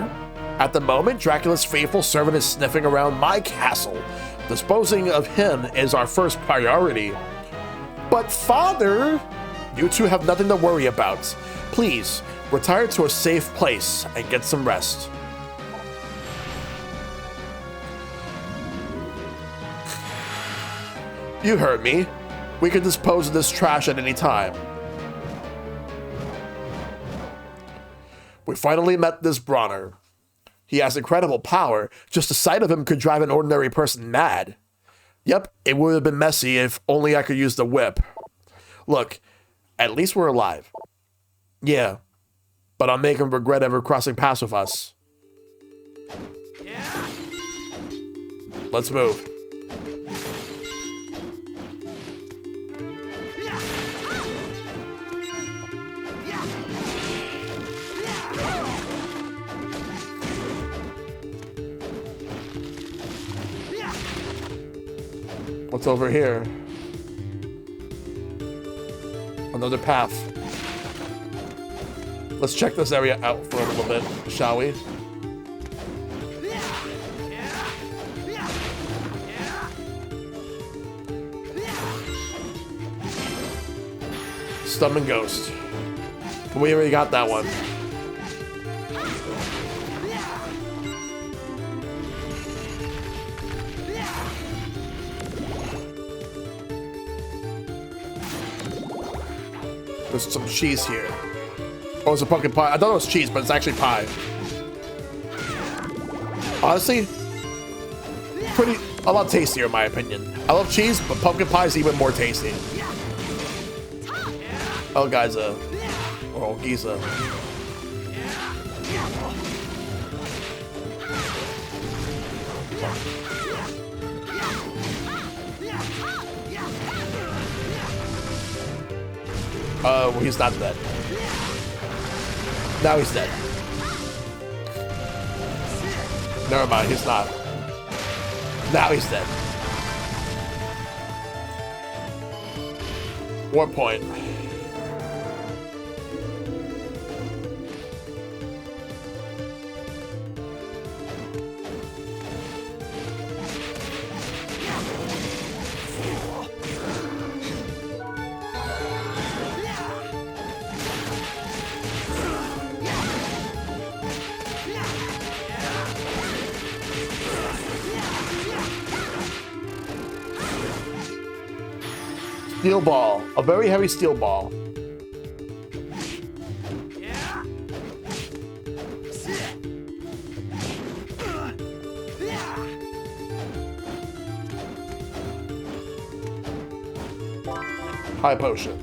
At the moment, Dracula's faithful servant is sniffing around my castle. Disposing of him is our first priority. But Father, you two have nothing to worry about. Please, retire to a safe place and get some rest. You heard me. We can dispose of this trash at any time. We finally met this Bronner. He has incredible power. Just the sight of him could drive an ordinary person mad. Yep, it would have been messy if only I could use the whip. Look, at least we're alive. Yeah, but I'll make him regret ever crossing paths with us. Let's move. What's over here? Another path. Let's check this area out for a little bit, shall we? Stubborn Ghost. We already got that one. There's some cheese here. Oh, it's a pumpkin pie. I thought it was cheese, but it's actually pie. Honestly, a lot tastier in my opinion. I love cheese, but pumpkin pie is even more tasty. El Giza. Or Giza. Well, he's not dead. Now he's dead. Never mind, he's not. Now he's dead. 1 point. Steel ball, a very heavy steel ball. High potion.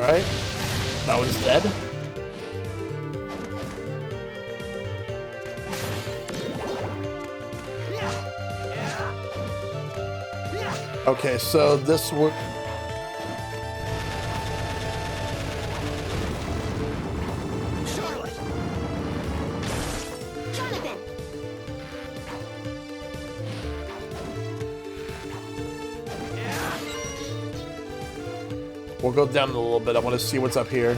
Alright. That one's dead. Okay, so this would... Jonathan. We'll go down a little bit. I want to see what's up here.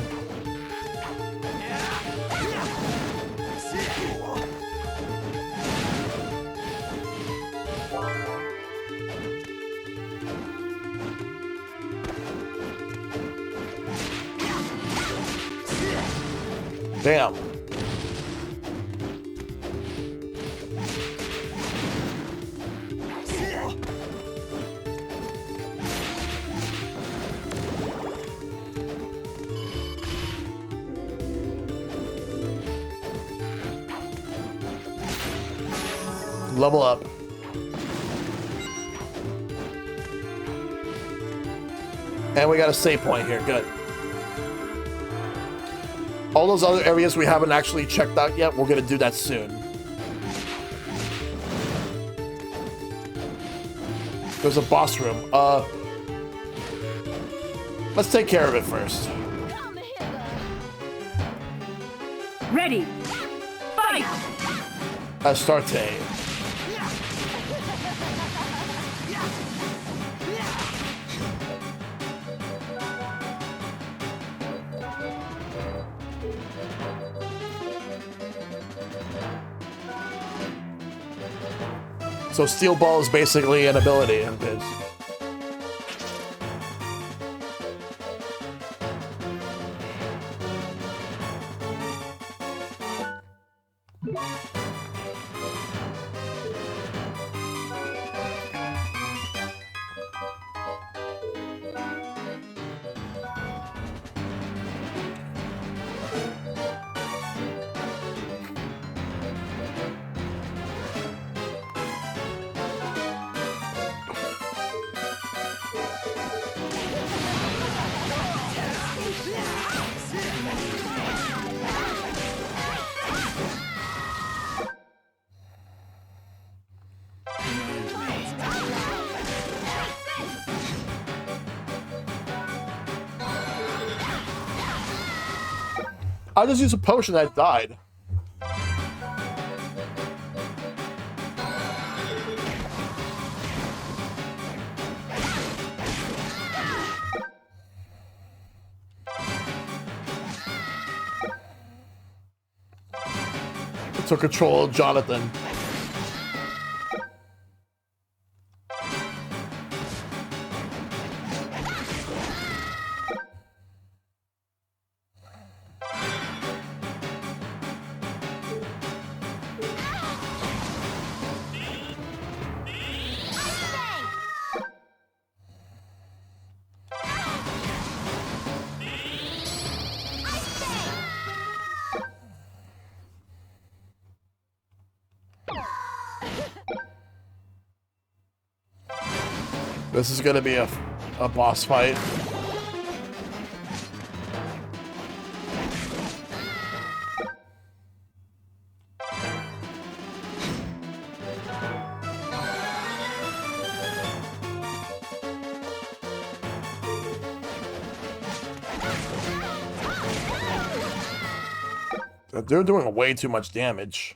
Damn. Level up. And we got a save point here. Good. All those other areas we haven't actually checked out yet, we're going to do that soon. There's a boss room. Let's take care of it first. Come hither. Ready. Fight! Astarte. So Steel Ball is basically an ability of his. I just used a potion that died. It took control of Jonathan. This is gonna be a boss fight. They're doing way too much damage.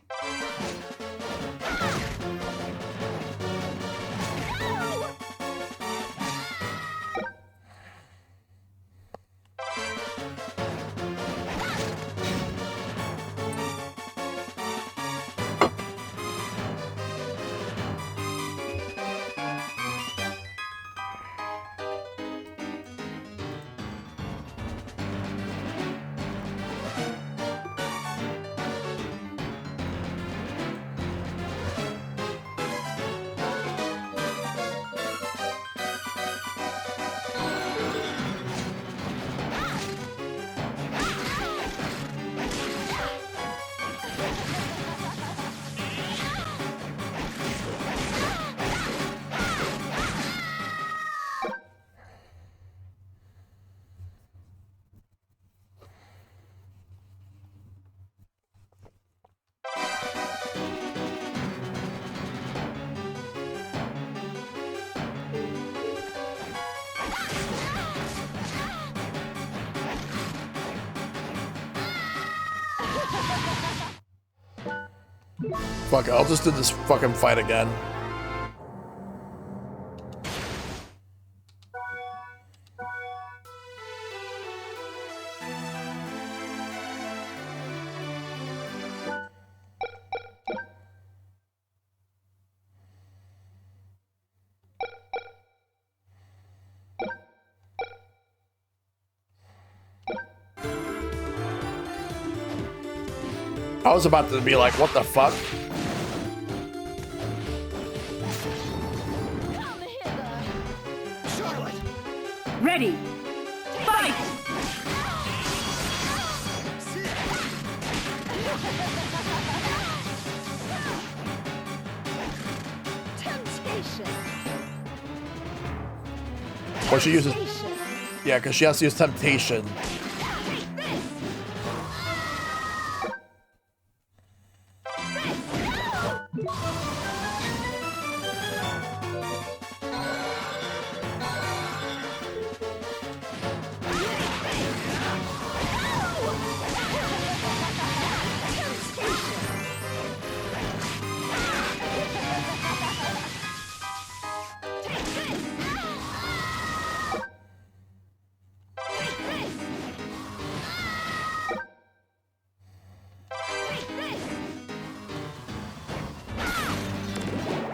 Fuck it, I'll just do this fucking fight again. I was about to be like, what the fuck? Ready. Fight! Temptation. Or she uses, yeah, because she has to use temptation.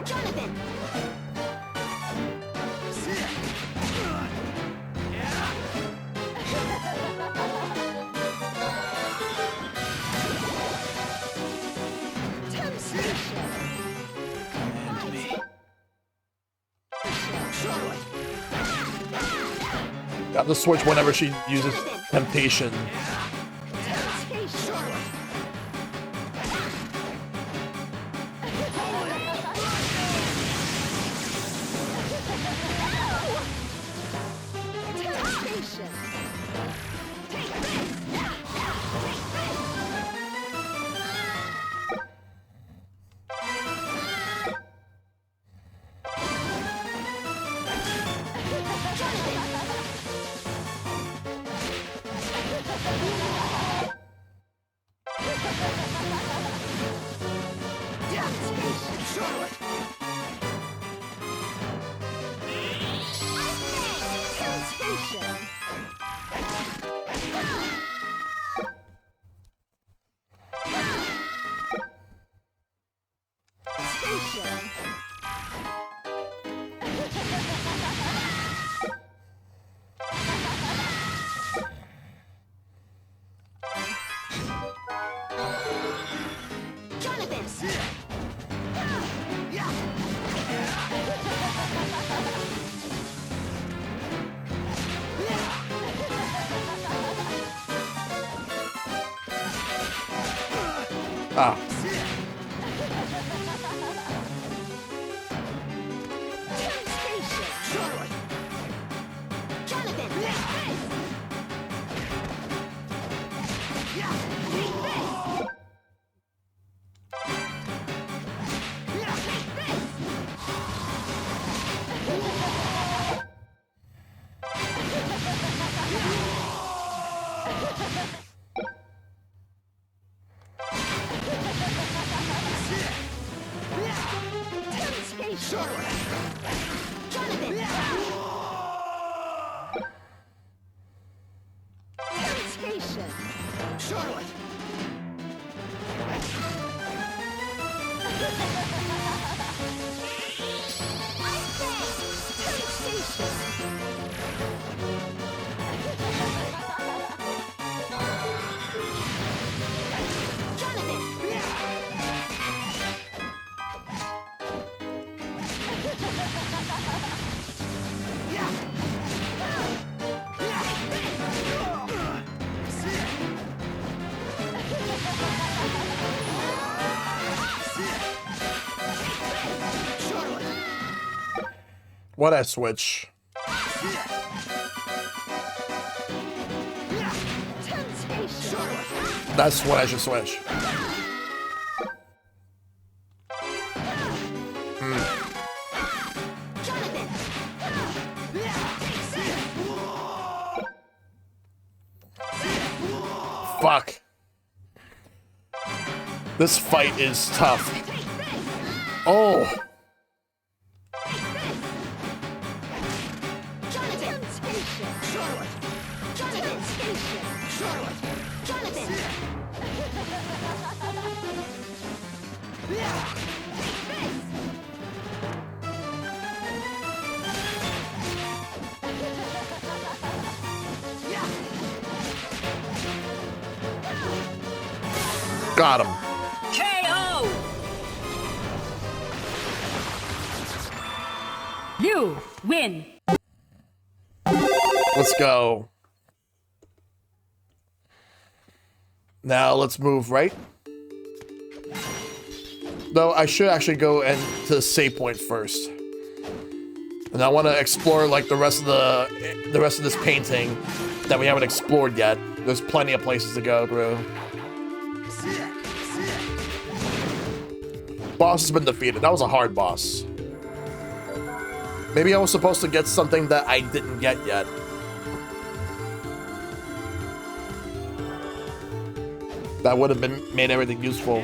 Jonathan. Got the switch whenever she uses temptation. Ah. What I switch? That's what I should switch. Fuck. This fight is tough. Oh, Jonathan! Temptation! Charlotte! Jonathan! Temptation! Charlotte! Jonathan! got him. KO! You win. Let's go. Now let's move right. No, I should actually go to the save point first. And I want to explore like the rest of this painting that we haven't explored yet. There's plenty of places to go through. Boss has been defeated. That was a hard boss. Maybe I was supposed to get something that I didn't get yet. That would have made everything useful.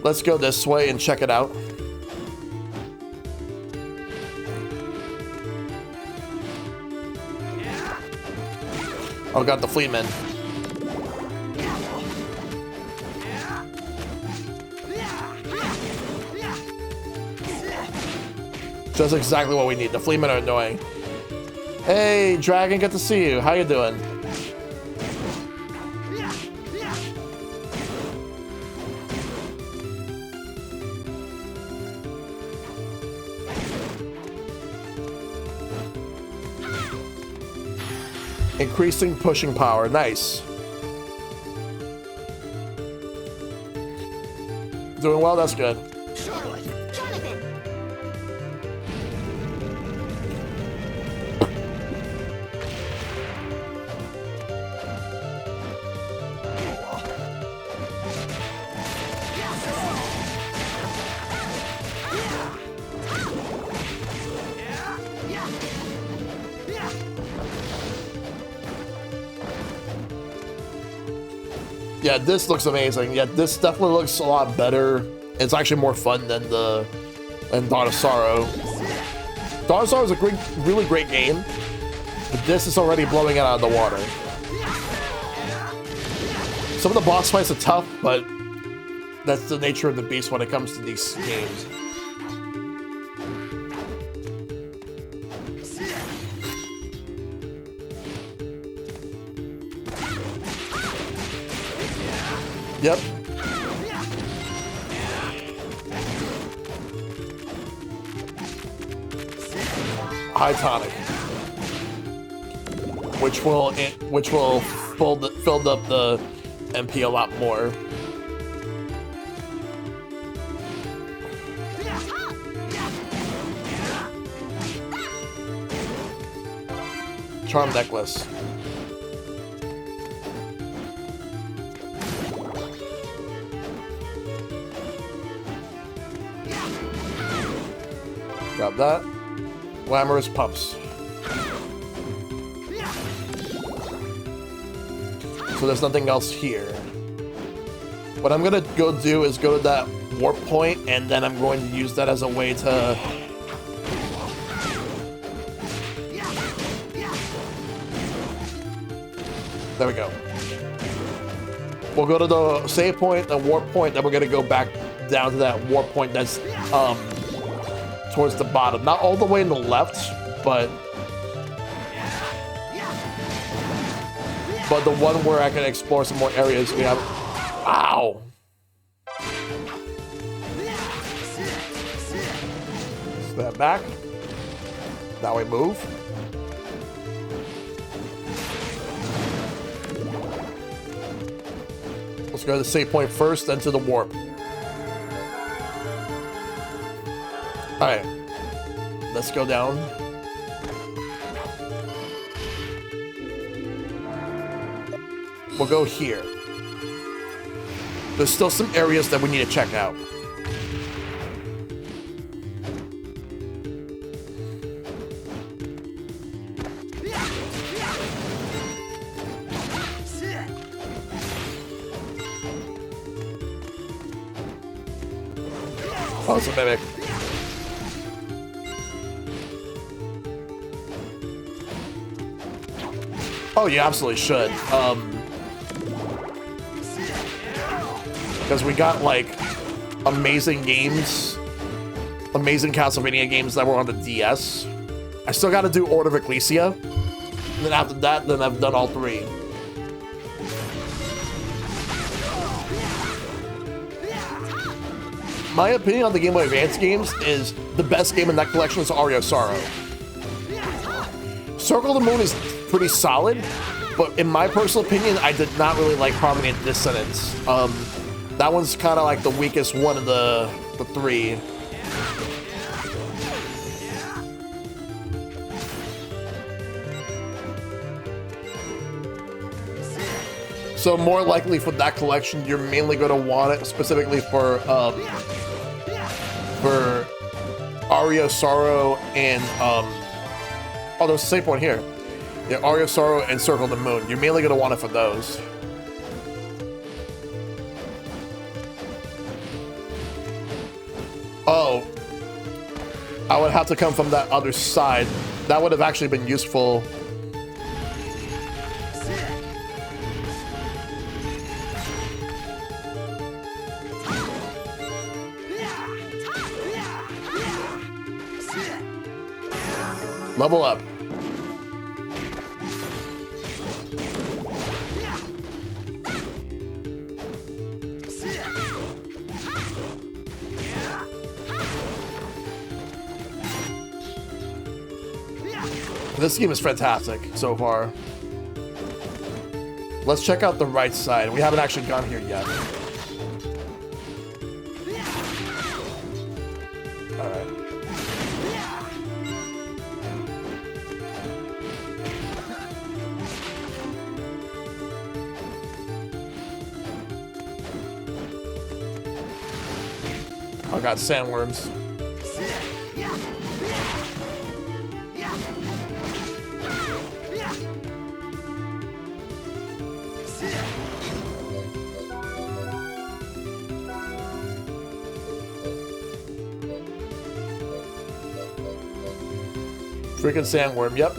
Let's go this way and check it out. Oh, got the Fleetman. Just exactly what we need. The Fleetmen are annoying. Hey, Dragon, good to see you. How you doing? Increasing pushing power. Nice. Doing well, that's good. Charlotte! Jonathan! Yeah, this looks amazing. Yeah, this definitely looks a lot better. It's actually more fun than Dawn of Sorrow. Dawn of Sorrow is a really great game, but this is already blowing it out of the water. Some of the boss fights are tough, but that's the nature of the beast when it comes to these games. Yep. High tonic, which will fill up the MP a lot more. Charm necklace. Grab that. Glamorous pumps. So there's nothing else here. What I'm gonna go do is go to that warp point, and then I'm going to use that as a way to... There we go. We'll go to the save point, the warp point, then we're gonna go back down to that warp point that's towards the bottom. Not all the way in the left, but the one where I can explore some more areas. We have... Ow! Step back. Now we move. Let's go to the save point first, then to the warp. Alright. Let's go down. We'll go here. There's still some areas that we need to check out. Oh, it's a mimic. Oh, you absolutely should. Because we got, like, amazing games. Amazing Castlevania games that were on the DS. I still got to do Order of Ecclesia. And then after that, then I've done all 3. My opinion on the Game Boy Advance games is the best game in that collection is Aria of Sorrow. Circle of the Moon is pretty solid, but in my personal opinion, I did not really like Harmony and Dissonance. That one's kind of like the weakest one of the 3. So more likely for that collection, you're mainly going to want it specifically for Aria of Sorrow and oh, there's the same one here. Yeah, Aria of Sorrow and Circle of the Moon. You're mainly going to want it for those. Oh, I would have to come from that other side. That would have actually been useful. Level up. This game is fantastic so far. Let's check out the right side. We haven't actually gone here yet. All right. Oh god, sandworms. Freaking sandworm, yep.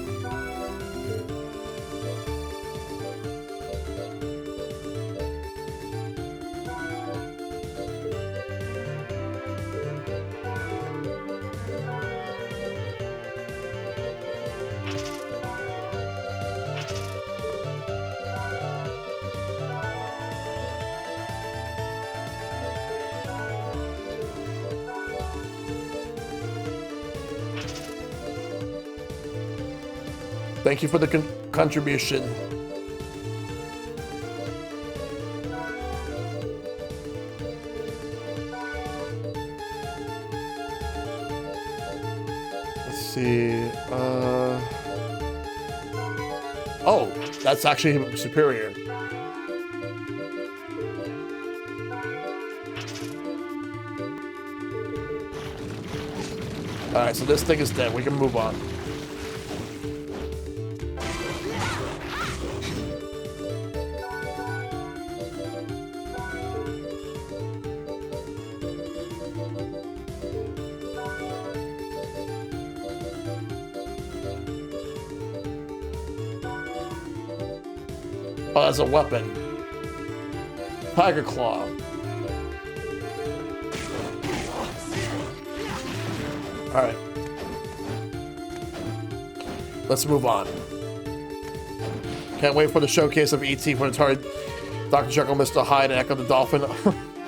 Thank you for the contribution. Let's see. Oh, that's actually superior. All right, so this thing is dead. We can move on. Oh, that's a weapon. Tiger Claw. All right. Let's move on. Can't wait for the showcase of E.T. for Atari. Dr. Jekyll, Mr. Hyde, and Echo the Dolphin.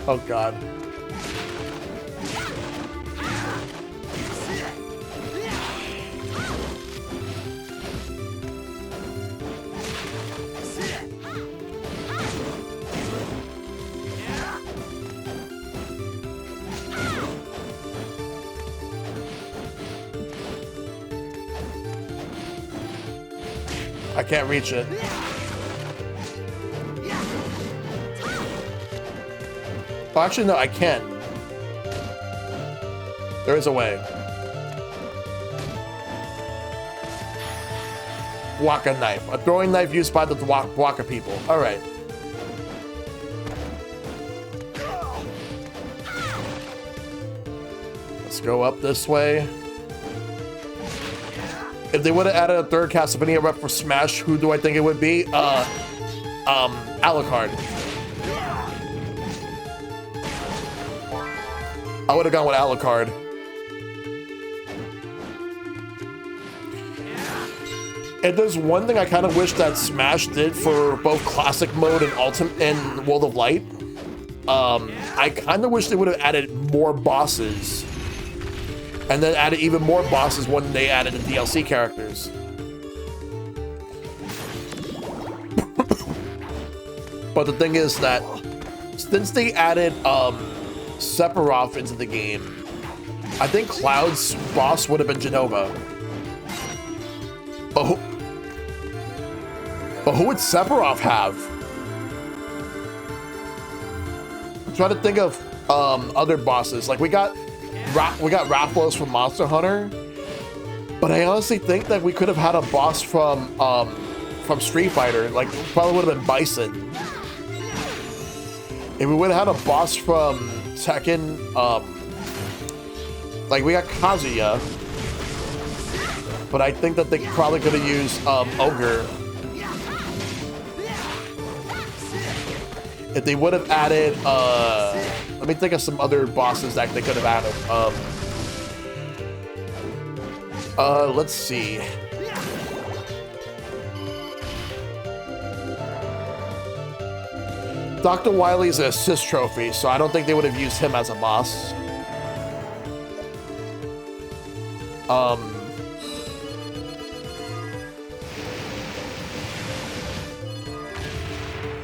Oh, God. I can't reach it. Oh, actually, no, I can. There is a way. Waka knife. A throwing knife used by the Waka people. All right. Let's go up this way. If they would have added a third Castlevania rep for Smash, who do I think it would be? Alucard. I would have gone with Alucard. And there's one thing I kind of wish that Smash did for both Classic Mode and Ultimate and World of Light. I kind of wish they would have added more bosses. And then added even more bosses when they added the DLC characters. But the thing is that since they added Sephiroth into the game, I think Cloud's boss would have been Genova. But who would Sephiroth have? I'm trying to think of other bosses. Like we got Rathalos from Monster Hunter, but I honestly think that we could have had a boss from Street Fighter. Like probably would have been Bison. If we would have had a boss from Tekken, like we got Kazuya, but I think that they probably could have used Ogre. If they would have added, let me think of some other bosses that they could have added. Let's see. Dr. Wily's an assist trophy, so I don't think they would have used him as a boss.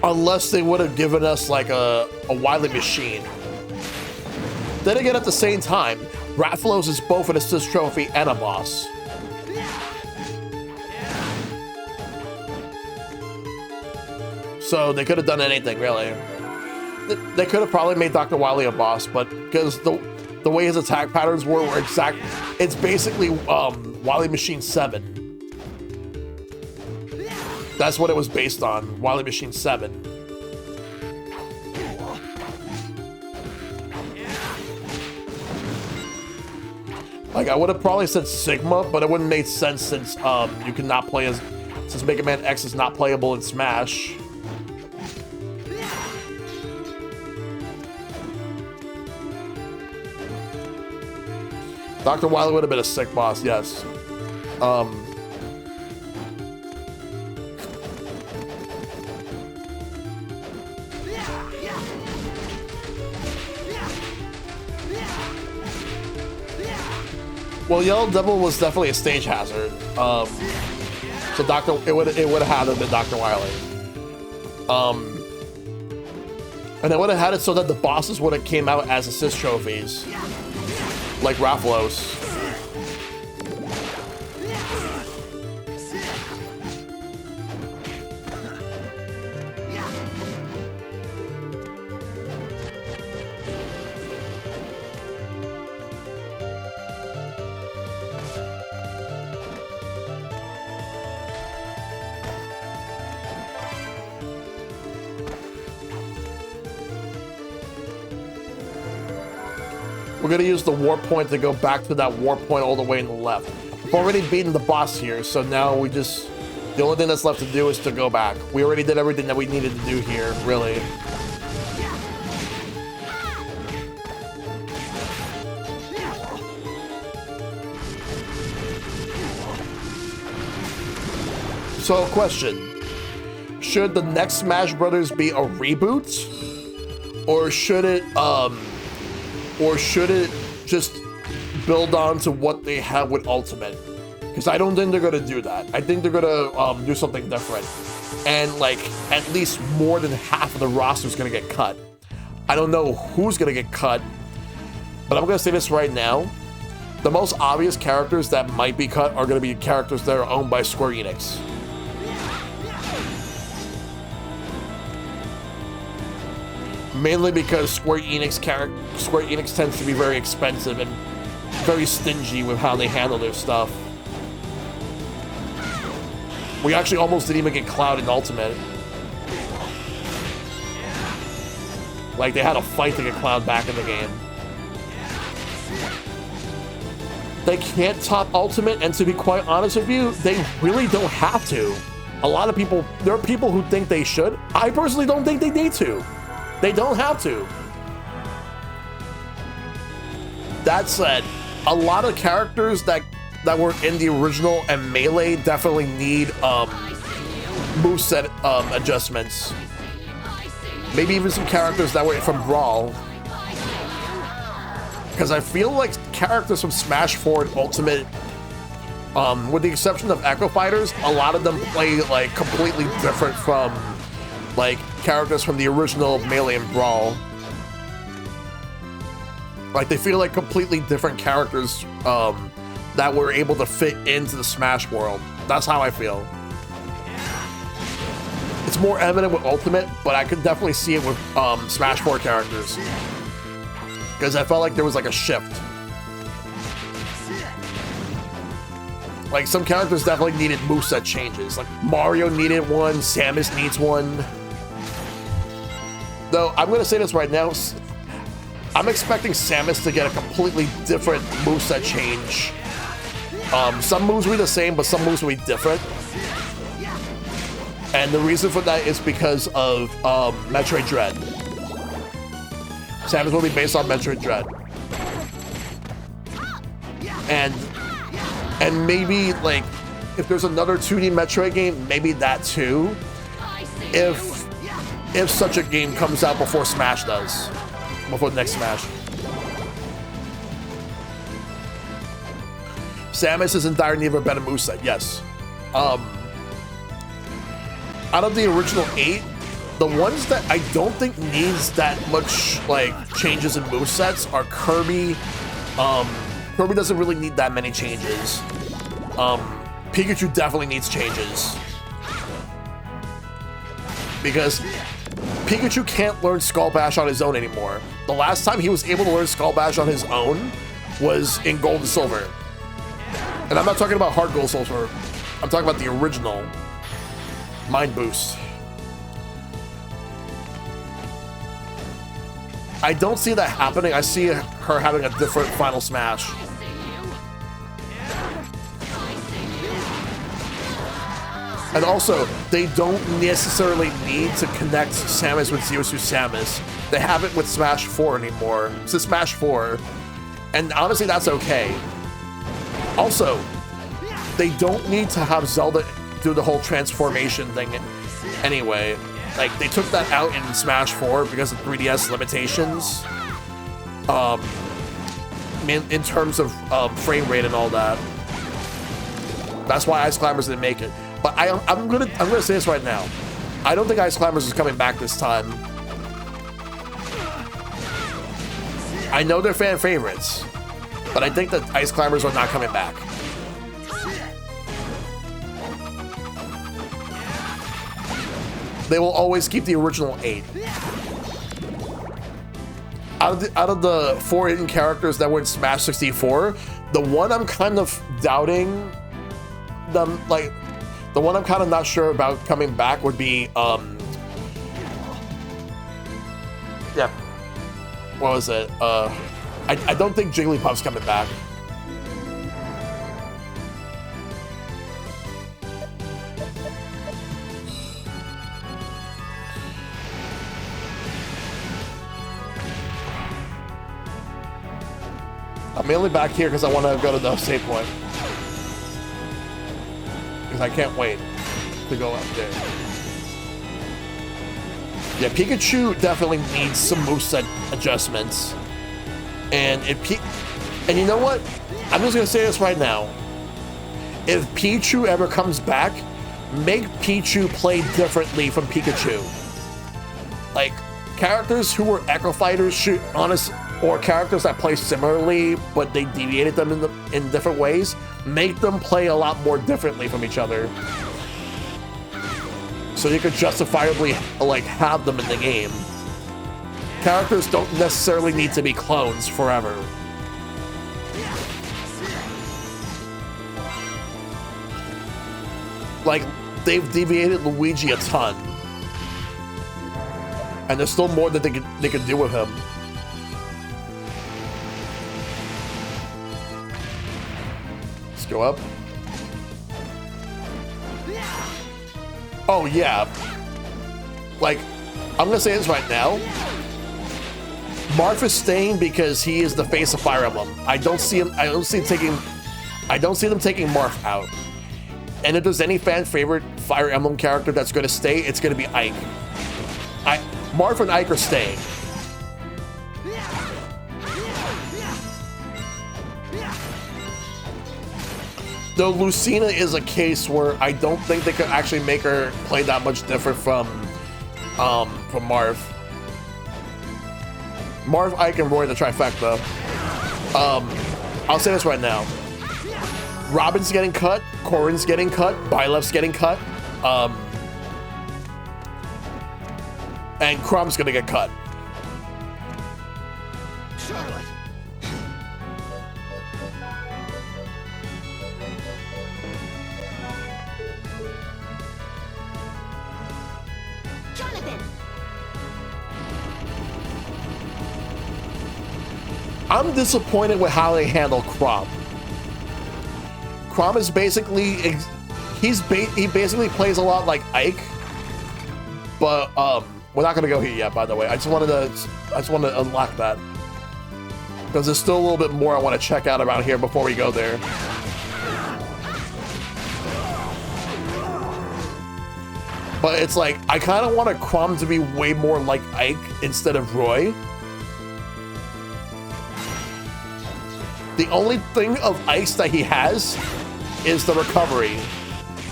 Unless they would have given us like a Wily machine. Then again, at the same time, Rathalos is both an assist trophy and a boss. So they could have done anything, really. They could have probably made Dr. Wily a boss, but because the way his attack patterns were exact, it's basically Wily Machine 7. That's what it was based on, Wily Machine 7. Like, I would have probably said Sigma, but it wouldn't make sense since you cannot play as... Since Mega Man X is not playable in Smash. Dr. Wily would have been a sick boss, yes. Well, Yellow Devil was definitely a stage hazard. So it would have had to been Dr. Wily. And I would have had it so that the bosses would have came out as assist trophies, like Rathalos. We're gonna use the warp point to go back to that warp point all the way in the left. We've already beaten the boss here, so now the only thing that's left to do is to go back. We already did everything that we needed to do here, really. So, question. Should the next Smash Brothers be a reboot? Or should it just build on to what they have with Ultimate? Because I don't think they're gonna do that. I think they're gonna do something different. And like, at least more than half of the roster is gonna get cut. I don't know who's gonna get cut, but I'm gonna say this right now. The most obvious characters that might be cut are gonna be characters that are owned by Square Enix. Mainly because Square Enix tends to be very expensive and very stingy with how they handle their stuff. We actually almost didn't even get Cloud in Ultimate. Like, they had a fight to get Cloud back in the game. they can't top Ultimate, and to be quite honest with you, they really don't have to. A lot of people, there are people who think they should. I personally don't think they need to. They don't have to. That said, a lot of characters that were in the original and Melee definitely need moveset adjustments. Maybe even some characters that were from Brawl. Because I feel like characters from Smash 4 and Ultimate, with the exception of Echo Fighters, a lot of them play like completely different from like characters from the original Melee and Brawl. Like they feel like completely different characters that were able to fit into the Smash world. That's how I feel. It's more evident with Ultimate, but I could definitely see it with Smash 4 characters. Because I felt like there was like a shift. Like some characters definitely needed moveset changes. Like Mario needed one, Samus needs one. Though I'm gonna say this right now, I'm expecting Samus to get a completely different moveset change. Some moves will be the same, but some moves will be different. And the reason for that is because of Metroid Dread. Samus will be based on Metroid Dread. And maybe like if there's another 2D Metroid game, maybe that too. If such a game comes out before Smash does. Before the next Smash. Samus is in dire need of a better moveset, yes. Out of the original 8, the ones that I don't think needs that much like changes in movesets are Kirby. Kirby doesn't really need that many changes. Pikachu definitely needs changes. Because Pikachu can't learn Skull Bash on his own anymore. The last time he was able to learn Skull Bash on his own was in Gold and Silver. And I'm not talking about Hard Gold Silver. I'm talking about the original Mind Boost. I don't see that happening. I see her having a different Final Smash. And also, they don't necessarily need to connect Samus with Zero Suit Samus. They have it with Smash 4 anymore. It's Smash 4. And honestly, that's okay. Also, they don't need to have Zelda do the whole transformation thing anyway. Like, they took that out in Smash 4 because of 3DS limitations. In terms of frame rate and all that. That's why Ice Climbers didn't make it. But I'm gonna say this right now. I don't think Ice Climbers is coming back this time. I know they're fan favorites, but I think that Ice Climbers are not coming back. They will always keep the original 8. Out of the 4 hidden characters that were in Smash 64, the one I'm kind of doubting them, like, the one I'm kind of not sure about coming back would be, yeah, what was it? I don't think Jigglypuff's coming back. I'm mainly back here because I want to go to the save point. Because I can't wait to go up there. Yeah, Pikachu definitely needs some moveset adjustments. And and you know what? I'm just gonna say this right now. If Pichu ever comes back, make Pichu play differently from Pikachu. Like, characters who were Echo Fighters should or characters that play similarly, but they deviated them in different ways, make them play a lot more differently from each other. So you could justifiably, like, have them in the game. Characters don't necessarily need to be clones forever. Like, they've deviated Luigi a ton. And there's still more that they could do with him. Go up. Oh, yeah. Like, I'm gonna say this right now. Marth is staying because he is the face of Fire Emblem. I don't see them taking Marth out. And if there's any fan favorite Fire Emblem character that's gonna stay, it's gonna be Ike. Marth and Ike are staying. Though Lucina is a case where I don't think they could actually make her play that much different from Marth. Marth, Ike, and Roy the trifecta. I'll say this right now. Robin's getting cut, Corrin's getting cut, Byleth's getting cut, and Crumb's gonna get cut. Charlotte. Jonathan. I'm disappointed with how they handle Crumb. Crumb is basically he basically plays a lot like Ike, but we're not gonna go here yet. By the way, I just wanted to unlock that because there's still a little bit more I want to check out around here before we go there. But it's like I kind of want a Crumb to be way more like Ike instead of Roy. The only thing of ice that he has is the recovery,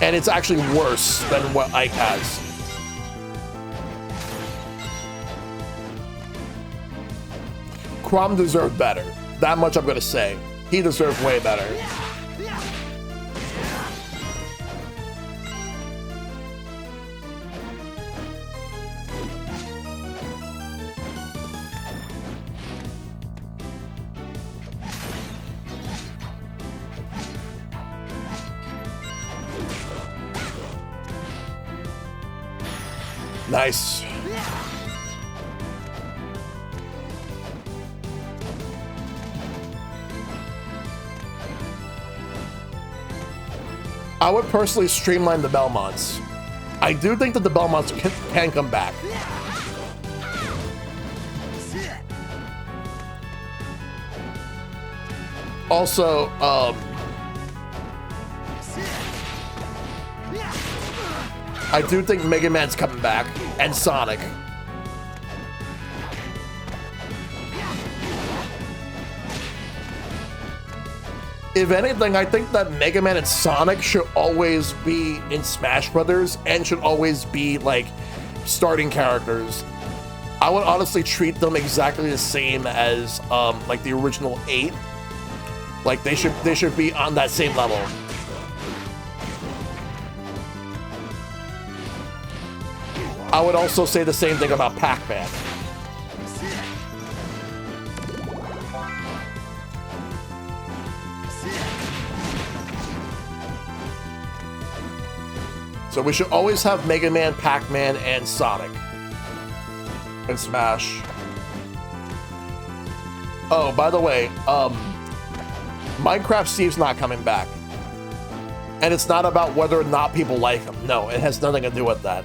and it's actually worse than what Ike has. Crom deserved better. That much I'm gonna say. He deserved way better. Nice. I would personally streamline the Belmonts. I do think that the Belmonts can come back. Also, I do think Mega Man's coming back, and Sonic. If anything, I think that Mega Man and Sonic should always be in Smash Brothers and should always be like starting characters. I would honestly treat them exactly the same as like the original 8. Like they should be on that same level. I would also say the same thing about Pac-Man. So we should always have Mega Man, Pac-Man, and Sonic in Smash. Oh, by the way, Minecraft Steve's not coming back. And it's not about whether or not people like him. No, it has nothing to do with that.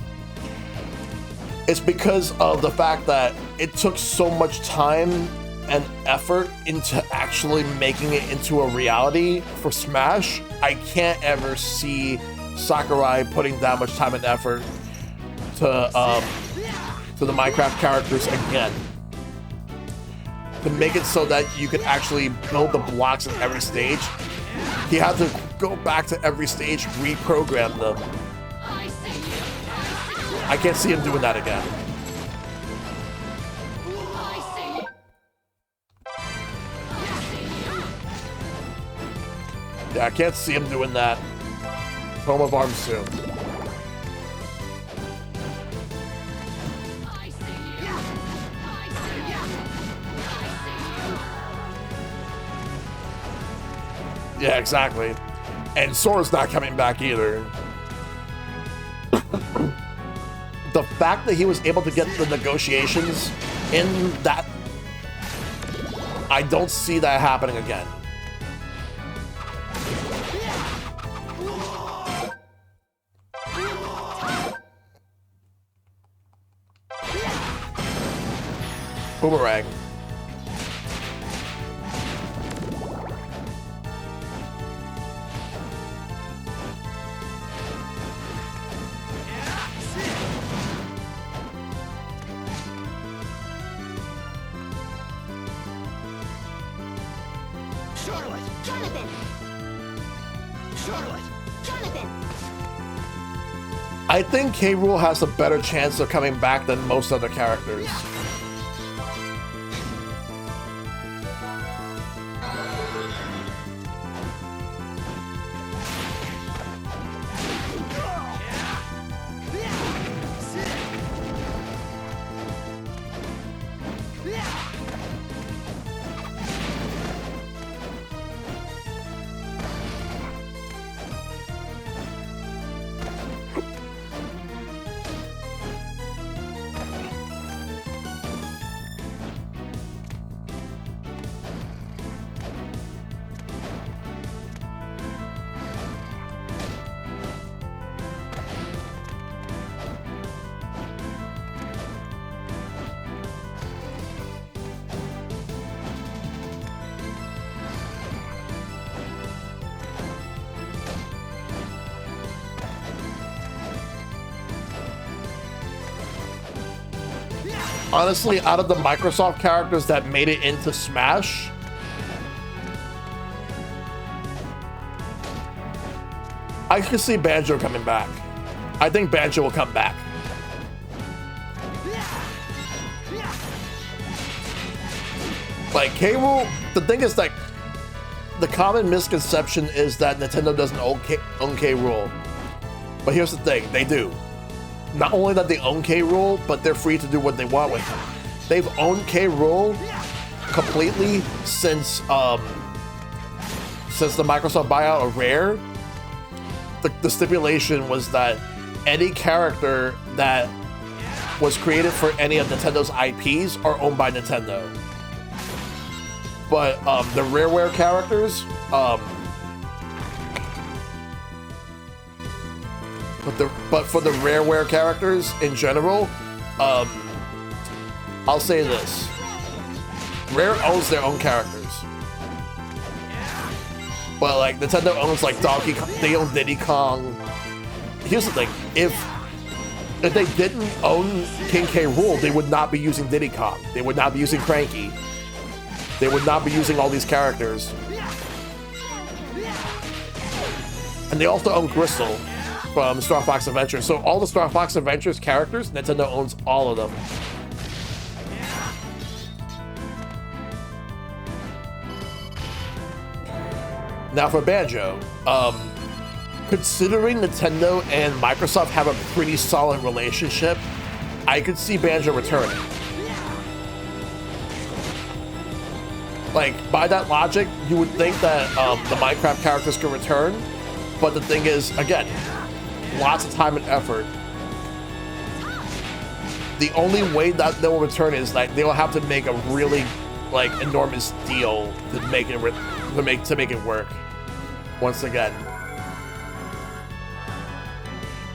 It's because of the fact that it took so much time and effort into actually making it into a reality for Smash. I can't ever see Sakurai putting that much time and effort to the Minecraft characters again. To make it so that you could actually build the blocks in every stage, he had to go back to every stage, reprogram them. I can't see him doing that again. Yeah, I can't see him doing that. Home of Arms soon. Yeah, exactly. And Sora's not coming back either. The fact that he was able to get the negotiations in that, I don't see that happening again. Boomerang. Charlotte. Jonathan. Charlotte. Jonathan. I think K. Rool has a better chance of coming back than most other characters. Honestly, out of the Microsoft characters that made it into Smash, I could see Banjo coming back. I think Banjo will come back. Like, K. Rool, the thing is, like, the common misconception is that Nintendo doesn't own K. Rool. But here's the thing, they do. Not only that they own K. Rool, but they're free to do what they want with him. They've owned K. Rool completely since the Microsoft buyout of Rare. The stipulation was that any character that was created for any of Nintendo's IPs are owned by Nintendo. But the Rareware characters, but for the Rareware characters in general, I'll say this: Rare owns their own characters, but like Nintendo owns like Donkey Kong, they own Diddy Kong. Here's the thing: if they didn't own King K. Rool, they would not be using Diddy Kong. They would not be using Cranky. They would not be using all these characters. And they also own Crystal from Star Fox Adventure. So all the Star Fox Adventures characters, Nintendo owns all of them. Now for Banjo, considering Nintendo and Microsoft have a pretty solid relationship, I could see Banjo returning. Like, by that logic, you would think that the Minecraft characters could return, but the thing is, again, lots of time and effort. The only way that they will return is like they will have to make a really like enormous deal to make it work. Once again,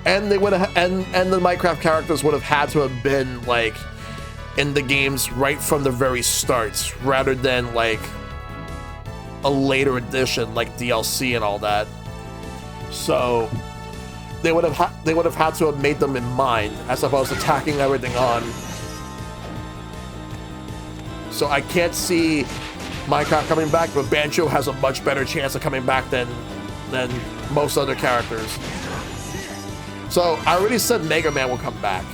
and they would have, and the Minecraft characters would have had to have been like in the games right from the very start, rather than like a later edition like DLC and all that. So they would have had to have made them in mind as opposed to tacking everything on. So I can't see Minecraft coming back, but Banjo has a much better chance of coming back than most other characters. So I already said Mega Man will come back.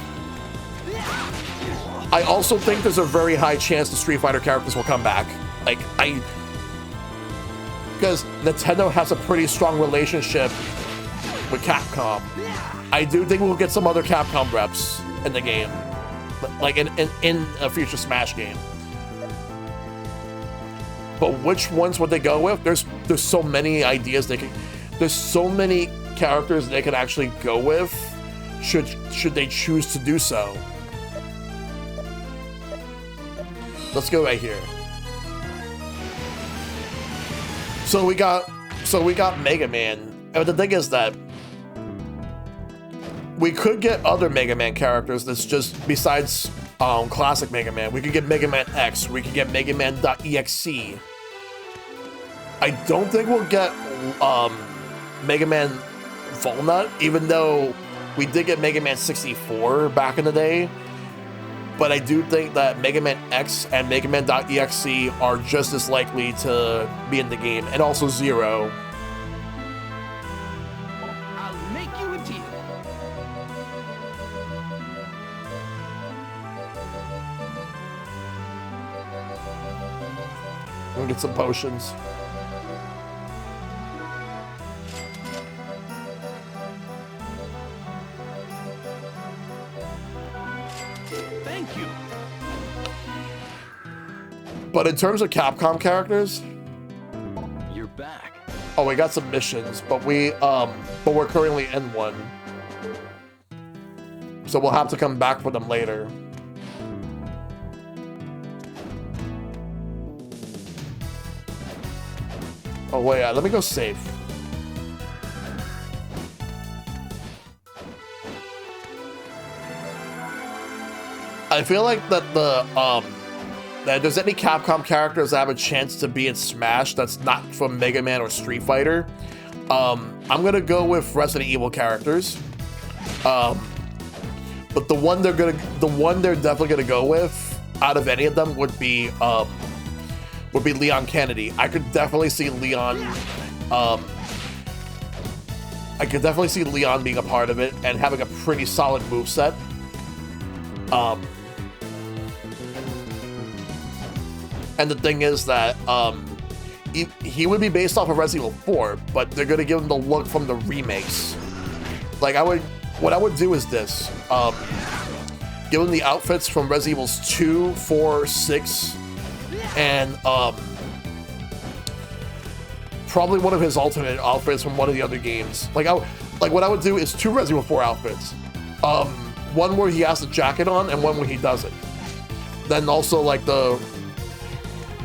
I also think there's a very high chance the Street Fighter characters will come back. Because Nintendo has a pretty strong relationship with Capcom. I do think we'll get some other Capcom reps in the game, like in a future Smash game. But which ones would they go with? There's so many ideas they could. There's so many characters they could actually go with, should they choose to do so. Let's go right here. So we got Mega Man. And the thing is that we could get other Mega Man characters that's just besides classic Mega Man. We could get Mega Man X. We could get Mega Man.exe. I don't think we'll get Mega Man Volnut, even though we did get Mega Man 64 back in the day. But I do think that Mega Man X and Mega Man.exe are just as likely to be in the game, and also Zero. I'll make you a deal. We'll get some potions. Thank you. But in terms of Capcom characters, You're back. oh, we got some missions, but we're currently in one. So we'll have to come back for them later. Oh wait, let me go save. I feel like that that if there's any Capcom characters that have a chance to be in Smash that's not from Mega Man or Street Fighter, I'm gonna go with Resident Evil characters. But the one they're definitely gonna go with out of any of them would be Leon Kennedy. I could definitely see Leon. I could definitely see Leon being a part of it and having a pretty solid moveset. And the thing is that he would be based off of Resident Evil 4, but they're gonna give him the look from the remakes. Like what I would do is this: give him the outfits from Resident Evil 2, 4, 6, and probably one of his alternate outfits from one of the other games. Like what I would do is 2 Resident Evil 4 outfits. One where he has the jacket on and one where he doesn't. Then also like the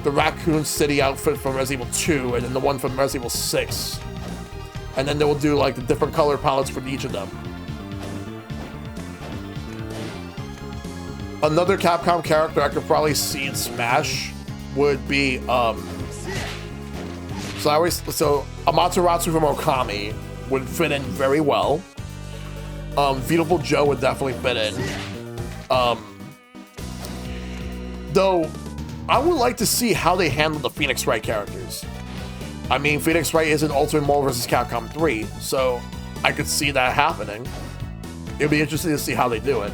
Raccoon City outfit from Resident Evil 2, and then the one from Resident Evil 6. And then they will do like the different color palettes for each of them. Another Capcom character I could probably see in Smash would be so Amaterasu from Okami would fit in very well. Beautiful Joe would definitely fit in. Though I would like to see how they handle the Phoenix Wright characters. I mean, Phoenix Wright is in Ultimate Marvel vs. Capcom 3, so I could see that happening. It'd be interesting to see how they do it.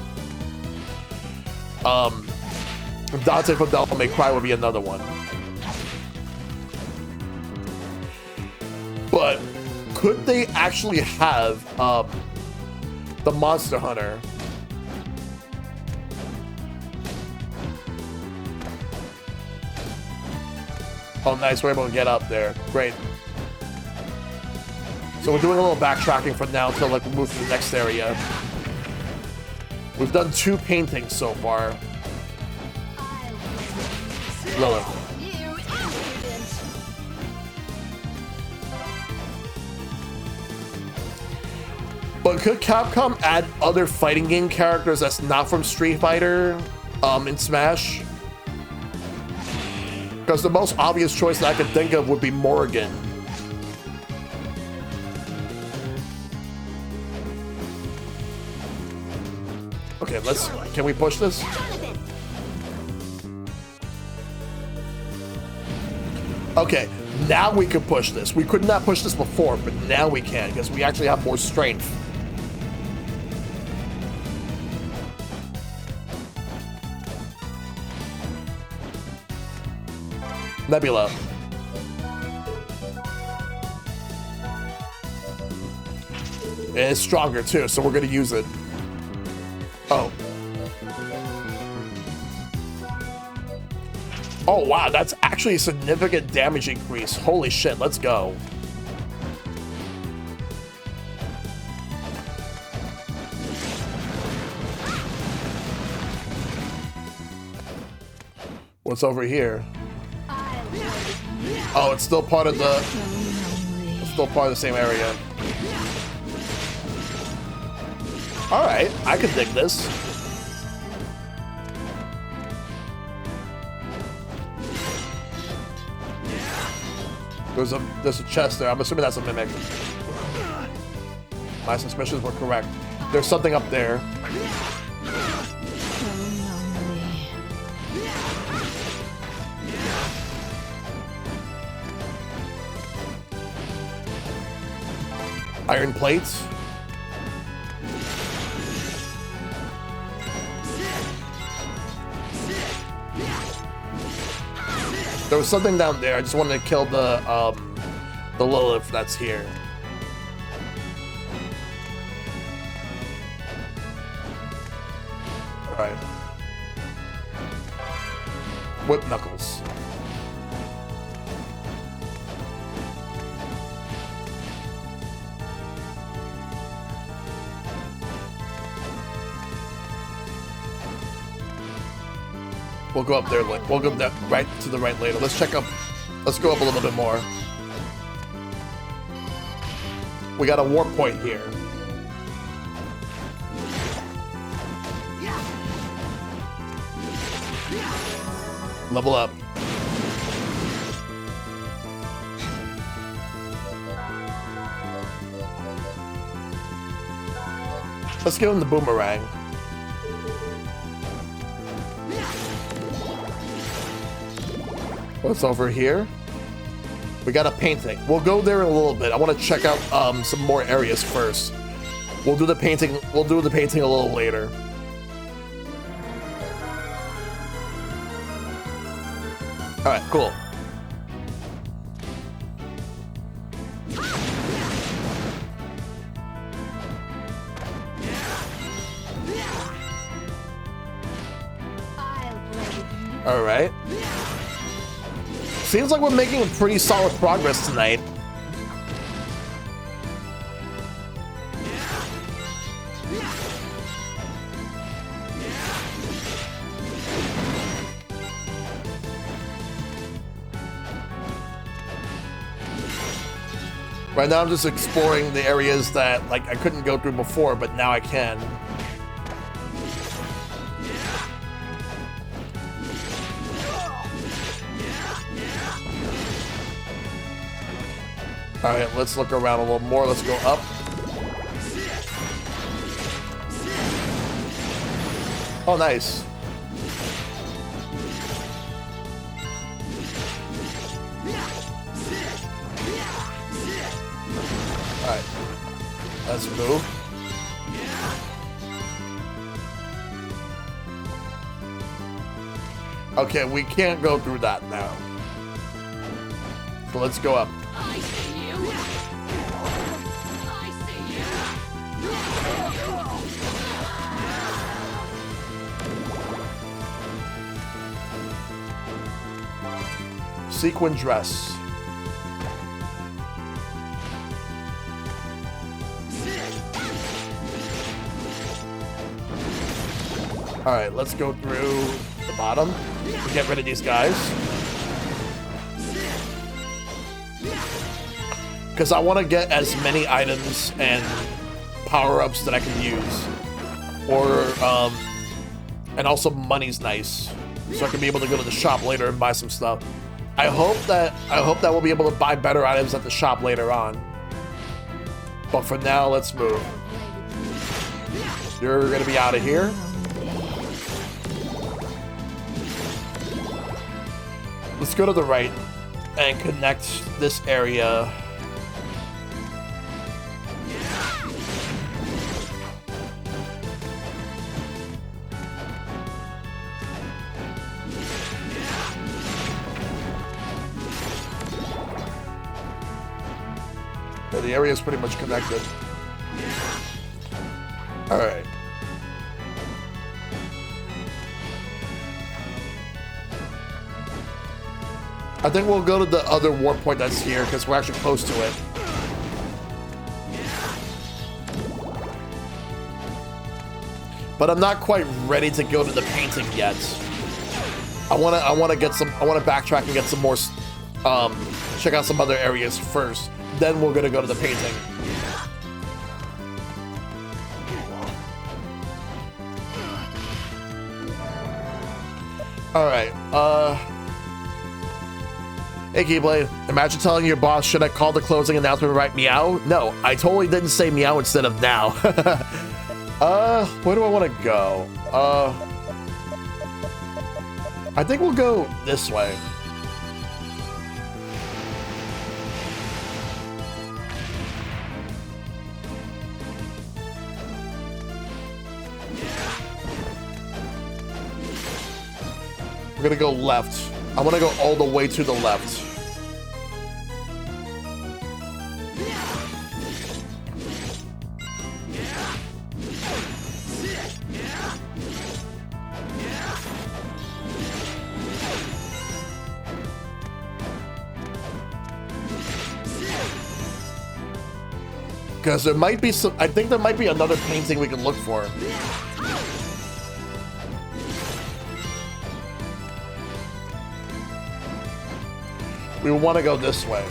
Dante from Devil May Cry would be another one. But could they actually have the Monster Hunter? Oh, nice. We're able to get up there. Great. So we're doing a little backtracking from now until like we move to the next area. We've done 2 paintings so far. Lilith. You impudent. But could Capcom add other fighting game characters that's not from Street Fighter in Smash? Because the most obvious choice that I could think of would be Morrigan. Okay, can we push this? Jonathan. Okay, now we can push this. We could not push this before, but now we can, because we actually have more strength. Nebula. It's stronger too, so we're gonna use it. Oh. Oh wow, that's actually a significant damage increase. Holy shit, let's go. What's over here? Oh, it's still part of the... It's still part of the same area. Alright, I could dig this. There's a chest there. I'm assuming that's a mimic. My suspicions were correct. There's something up there. Iron plates. There was something down there. I just wanted to kill the Lilith that's here. All right. Whip knuckles. We'll go up there. We'll go right to the right later. Let's check up. Let's go up a little bit more. We got a warp point here. Level up. Let's give him the boomerang. What's over here? We got a painting. We'll go there in a little bit. I want to check out some more areas first. We'll do the painting. We'll do the painting a little later. All right, cool. All right. Seems like we're making pretty solid progress tonight. Right now I'm just exploring the areas that like I couldn't go through before, but now I can. All right, let's look around a little more. Let's go up. Oh, nice. All right, let's move. Okay, we can't go through that now. So let's go up. I see you. I see you. Sequin dress. All right, let's go through the bottom. Get rid of these guys. Because I want to get as many items and power-ups that I can use. Or, and also money's nice. So I can be able to go to the shop later and buy some stuff. I hope that we'll be able to buy better items at the shop later on. But for now, let's move. You're gonna be out of here. Let's go to the right and connect this area. Yeah, the area is pretty much connected. All right. I think we'll go to the other warp point that's here because we're actually close to it. But I'm not quite ready to go to the painting yet. I want to backtrack and get some more, check out some other areas first. Then we're gonna go to the painting. All right. Hey, Keyblade, imagine telling your boss, should I call the closing announcement right meow? No, I totally didn't say meow instead of now. Where do I want to go? I think we'll go this way. We're gonna go left. I want to go all the way to the left. Because there might be some, I think there might be another painting we can look for. We want to go this way.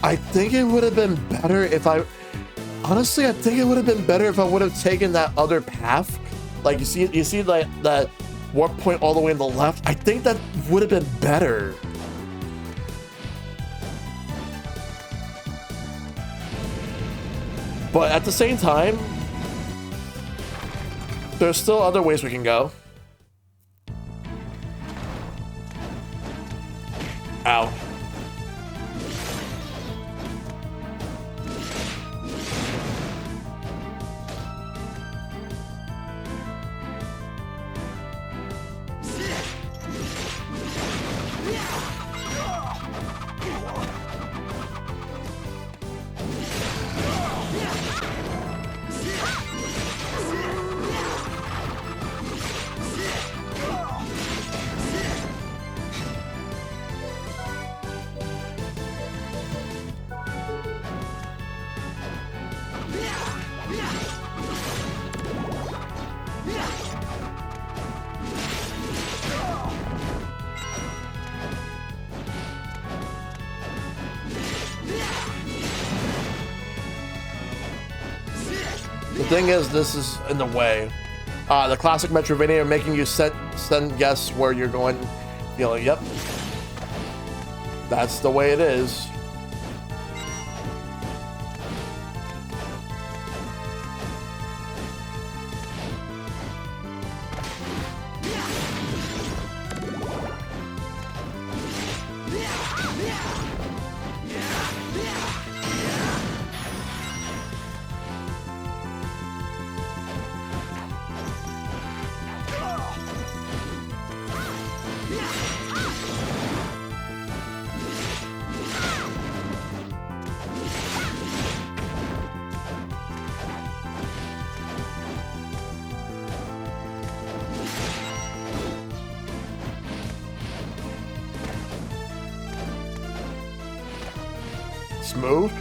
I think it would have been better if honestly, I think it would have been better if I would have taken that other path. Like, you see that warp point all the way on the left? I think that would have been better. But at the same time, there's still other ways we can go. Ow. The thing is, this is in the way. The classic Metroidvania making you send guess where you're going. You're like, yep. That's the way it is. Smooth.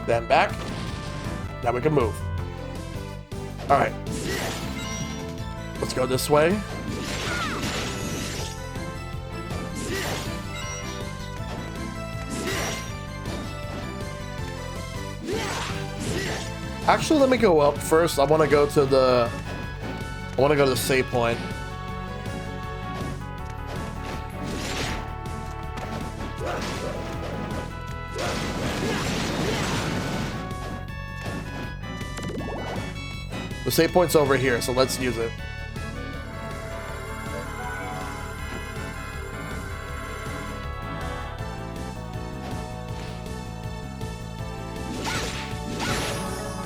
Then back. Now we can move. All right. Let's go this way. Actually, let me go up first. I want to go to the save point. The save point's over here, so let's use it.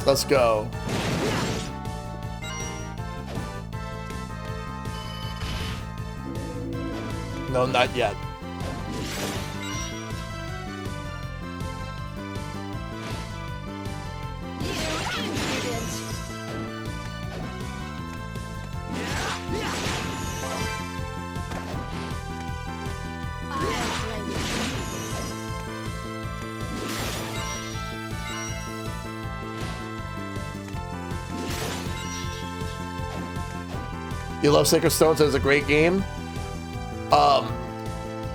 Let's go. No, not yet. You love Sacred Stones as a great game.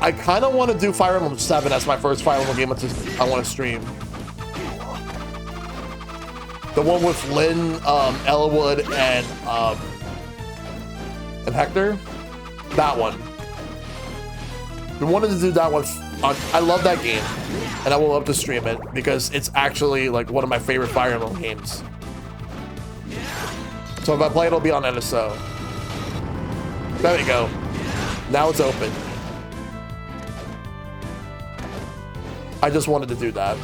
I kind of want to do Fire Emblem 7 as my first Fire Emblem game I want to stream. The one with Lynn, Elwood, and Hector. That one. We wanted to do that one. I love that game, and I will love to stream it because it's actually like one of my favorite Fire Emblem games. So if I play it, it'll be on NSO. There we go. Now it's open. I just wanted to do that.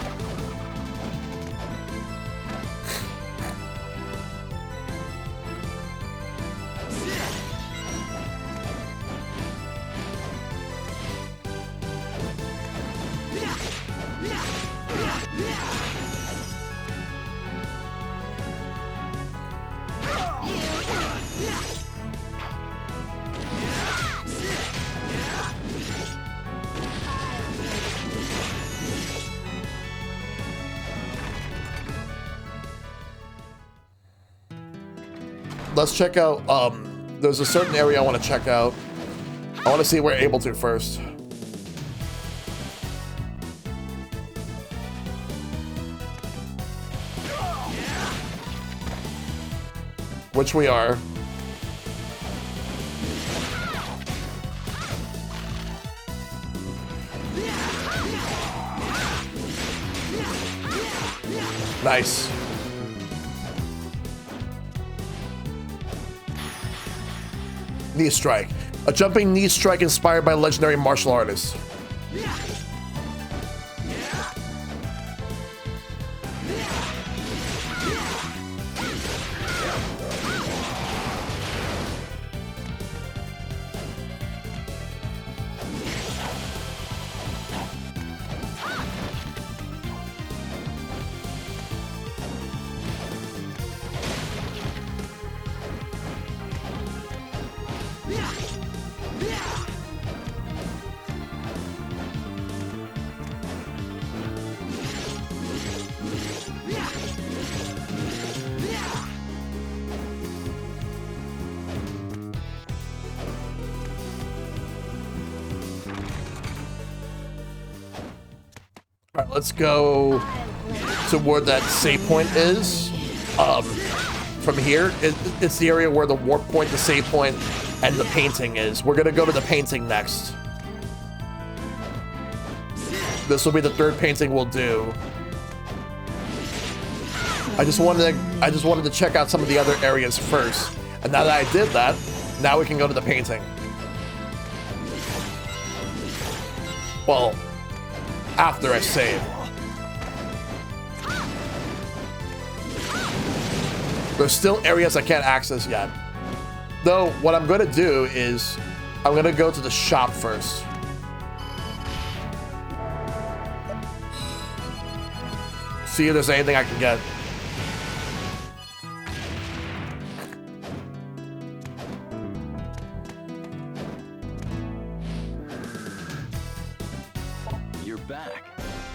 Let's check out, there's a certain area I want to check out. I want to see if we're able to first. Which we are. Nice. Knee strike. A jumping knee strike inspired by legendary martial artists. Alright, let's go to where that save point is. From here, it's the area where the warp point, the save point, and the painting is. We're gonna go to the painting next. This will be the third painting we'll do. I just wanted to check out some of the other areas first. And now that I did that, now we can go to the painting. Well, after I save. There's still areas I can't access yet. Though, what I'm gonna do is, I'm gonna go to the shop first. See if there's anything I can get. You're back.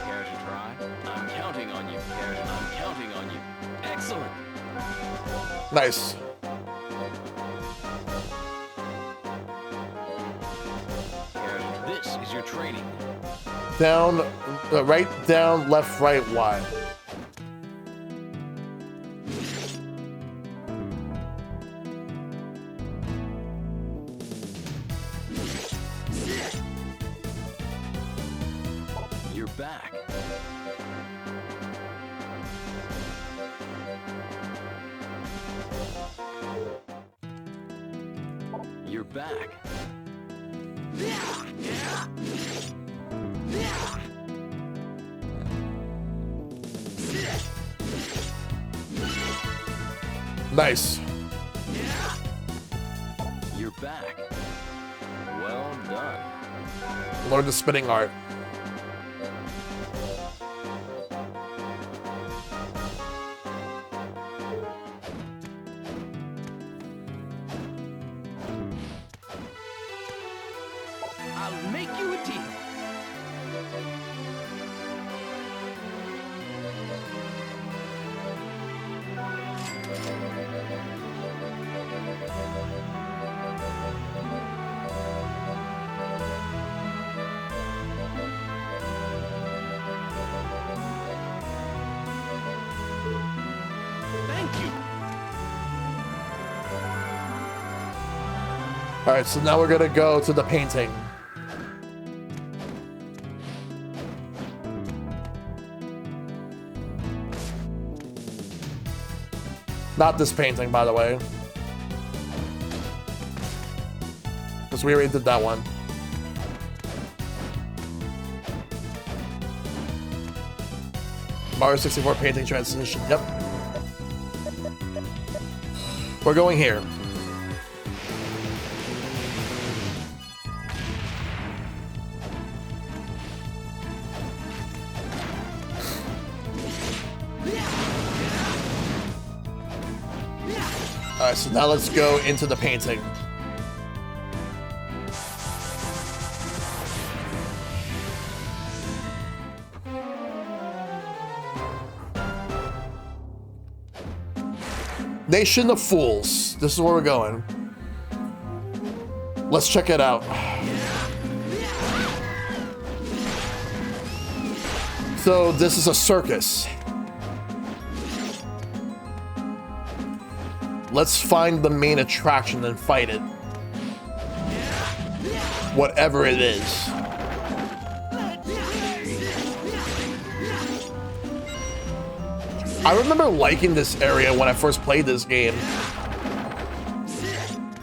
Care to try? I'm counting on you. I'm counting on you. Excellent. Nice. This is your training. Down, right, down, left, right, Y. You're back. You're back. Nice. You're back. Well done. Learn the spinning art. I'll make you a deal. Thank you. All right, so now we're gonna go to the painting. Not this painting, by the way. Because we already did that one. Mario 64 painting transition, yep. We're going here. Alright, so now let's go into the painting. Nation of Fools. This is where we're going. Let's check it out. So this is a circus. Let's find the main attraction and fight it. Whatever it is. I remember liking this area when I first played this game.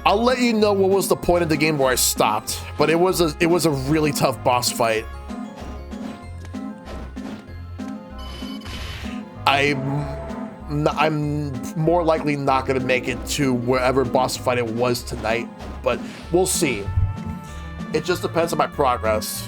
I'll let you know what was the point of the game where I stopped, but it was a really tough boss fight. I'm more likely not going to make it to wherever boss fight it was tonight, but we'll see. It just depends on my progress.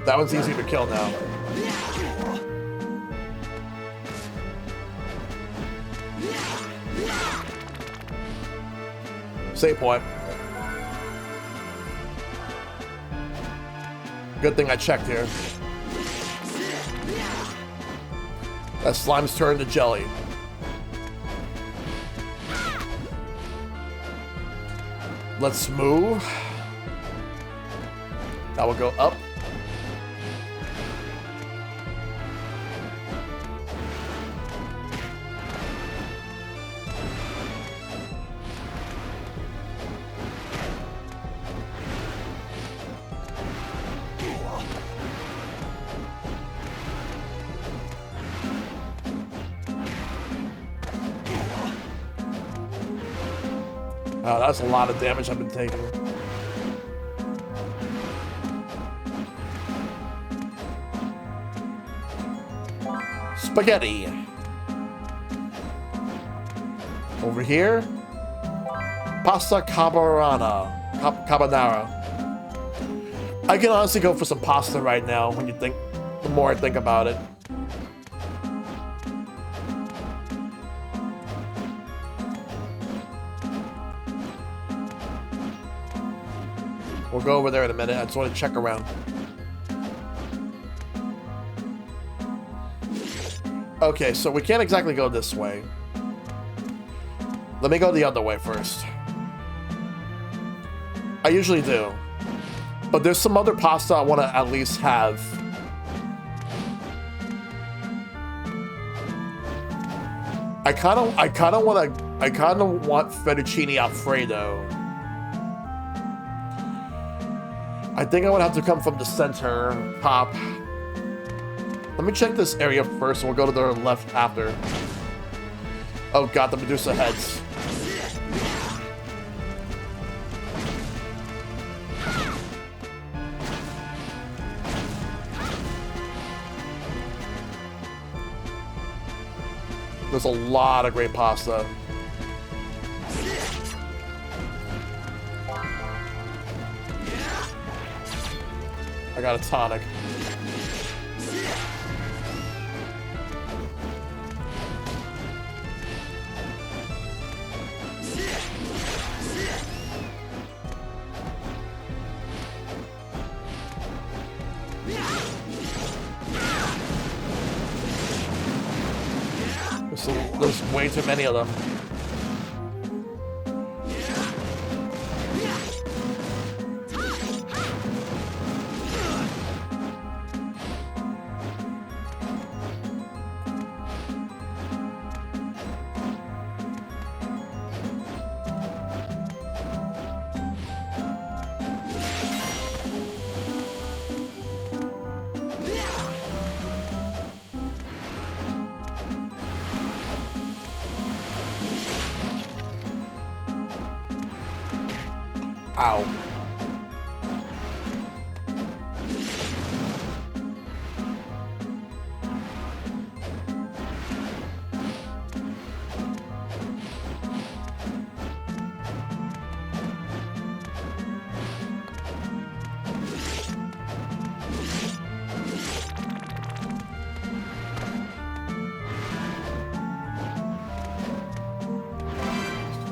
That one's easy to kill now. Save point. Good thing I checked here. That slime's turned to jelly. Let's move. Now we'll go up. Oh, that's a lot of damage I've been taking. Spaghetti. Over here. Pasta carbonara. Carbonara. I can honestly go for some pasta right now when you think, the more I think about it. We'll go over there in a minute. I just want to check around. Okay, so we can't exactly go this way. Let me go the other way first. I usually do. But there's some other pasta I want to at least have. I kind of want fettuccine alfredo. I think I would have to come from the center, pop. Let me check this area first, and we'll go to the left after. Oh god, the Medusa heads. There's a lot of great pasta. I got a tonic. There's way too many of them. Ow.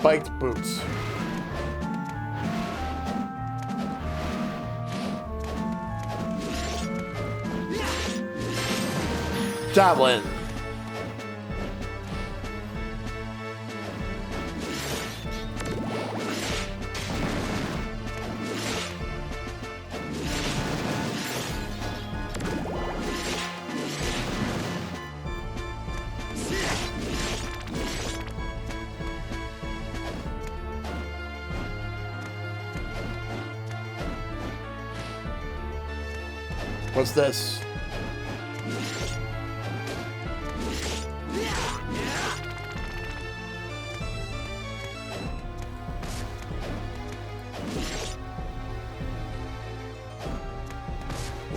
Spiked boots. Javelin. What's this?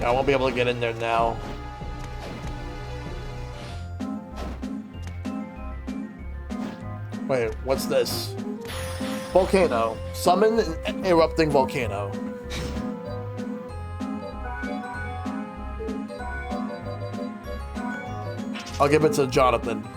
I won't be able to get in there now. Wait, what's this? Volcano. Summon an erupting volcano. I'll give it to Jonathan.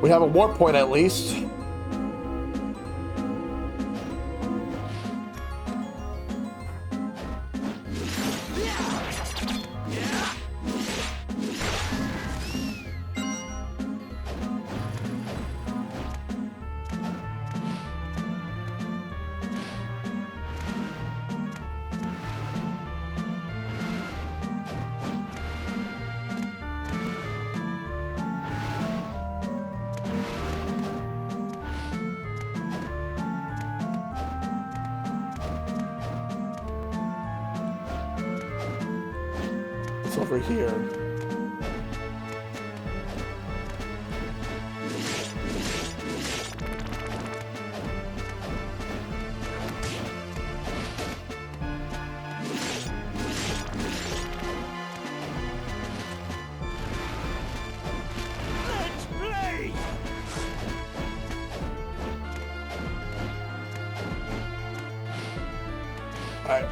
We have a warp point at least. Over here. Let's play. All right.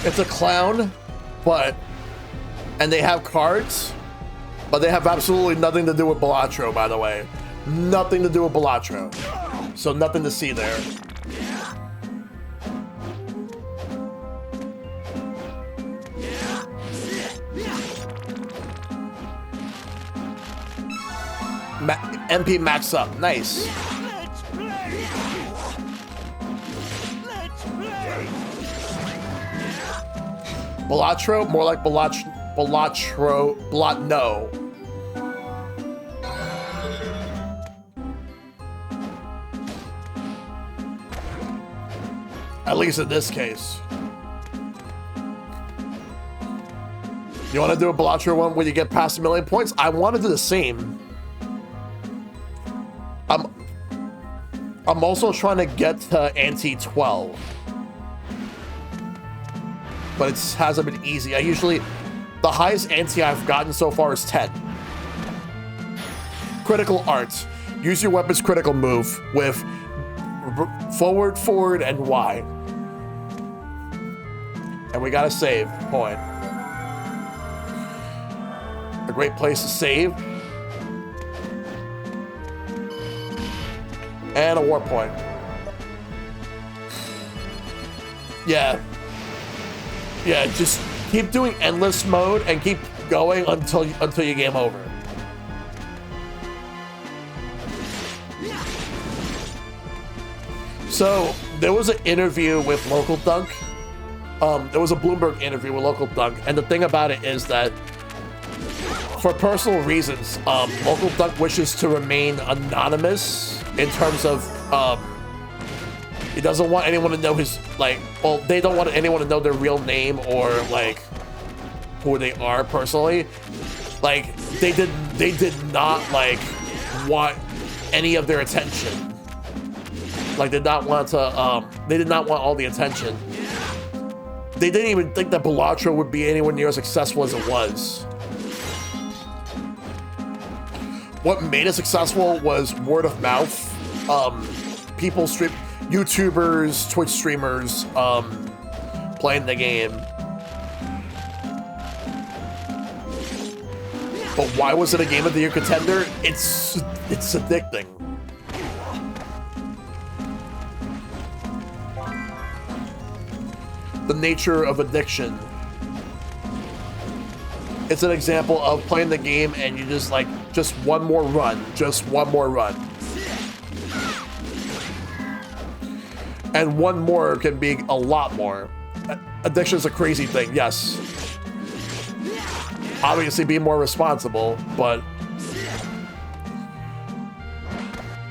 It's a clown, and they have cards, but they have absolutely nothing to do with Balatro, by the way. Nothing to do with Balatro. So nothing to see there. MP max up. Nice. Let's play. Let's play. Balatro? More like Balatro. No. At least in this case. You want to do a Balatro one when you get past 1 million points? I want to do the same. I'm also trying to get to ante 12. But it hasn't been easy. The highest ante I've gotten so far is 10. Critical art. Use your weapon's critical move with forward, and Y. And we got a save point. A great place to save. And a war point. Yeah. Yeah, just keep doing endless mode and keep going until you game over. So there was an interview with Local Dunk. There was a Bloomberg interview with Local Dunk, and the thing about it is that for personal reasons, Local Dunk wishes to remain anonymous in terms of he doesn't want anyone to know his they don't want anyone to know their real name or who they are personally. They did not want any of their attention. They did not want all the attention. They didn't even think that Balatro would be anywhere near as successful as it was. What made it successful was word of mouth. People YouTubers, Twitch streamers, playing the game. But why was it a Game of the Year contender? It's addicting. The nature of addiction. It's an example of playing the game and you just one more run, just one more run. And one more can be a lot more. Addiction is a crazy thing, yes. Obviously be more responsible, but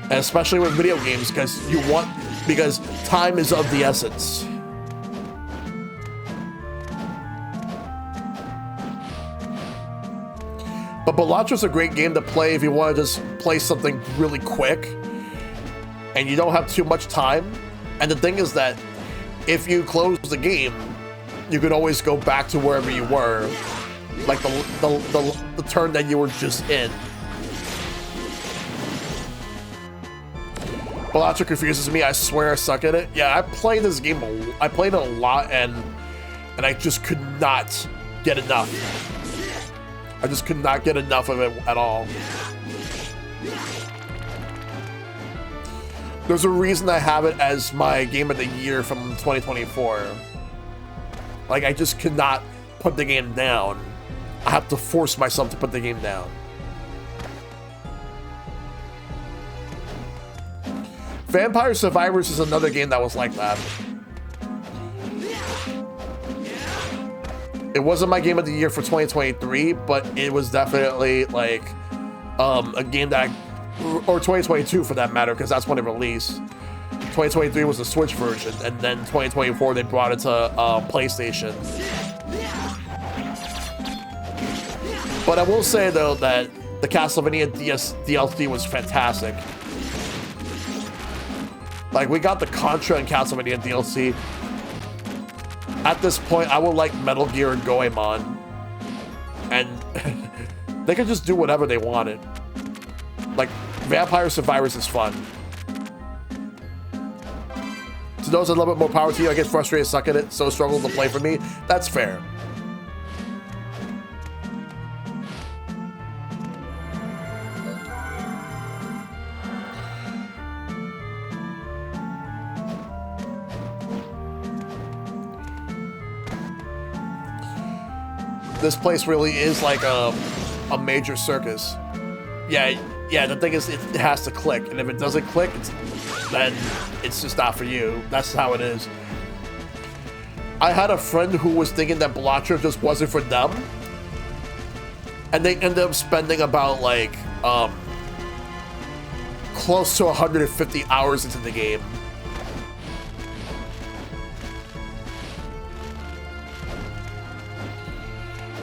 and especially with video games because time is of the essence. But Balatra's a great game to play if you want to just play something really quick and you don't have too much time. And the thing is that if you close the game, you could always go back to wherever you were, like the turn that you were just in. Balatra confuses me. I swear I suck at it. Yeah, I played this game. I played it a lot, and I just could not get enough. I just could not get enough of it at all. There's a reason I have it as my Game of the Year from 2024. I just could not put the game down. I have to force myself to put the game down. Vampire Survivors is another game that was like that. It wasn't my Game of the Year for 2023, but it was definitely a game that or 2022 for that matter, because that's when it released. 2023 was the Switch version, and then 2024 they brought it to PlayStation. But I will say though that the Castlevania DLC was fantastic. We got the Contra and Castlevania DLC. At this point, I would like Metal Gear and Goemon, and they could just do whatever they wanted. Vampire Survivors is fun. To those a little bit more power to you, I get frustrated, suck at it, so struggle to play for me. That's fair. This place really is like a major circus. Yeah, the thing is, it has to click, and if it doesn't click, then it's just not for you. That's how it is. I had a friend who was thinking that Balatra just wasn't for them, and they ended up spending about close to 150 hours into the game.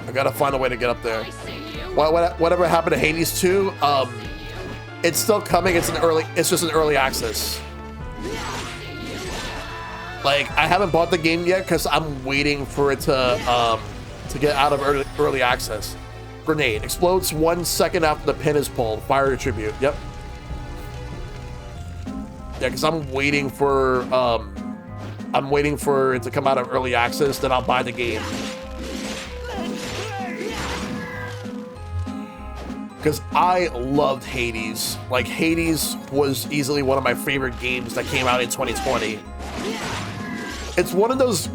I gotta find a way to get up there. I see you. Whatever happened to Hades 2, it's still coming. It's just an early access. Like, I haven't bought the game yet because I'm waiting for it to get out of early access. Grenade explodes 1 second after the pin is pulled. Fire tribute. Yep. Yeah, because I'm waiting for it to come out of early access. Then I'll buy the game. Because I loved Hades. Like, Hades was easily one of my favorite games that came out in 2020. It's one of those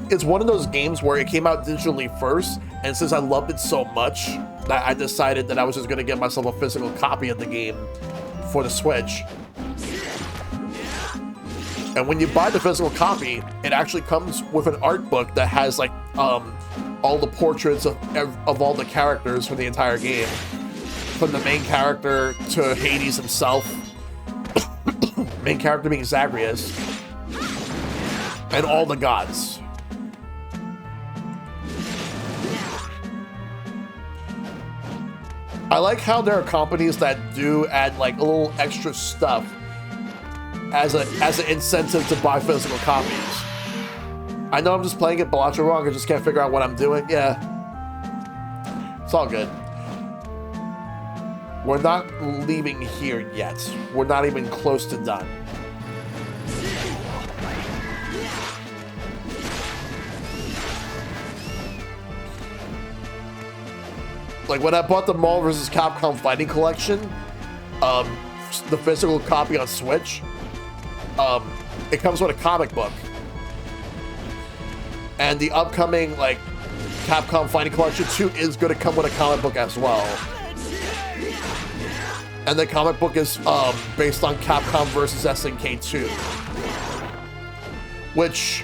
games where it came out digitally first, and since I loved it so much, that I decided that I was just gonna get myself a physical copy of the game for the Switch. And when you buy the physical copy, it actually comes with an art book that has like all the portraits of all the characters from the entire game. From the main character to Hades himself. Main character being Zagreus. And all the gods. I like how there are companies that do add like a little extra stuff as an incentive to buy physical copies. I know I'm just playing it Balacha wrong, I just can't figure out what I'm doing. Yeah. It's all good. We're not leaving here yet. We're not even close to done. Like when I bought the Marvel vs. Capcom Fighting Collection, the physical copy on Switch, it comes with a comic book. And the upcoming like Capcom Fighting Collection 2 is going to come with a comic book as well. And the comic book is based on Capcom vs. SNK 2. Which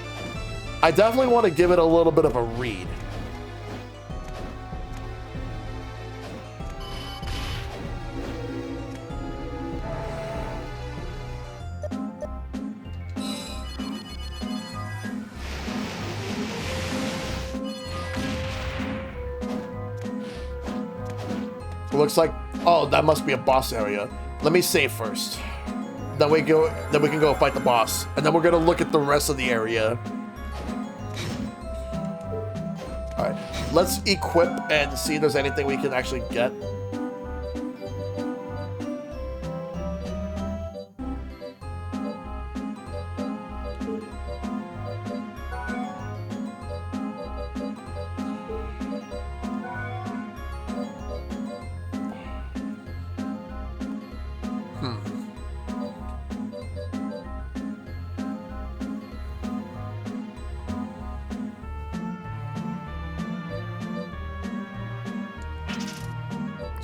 I definitely want to give it a little bit of a read. It looks like, oh, that must be a boss area. Let me save first. Then we can go fight the boss. And then we're gonna look at the rest of the area. Alright. Let's equip and see if there's anything we can actually get.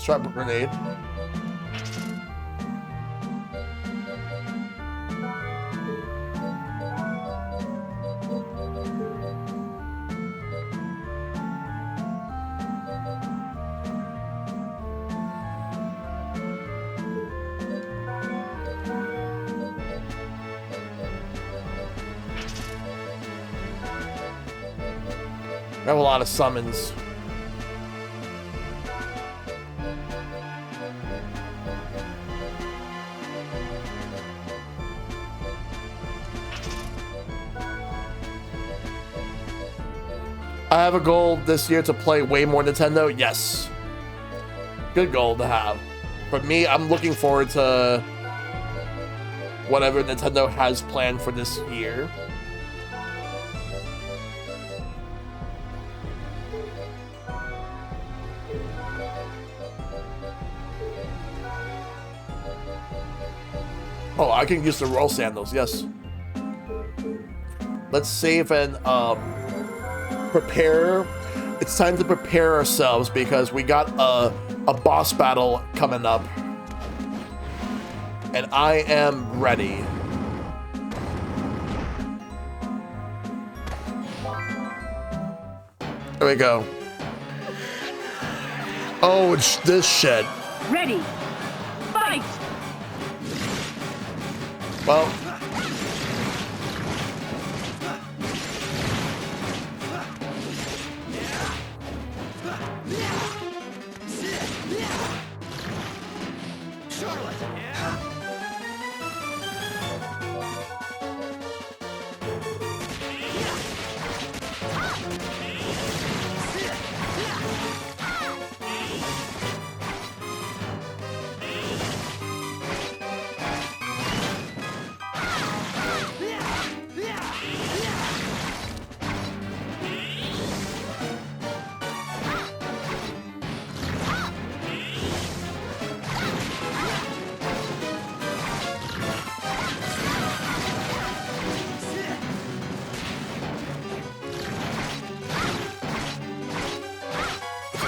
Trap grenade. I have a lot of summons. I have a goal this year to play way more Nintendo. Yes. Good goal to have. For me, I'm looking forward to whatever Nintendo has planned for this year. Oh, I can use the roll sandals, yes. Let's save and prepare. It's time to prepare ourselves because we got a boss battle coming up. And I am ready. There we go. Oh, it's this shit. Ready. Fight. Well,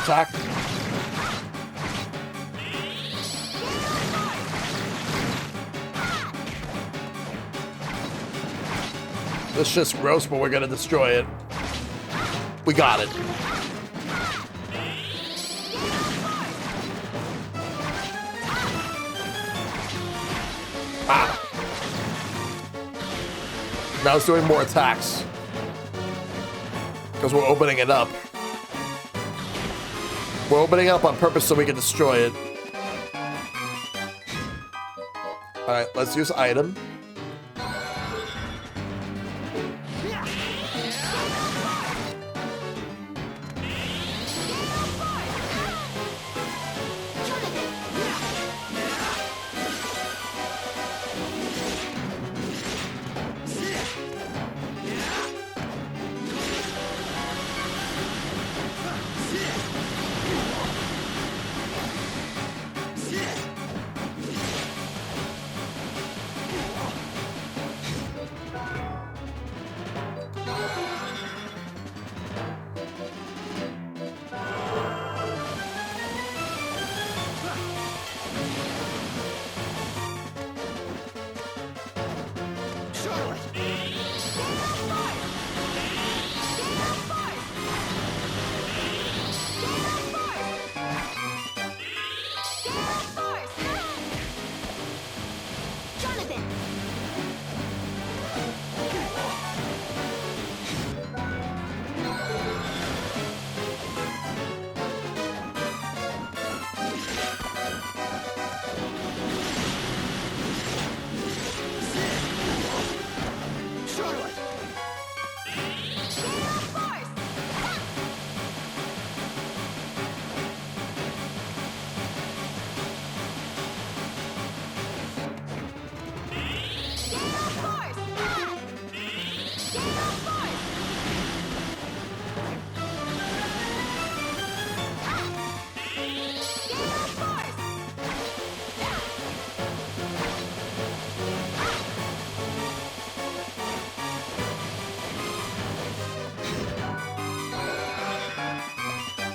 attack. This shit's gross, but we're gonna destroy it. We got it. Ah. Now it's doing more attacks. Because we're opening it up. We're opening it up on purpose so we can destroy it. Alright, let's use item.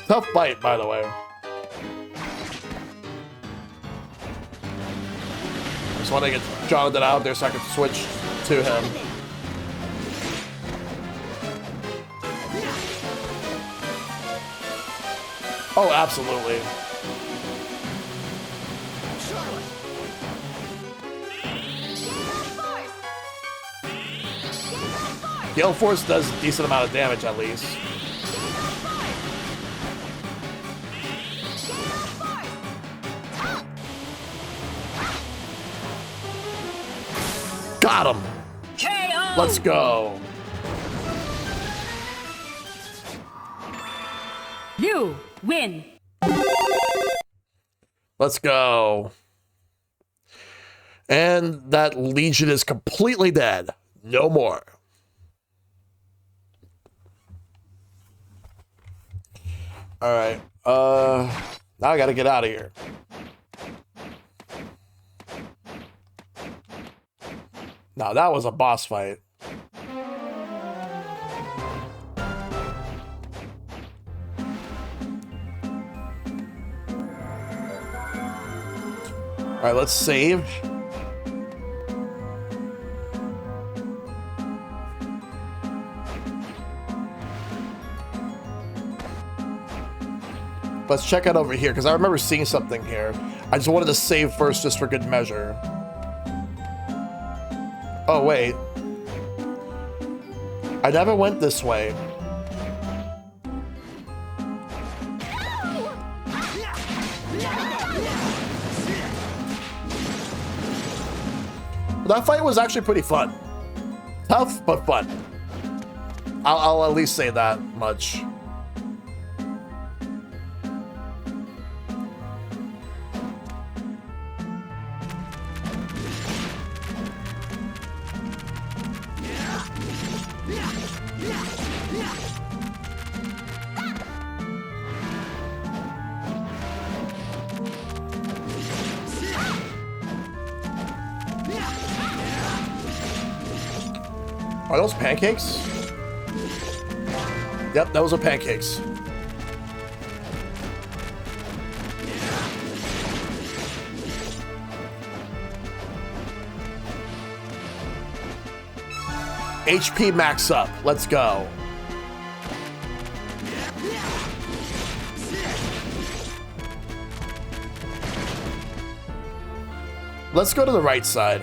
Tough bite, by the way. Just want to get Jonathan out there so I can switch to him. Oh, absolutely. Gale Force does a decent amount of damage at least. Got him. KO! Let's go. You win. Let's go. And that Legion is completely dead. No more. All right. Now I got to get out of here. Now that was a boss fight. All right, let's save. Let's check out over here because I remember seeing something here. I just wanted to save first just for good measure. Oh, wait. I never went this way. That fight was actually pretty fun. Tough, but fun. I'll at least say that much. Are those pancakes? Yep, those are pancakes. HP max up. Let's go. Let's go to the right side.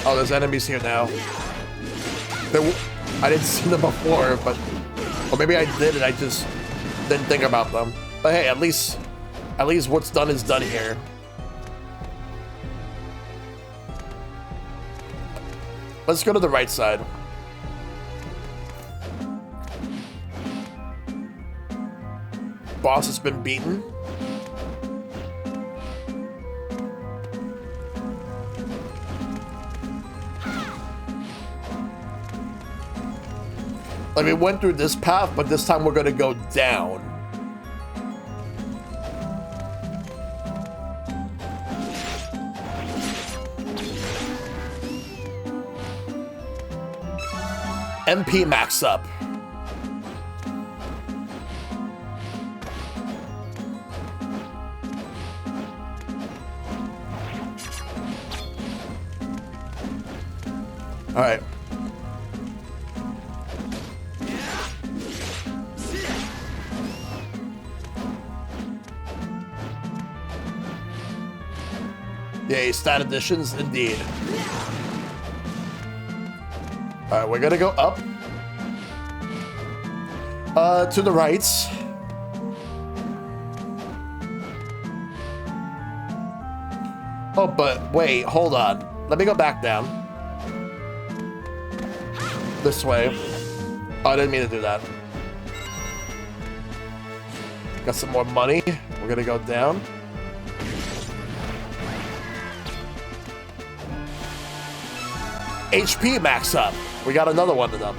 Oh, there's enemies here now. I didn't see them before, but... Or maybe I did and I just didn't think about them. But hey, at least what's done is done here. Let's go to the right side. Boss has been beaten. Like, we went through this path, but this time we're gonna go down. MP max up. All right. Yay, stat additions indeed. Alright, we're gonna go up. To the right. Oh, but wait, hold on. Let me go back down. This way. Oh, I didn't mean to do that. Got some more money. We're gonna go down. HP max up. We got another one of them.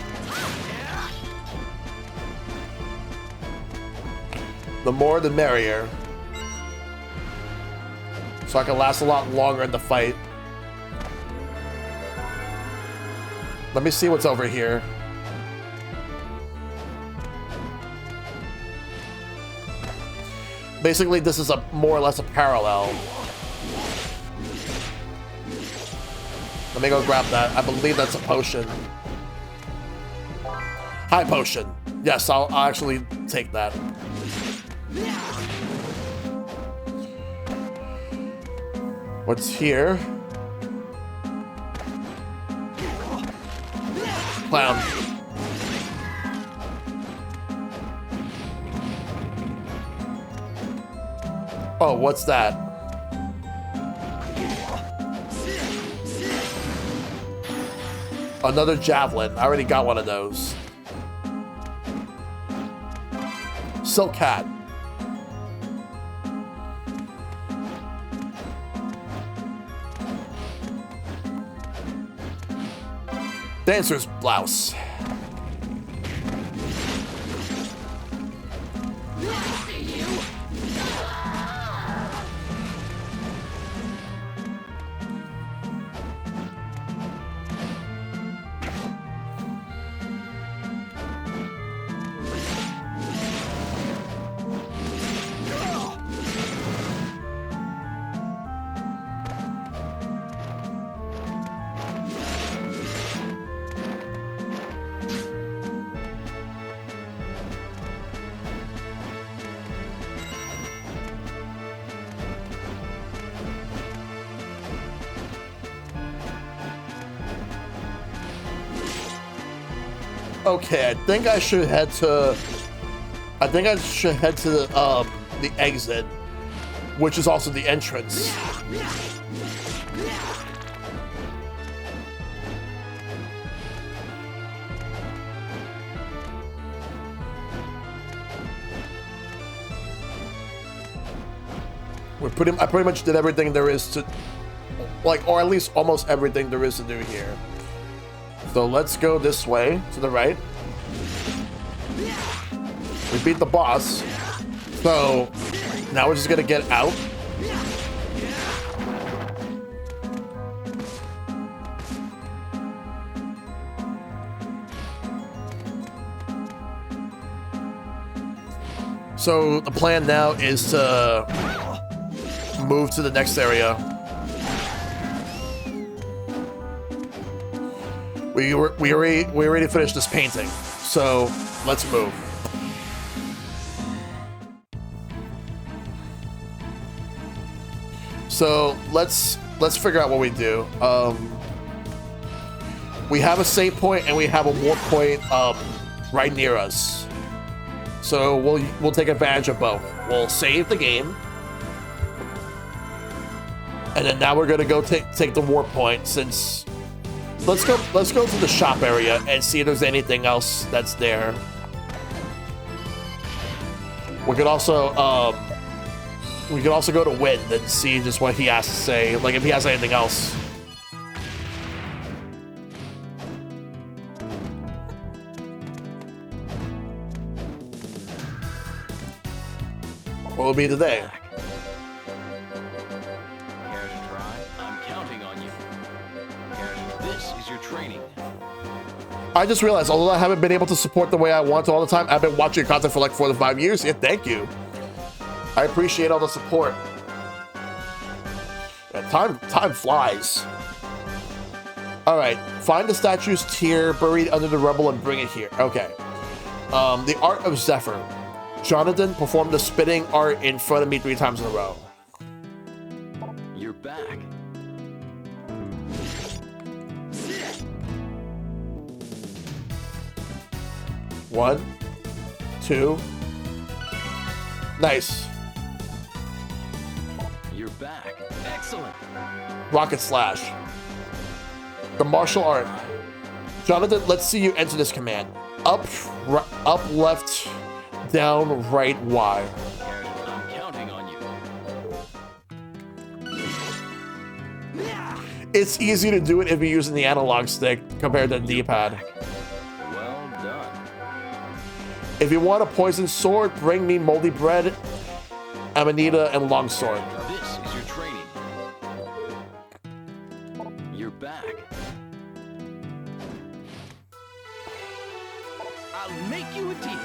The more the merrier. So I can last a lot longer in the fight. Let me see what's over here. Basically, this is a more or less a parallel. Let me go grab that. I believe that's a potion. High potion. Yes, I'll actually take that. What's here? Clown. Oh, what's that? Another javelin. I already got one of those. Silk hat. Dancer's blouse. Okay, I think I should head to the exit, which is also the entrance. I pretty much did everything there is to, like, or at least almost everything there is to do here. So let's go this way, to the right. We beat the boss. So now we're just gonna get out. So the plan now is to move to the next area. We already finished this painting, so let's move. So let's figure out what we do. We have a save point and we have a warp point right near us. So we'll take advantage of both. We'll save the game, and then now we're gonna go take the warp point. Since let's go to the shop area and see if there's anything else that's there. We could also go to Wind and see just what he has to say, like if he has anything else. What will be today? Care to try? I'm counting on you. This is your training. I just realized, although I haven't been able to support the way I want to all the time, I've been watching your content for like 4 to 5 years. Yeah, thank you. I appreciate all the support. Yeah, time flies. All right, find the statue's tear buried under the rubble and bring it here. Okay. The Art of Zephyr. Jonathan performed the spitting art in front of me 3 times in a row. You're back. One, two. Nice. You're back. Excellent. Rocket Slash. The martial art. Jonathan, let's see you enter this command. Up, left, down, right, Y. I'm counting on you. It's easy to do it if you're using the analog stick compared to the D-pad. Well done. If you want a poison sword, bring me moldy bread, amanita, and longsword. This is your training. You're back. I'll make you a deal.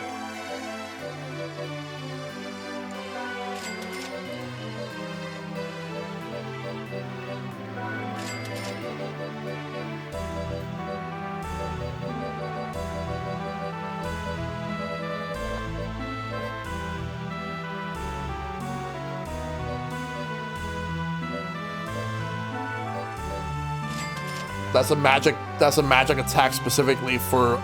That's a magic attack specifically for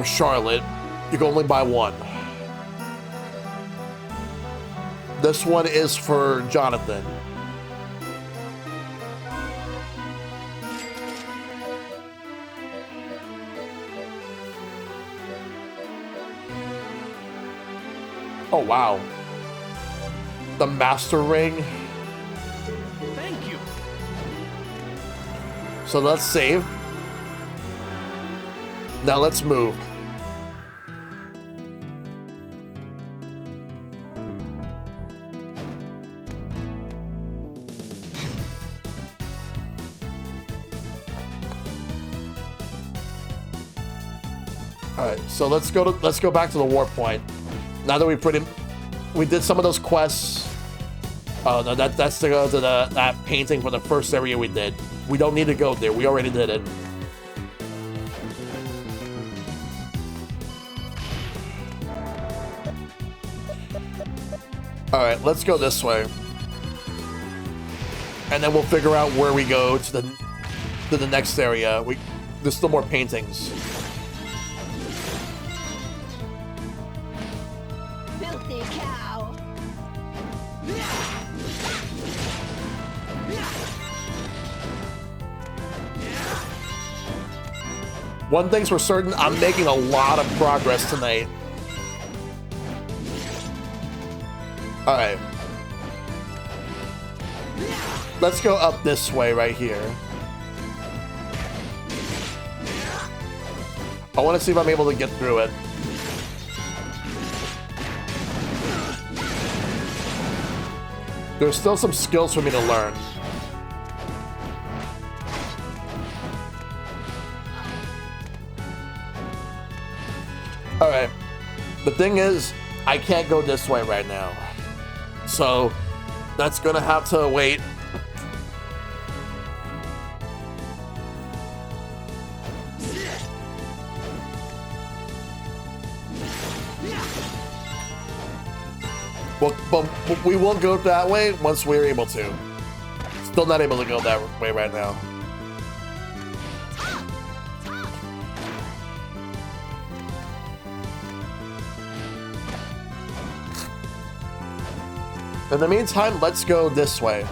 Charlotte. You can only buy one. This one is for Jonathan. Oh wow. The Master Ring. Thank you. So let's save. Now let's move. All right, so let's go back to the warp point. Now that we did some of those quests. Oh no, that's to go to that painting for the first area we did. We don't need to go there. We already did it. All right, let's go this way, and then we'll figure out where we go to the next area. There's still more paintings. Filthy cow. One thing's for certain, I'm making a lot of progress tonight. All right. Let's go up this way right here. I want to see if I'm able to get through it. There's still some skills for me to learn. All right. The thing is, I can't go this way right now. So that's gonna have to wait. Well, but we will go that way once we're able to. Still not able to go that way right now. In the meantime, let's go this way.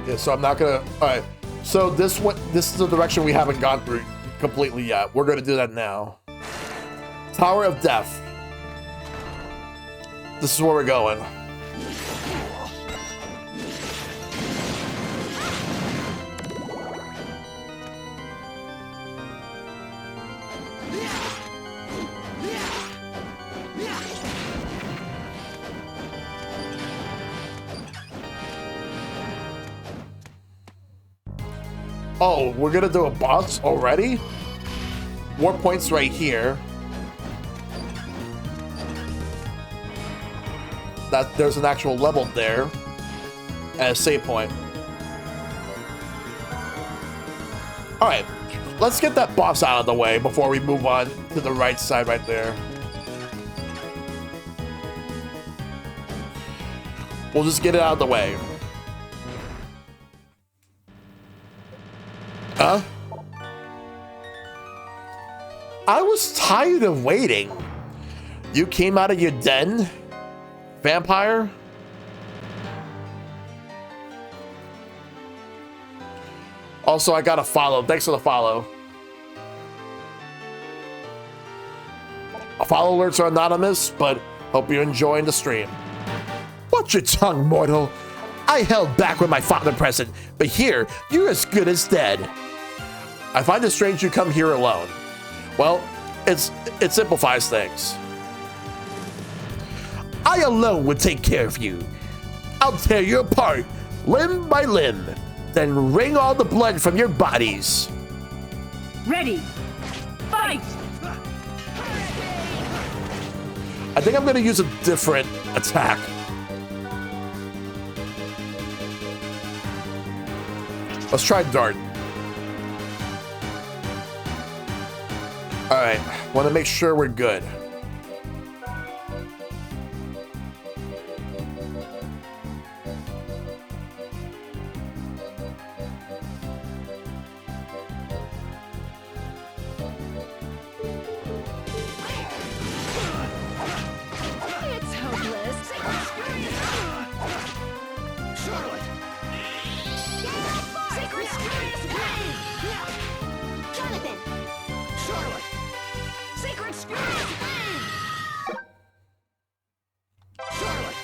Yeah, so I'm not gonna. All right. So this is the direction we haven't gone through completely yet. We're gonna do that now. Tower of Death. This is where we're going. Oh, we're gonna do a boss already? More points right here. That there's an actual level there. And a save point. Alright, let's get that boss out of the way before we move on to the right side right there. We'll just get it out of the way. Huh? I was tired of waiting. You came out of your den, vampire? Also, I got a follow. Thanks for the follow. Follow alerts are anonymous, but hope you're enjoying the stream. Watch your tongue, mortal. I held back with my father present, but here, you're as good as dead. I find it strange you come here alone. Well, it simplifies things. I alone would take care of you. I'll tear you apart, limb by limb, then wring all the blood from your bodies. Ready. Fight! I think I'm gonna use a different attack. Let's try Dart. All right, want to make sure we're good. It's hopeless. Charlotte! Sacred Spirit Pain! Jonathan! Charlotte! Sacred Spirit Pain! Charlotte!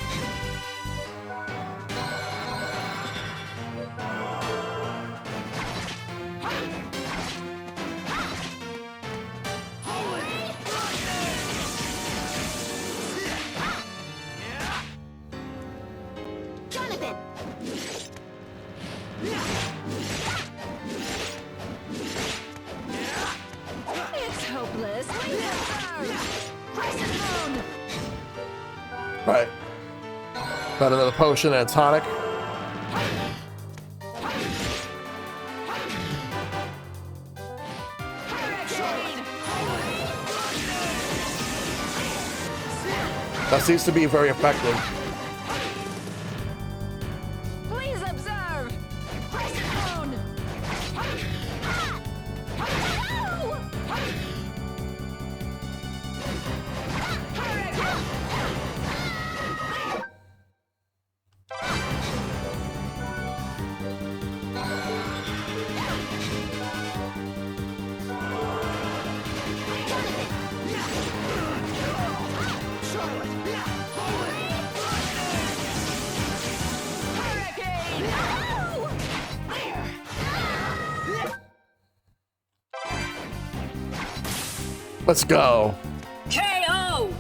Jonathan! It's hopeless. Crescent Moon! All right. Got another potion and a tonic. That seems to be very effective. Please observe! Crescent Moon! No! Let's go. KO!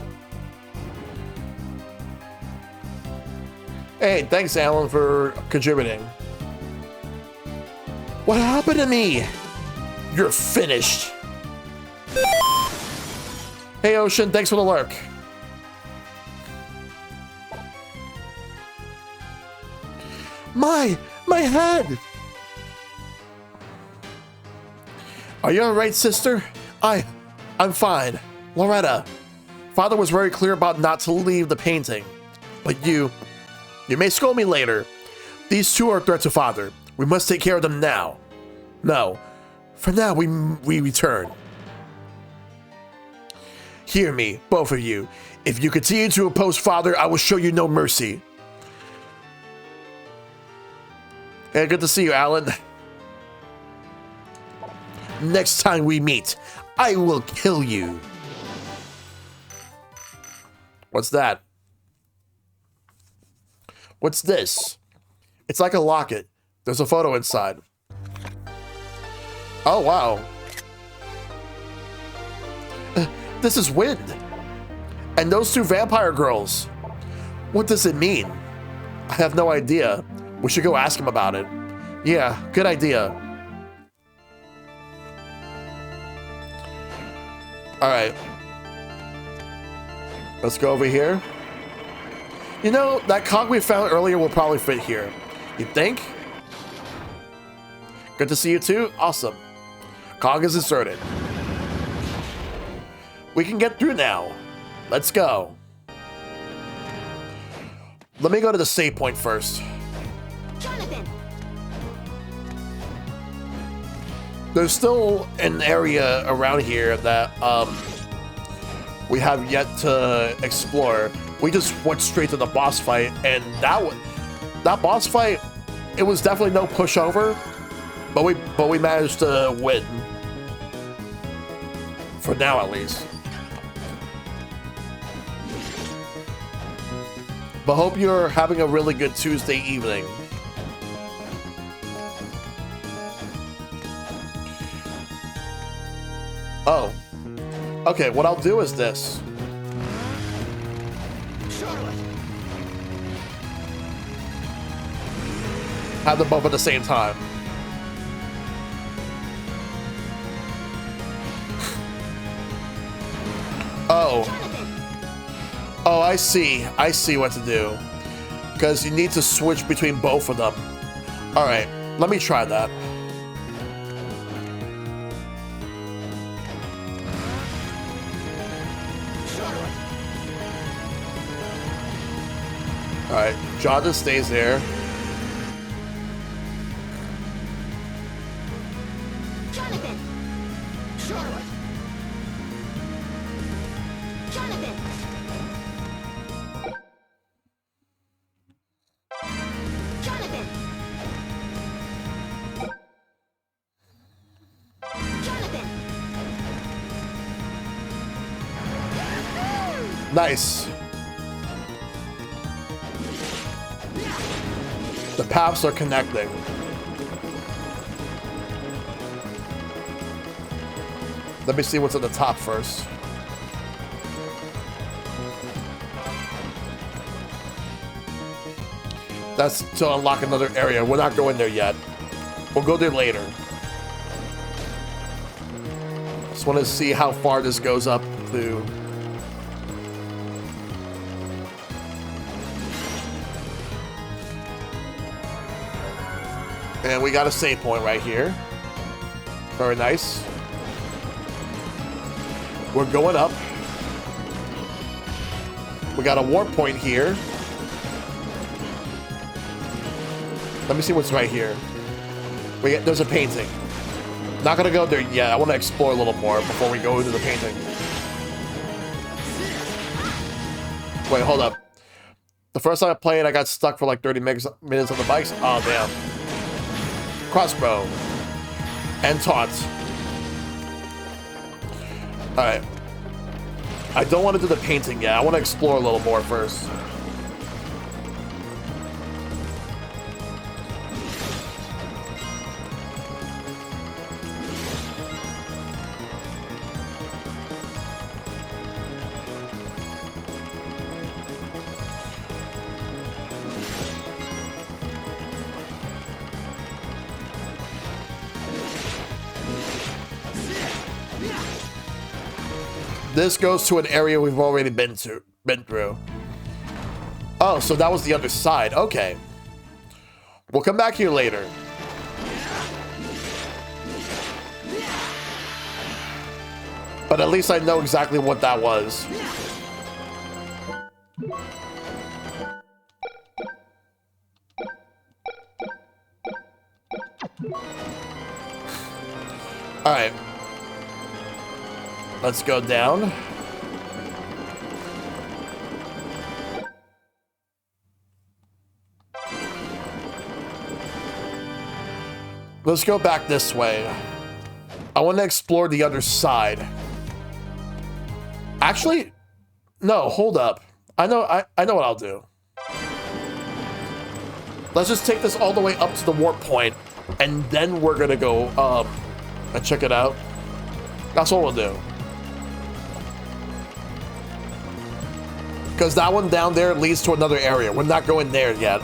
Hey, thanks, Alan, for contributing. What happened to me? You're finished. Hey, Ocean, thanks for the lurk. My head. Are you all right, sister? I'm fine. Loretta, Father was very clear about not to leave the painting. But you may scold me later. These two are a threat to Father. We must take care of them now. No, for now we return. Hear me, both of you. If you continue to oppose Father, I will show you no mercy. Hey, good to see you, Alan. Next time we meet, I will kill you. What's that? What's this? It's like a locket. There's a photo inside. Oh, wow. This is Wind. And those two vampire girls. What does it mean? I have no idea. We should go ask him about it. Yeah, good idea. All right. Let's go over here. You know, that cog we found earlier will probably fit here. You think? Good to see you too. Awesome. Cog is inserted. We can get through now. Let's go. Let me go to the save point first. Jonathan! There's still an area around here that we have yet to explore. We just went straight to the boss fight, and that boss fight, it was definitely no pushover, but we managed to win. For now, at least. But hope you're having a really good Tuesday evening. Oh. Okay, what I'll do is this. Charlotte! Have them both at the same time. Oh. Oh, I see. I see what to do. Because you need to switch between both of them. Alright, let me try that. Alright, Jonathan stays there. Jonathan! Charlotte! Jonathan! Jonathan! Jonathan! Nice. The paths are connecting. Let me see what's at the top first. That's to unlock another area. We're not going there yet. We'll go there later. Just want to see how far this goes up to. And we got a save point right here. Very nice. We're going up. We got a warp point here. Let me see what's right here. There's a painting. Not gonna go there yet. I want to explore a little more before we go into the painting. Wait, hold up. The first time I played, I got stuck for like 30 minutes on the bikes. Oh, damn. Crossbow. And taunt. Alright. I don't want to do the painting yet. I want to explore a little more first. This goes to an area we've already been through. Oh, so that was the other side. Okay. We'll come back here later. But at least I know exactly what that was. All right. Let's go down. Let's go back this way. I want to explore the other side. Actually, no, hold up. I know what I'll do. Let's just take this all the way up to the warp point, and then we're gonna go and check it out. That's what we'll do. Because that one down there leads to another area. We're not going there yet.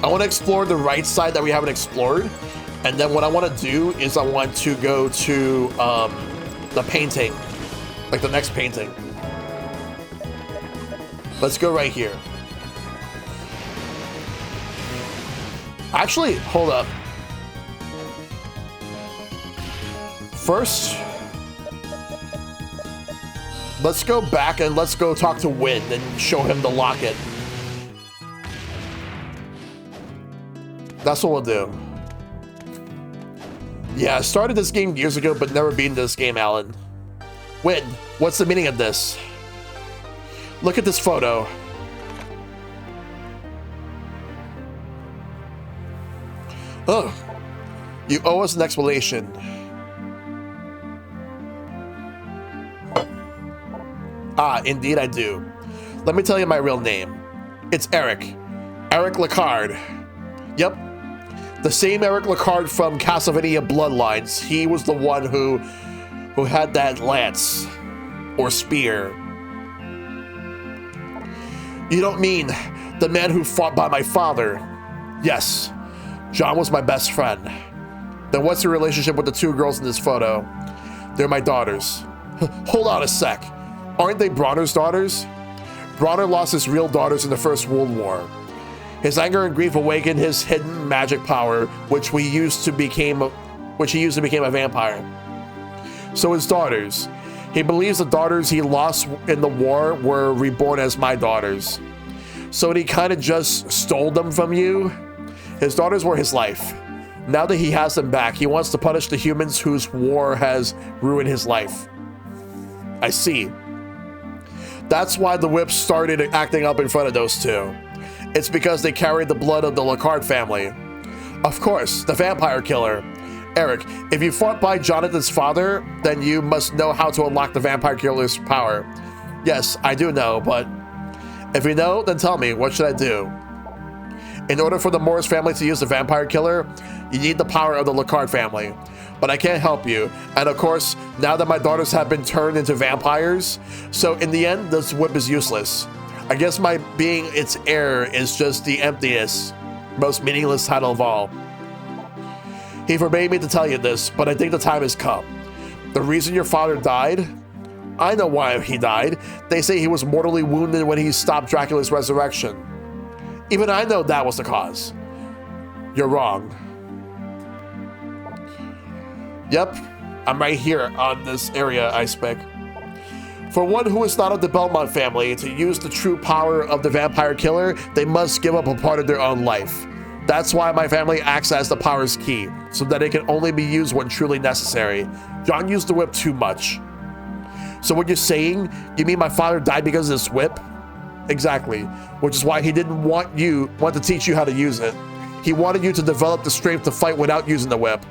I want to explore the right side that we haven't explored. And then what I want to do is I want to go to the painting. Like the next painting. Let's go right here. Actually, hold up. First, let's go back and let's go talk to Wind and show him the locket. That's what we'll do. Yeah, I started this game years ago, but never beaten this game, Alan. Wind, what's the meaning of this? Look at this photo. Oh, you owe us an explanation. Ah, indeed I do. Let me tell you my real name. It's Eric. Eric Lecard. Yep. The same Eric Lecard from Castlevania Bloodlines. He was the one who had that lance or spear. You don't mean the man who fought by my father? Yes. John was my best friend. Then what's your relationship with the two girls in this photo? They're my daughters. Hold on a sec. Aren't they Bronner's daughters? Bronner lost his real daughters in the First World War. His anger and grief awakened his hidden magic power, which he used to become a vampire. So his daughters. He believes the daughters he lost in the war were reborn as my daughters. So he kind of just stole them from you? His daughters were his life. Now that he has them back, he wants to punish the humans whose war has ruined his life. I see. That's why the whips started acting up in front of those two. It's because they carried the blood of the Lecard family. Of course, the vampire killer. Eric, if you fought by Jonathan's father, then you must know how to unlock the vampire killer's power. Yes, I do know, but if you know, then tell me, what should I do? In order for the Morris family to use the vampire killer, you need the power of the Lecard family. But I can't help you. And of course, now that my daughters have been turned into vampires, so in the end, this whip is useless. I guess my being its heir is just the emptiest, most meaningless title of all. He forbade me to tell you this, but I think the time has come. The reason your father died? I know why he died. They say he was mortally wounded when he stopped Dracula's resurrection. Even I know that was the cause. You're wrong. Yep, I'm right here on this area I spec. For one who is not of the Belmont family, to use the true power of the vampire killer, they must give up a part of their own life. That's why my family acts as the power's key, so that it can only be used when truly necessary. John used the whip too much. So what you're saying, you mean my father died because of this whip? Exactly, which is why he didn't want to teach you how to use it. He wanted you to develop the strength to fight without using the whip.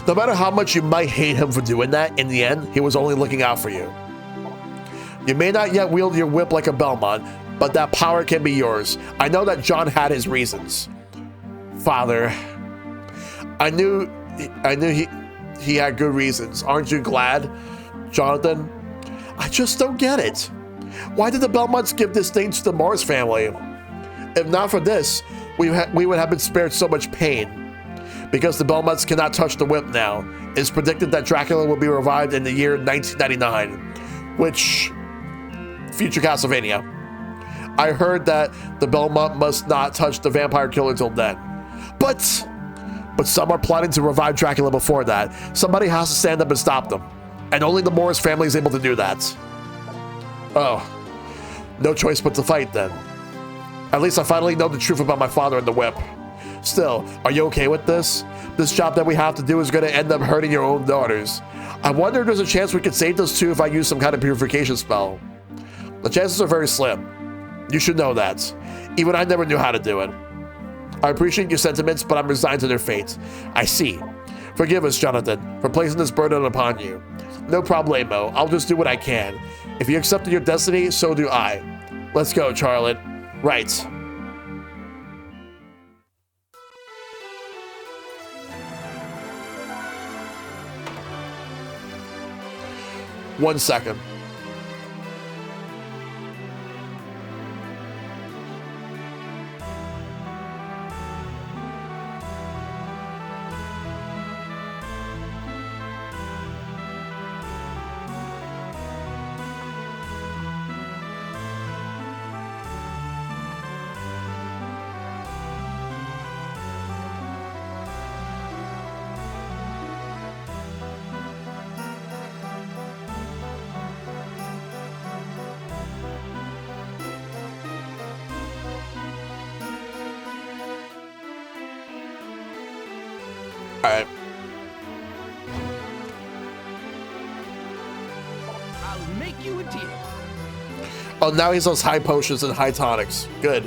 No matter how much you might hate him for doing that, in the end, he was only looking out for you. You may not yet wield your whip like a Belmont, but that power can be yours. I know that John had his reasons. Father, I knew he had good reasons. Aren't you glad, Jonathan? I just don't get it. Why did the Belmonts give this thing to the Morris family? If not for this, we would have been spared so much pain. because the Belmonts cannot touch the whip now. It's predicted that Dracula will be revived in the year 1999, which future Castlevania. I heard that the Belmont must not touch the vampire killer till then. But some are plotting to revive Dracula before that. Somebody has to stand up and stop them. And only the Morris family is able to do that. Oh, no choice but to fight then. At least I finally know the truth about my father and the whip. Still, are you okay with this? This job that we have to do is going to end up hurting your own daughters. I wonder if there's a chance we could save those two if I use some kind of purification spell. The chances are very slim. You should know that. Even I never knew how to do it. I appreciate your sentiments, but I'm resigned to their fate. I see. Forgive us, Jonathan, for placing this burden upon you. No problemo. I'll just do what I can. If you accepted your destiny, so do I. Let's go, Charlotte. Right. One second. Alright. I'll make you a deal. Oh, now he's those high potions and high tonics. Good.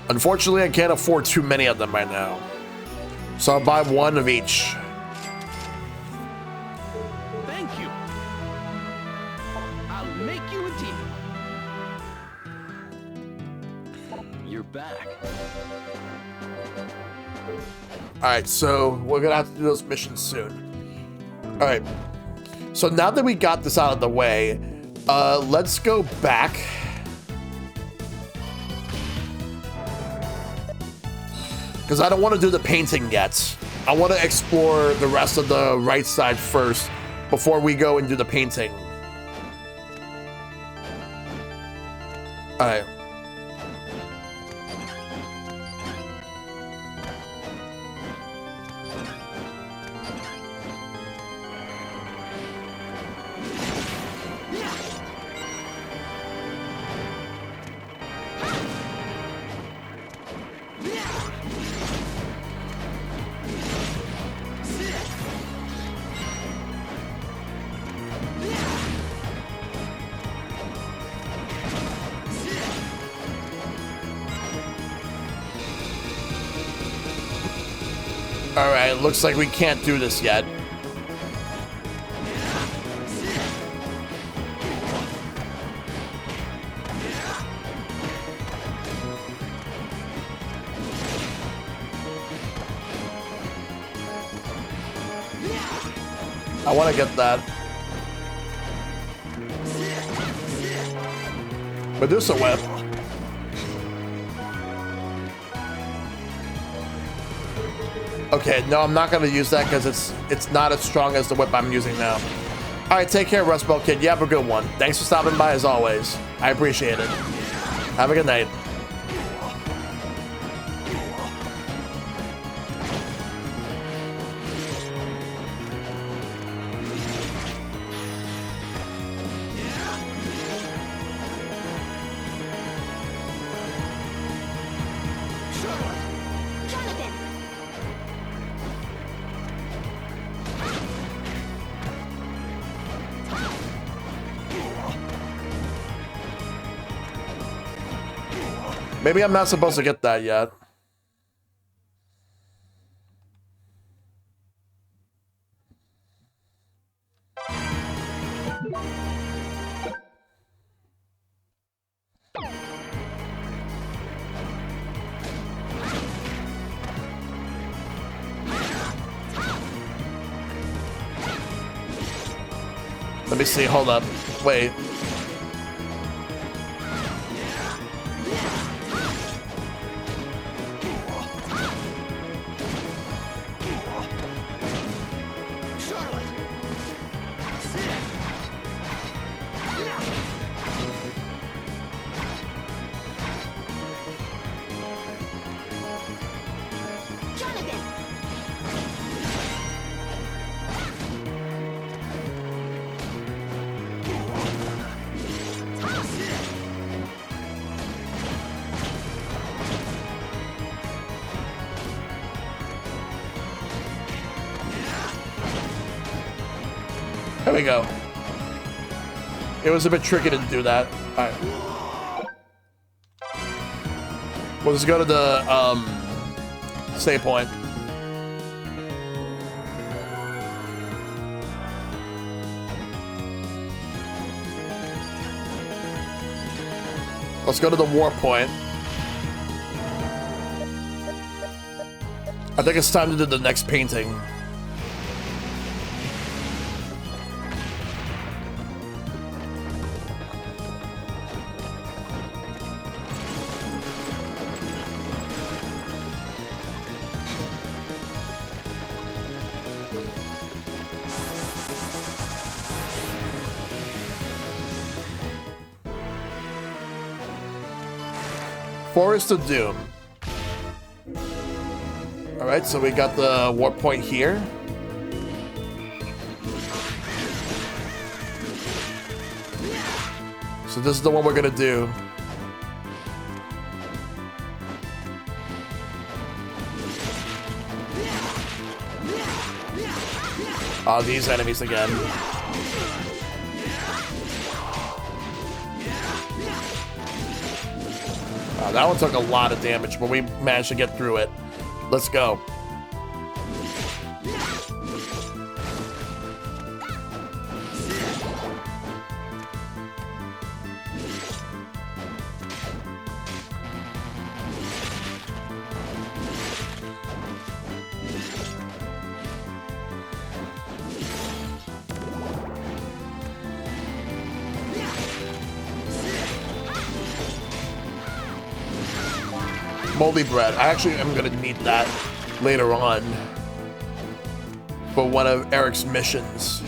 Unfortunately, I can't afford too many of them right now. So I'll buy one of each. Thank you. I'll make you a deal. You're back. Alright, so we're gonna have to do those missions soon. Alright. So now that we got this out of the way, let's go back. Because I don't want to do the painting yet. I want to explore the rest of the right side first before we go and do the painting. Alright. Alright, looks like we can't do this yet. I want to get that. Medusa Whip. Okay, no, I'm not gonna use that because it's not as strong as the whip I'm using now. All right, take care, Rust Belt Kid. You have a good one. Thanks for stopping by as always. I appreciate it. Have a good night. Jonathan! Maybe I'm not supposed to get that yet. Let me see, hold up. Wait. Jonathan. There we go. It was a bit tricky to do that. All right. We'll just go to the save point. Let's go to the war point. I think it's time to do the next painting. Forest of Doom. All right, so we got the warp point here. So this is the one we're gonna do. Oh, these enemies again. That one took a lot of damage, but we managed to get through it. Let's go. Moldy bread. I actually am gonna need that later on for one of Eric's missions.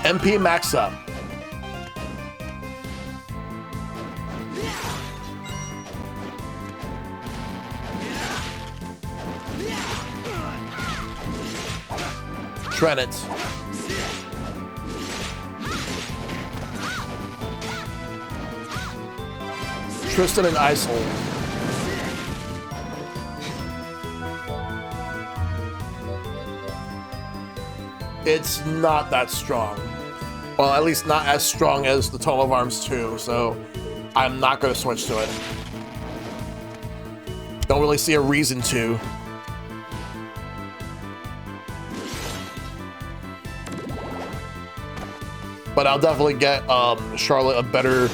MP max up. Shred it. Tristan and Isol. It's not that strong. Well, at least not as strong as the Tome of Arms 2, so I'm not going to switch to it. Don't really see a reason to. But I'll definitely get Charlotte a better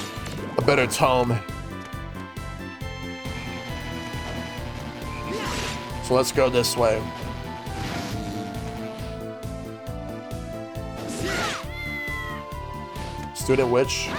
tome. So let's go this way. Student Witch.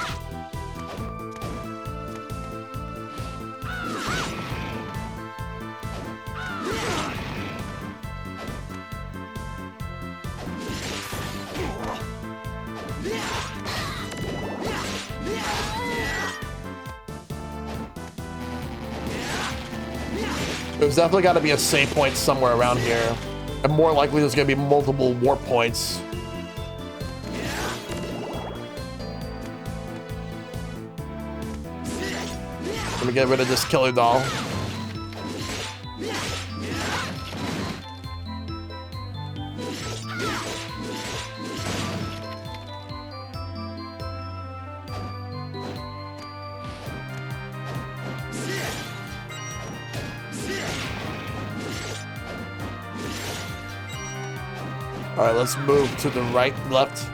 There's definitely got to be a save point somewhere around here. And more likely there's going to be multiple warp points. Let me get rid of this killer doll. All right, let's move to the right, left.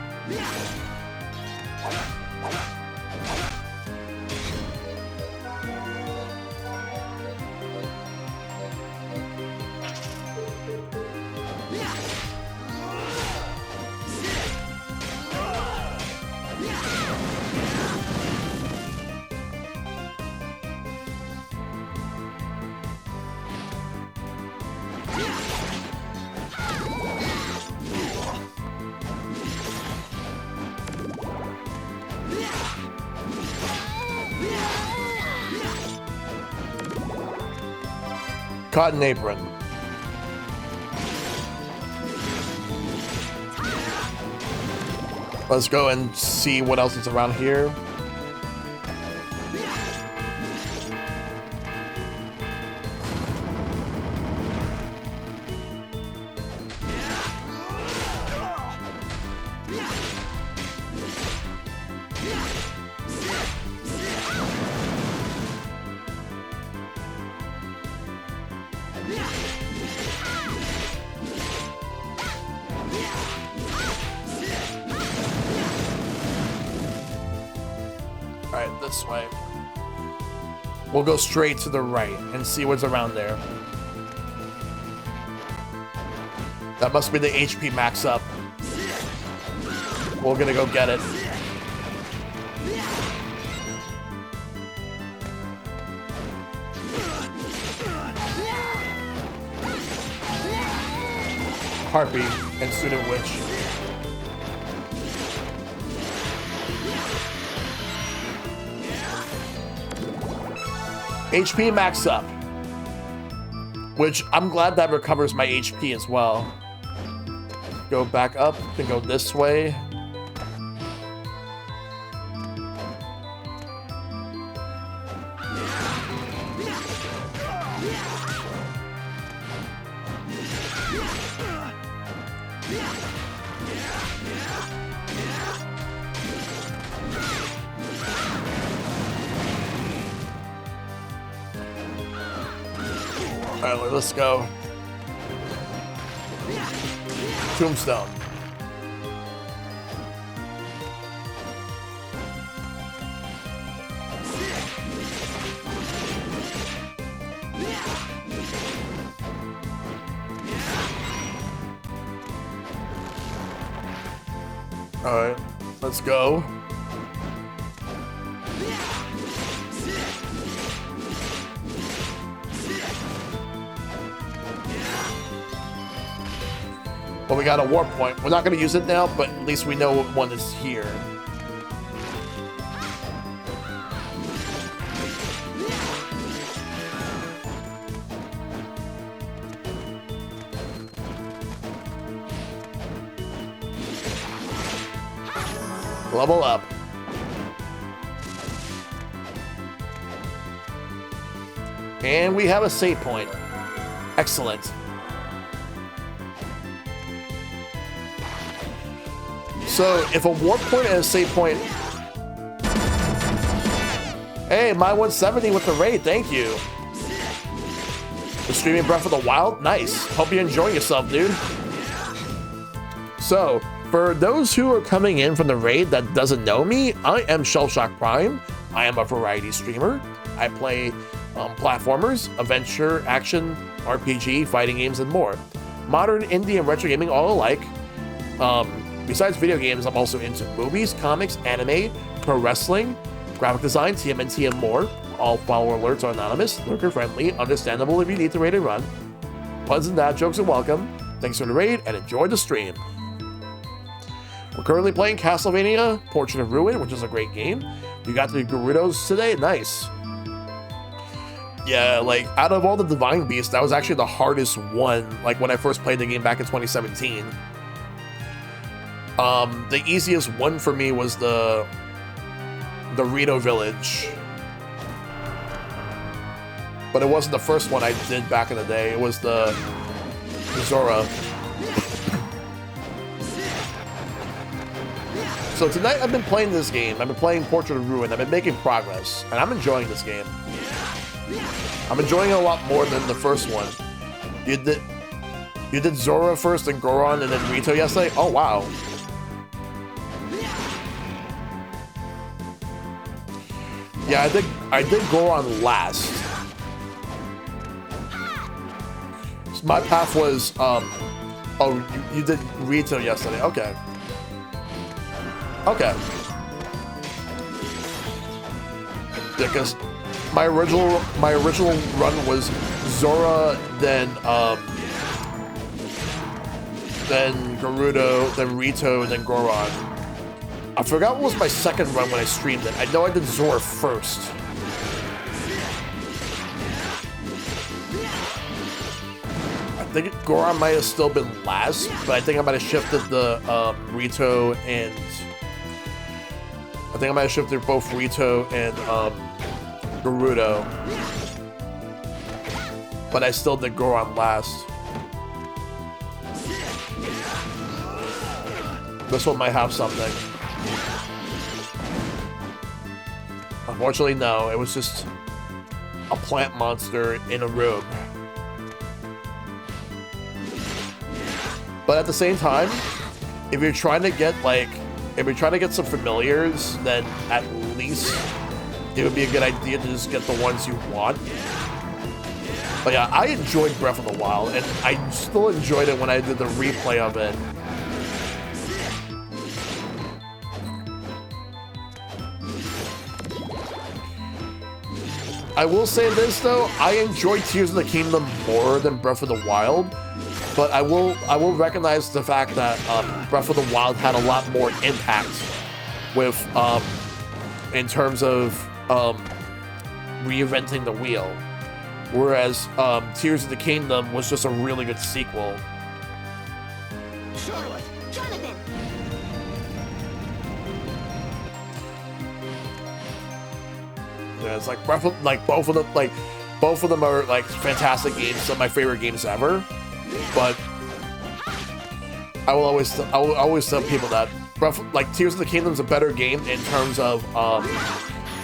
Cotton apron. Let's go and see what else is around here. Alright, this way. We'll go straight to the right and see what's around there. That must be the HP max up. We're gonna go get it. Harpy and Student Witch. HP max up, which I'm glad that recovers my HP as well. Go back up and go this way. All right, let's go. Tombstone. All right, let's go. Well, we got a warp point. We're not going to use it now, but at least we know what one is here. Level up. And we have a save point. Excellent. So, if a warp point and a save point... Hey, my 170 with the raid, thank you. The streaming Breath of the Wild? Nice. Hope you're enjoying yourself, dude. So, for those who are coming in from the raid that doesn't know me, I am ShellshockPrime. I am a variety streamer. I play platformers, adventure, action, RPG, fighting games, and more. Modern, indie, and retro gaming all alike. Besides video games, I'm also into movies, comics, anime, pro wrestling, graphic design, TMNT, and more. All follower alerts are anonymous, lurker friendly, understandable if you need to raid and run. Puns and dad jokes are welcome. Thanks for the raid and enjoy the stream. We're currently playing Castlevania, Portrait of Ruin, which is a great game. You got the Gerudos today? Nice. Yeah, like, out of all the Divine Beasts, that was actually the hardest one, like, when I first played the game back in 2017. The easiest one for me was the Rito Village. But it wasn't the first one I did back in the day. It was the Zora. So tonight I've been playing this game. I've been playing Portrait of Ruin. I've been making progress, and I'm enjoying this game. I'm enjoying it a lot more than the first one. You did Zora first, then Goron, and then Rito yesterday? Oh, wow. Yeah, I did Goron last. So my path was, oh, you did Rito yesterday. Okay. Okay. Because my original run was Zora, then Gerudo, then Rito, and then Goron. I forgot what was my second run when I streamed it. I know I did Zora first. I think Goron might have still been last, but I think I might have shifted the Rito and... I think I might have shifted both Rito and Gerudo. But I still did Goron last. This one might have something. Unfortunately, no. It was just a plant monster in a room. But at the same time, if you're trying to get some familiars, then at least it would be a good idea to just get the ones you want. But yeah, I enjoyed Breath of the Wild, and I still enjoyed it when I did the replay of it. I will say this though, I enjoyed Tears of the Kingdom more than Breath of the Wild, but I will recognize the fact that Breath of the Wild had a lot more impact with in terms of reinventing the wheel, whereas Tears of the Kingdom was just a really good sequel. Charlotte. Jonathan. Yeah, it's like both of them are like fantastic games, some of my favorite games ever. But I will always tell people that Tears of the Kingdom is a better game in terms of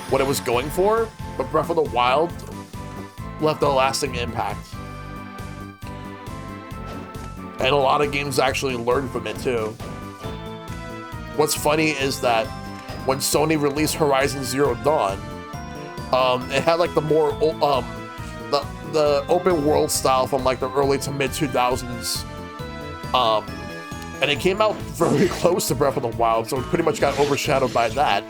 what it was going for, but Breath of the Wild left a lasting impact, and a lot of games actually learned from it too. What's funny is that when Sony released Horizon Zero Dawn, it had like the more the open world style from like the early to mid 2000s, and it came out very close to Breath of the Wild, so it pretty much got overshadowed by that.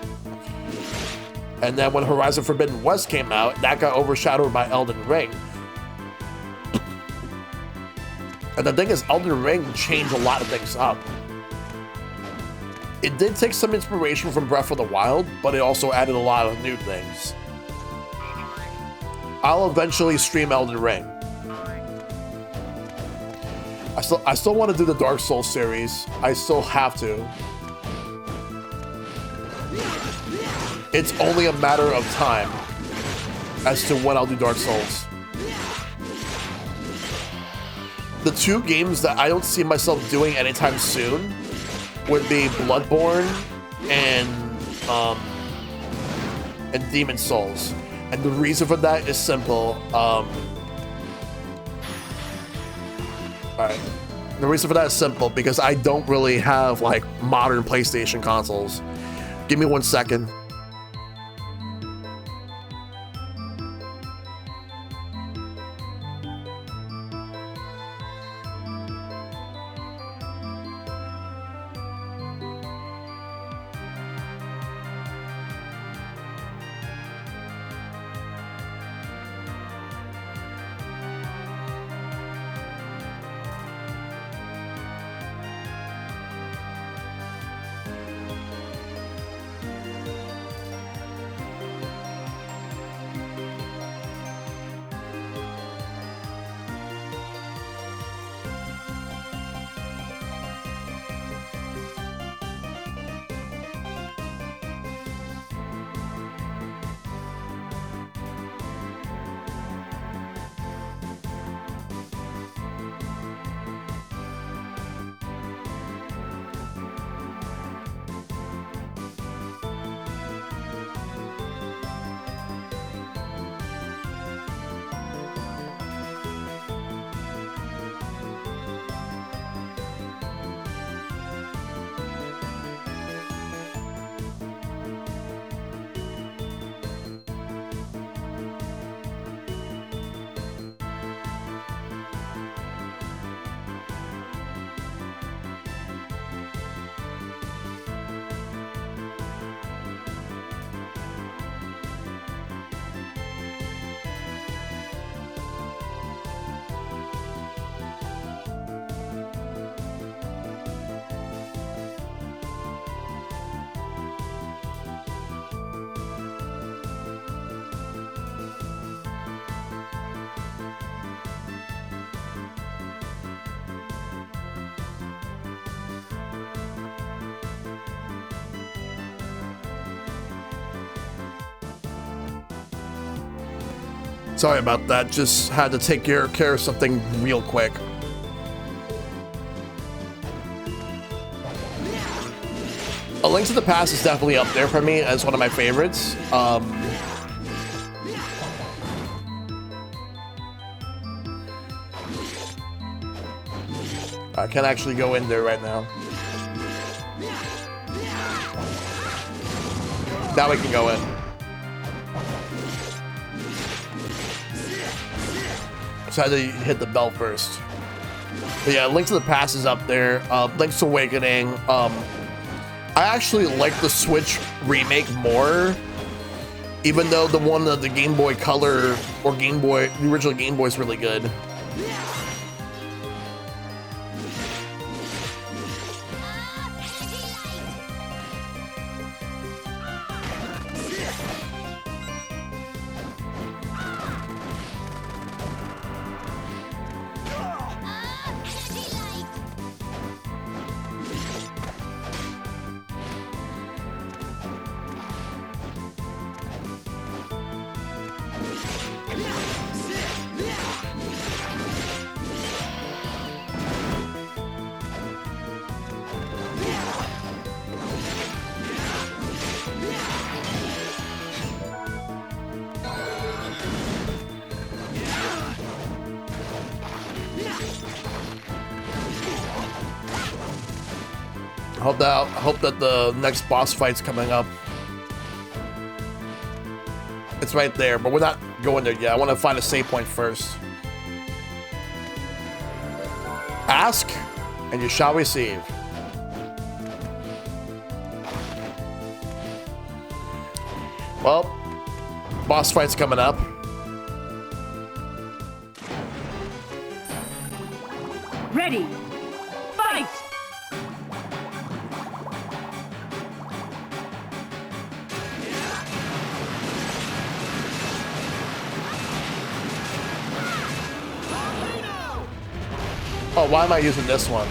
And then when Horizon Forbidden West came out, that got overshadowed by Elden Ring. And the thing is, Elden Ring changed a lot of things up. It did take some inspiration from Breath of the Wild, but it also added a lot of new things. I'll eventually stream Elden Ring. I still want to do the Dark Souls series. I still have to. It's only a matter of time as to when I'll do Dark Souls. The two games that I don't see myself doing anytime soon would be Bloodborne and Demon Souls. And the reason for that is simple. Alright. The reason for that is simple because I don't really have like modern PlayStation consoles. Give me 1 second. Sorry about that. Just had to take care of something real quick. A Link to the Past is definitely up there for me as one of my favorites. I can't actually go in there right now. Now we can go in. So I had to hit the bell first. But yeah, Link to the Past is up there. Link's Awakening. I actually like the Switch remake more, even though the one of the Game Boy Color or Game Boy, the original Game Boy is really good. I hope that the next boss fight's coming up. It's right there, but we're not going there yet. I want to find a save point first. Ask, and you shall receive. Well, boss fight's coming up. Ready. Fight! Oh, why am I using this one?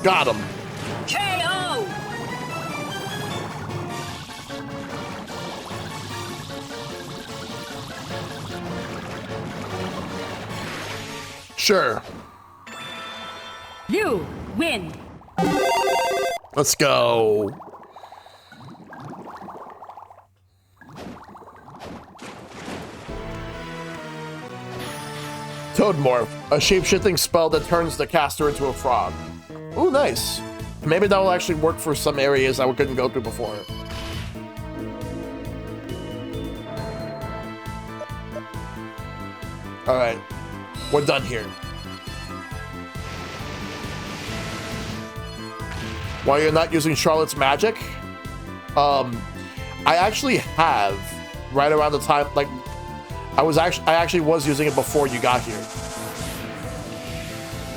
Got him. KO. Sure. You win. Let's go. Toad Morph, a shape-shifting spell that turns the caster into a frog. Ooh, nice. Maybe that will actually work for some areas I couldn't go through before. Alright, we're done here. While you're not using Charlotte's magic, I actually have right around the time, like, I actually was using it before you got here.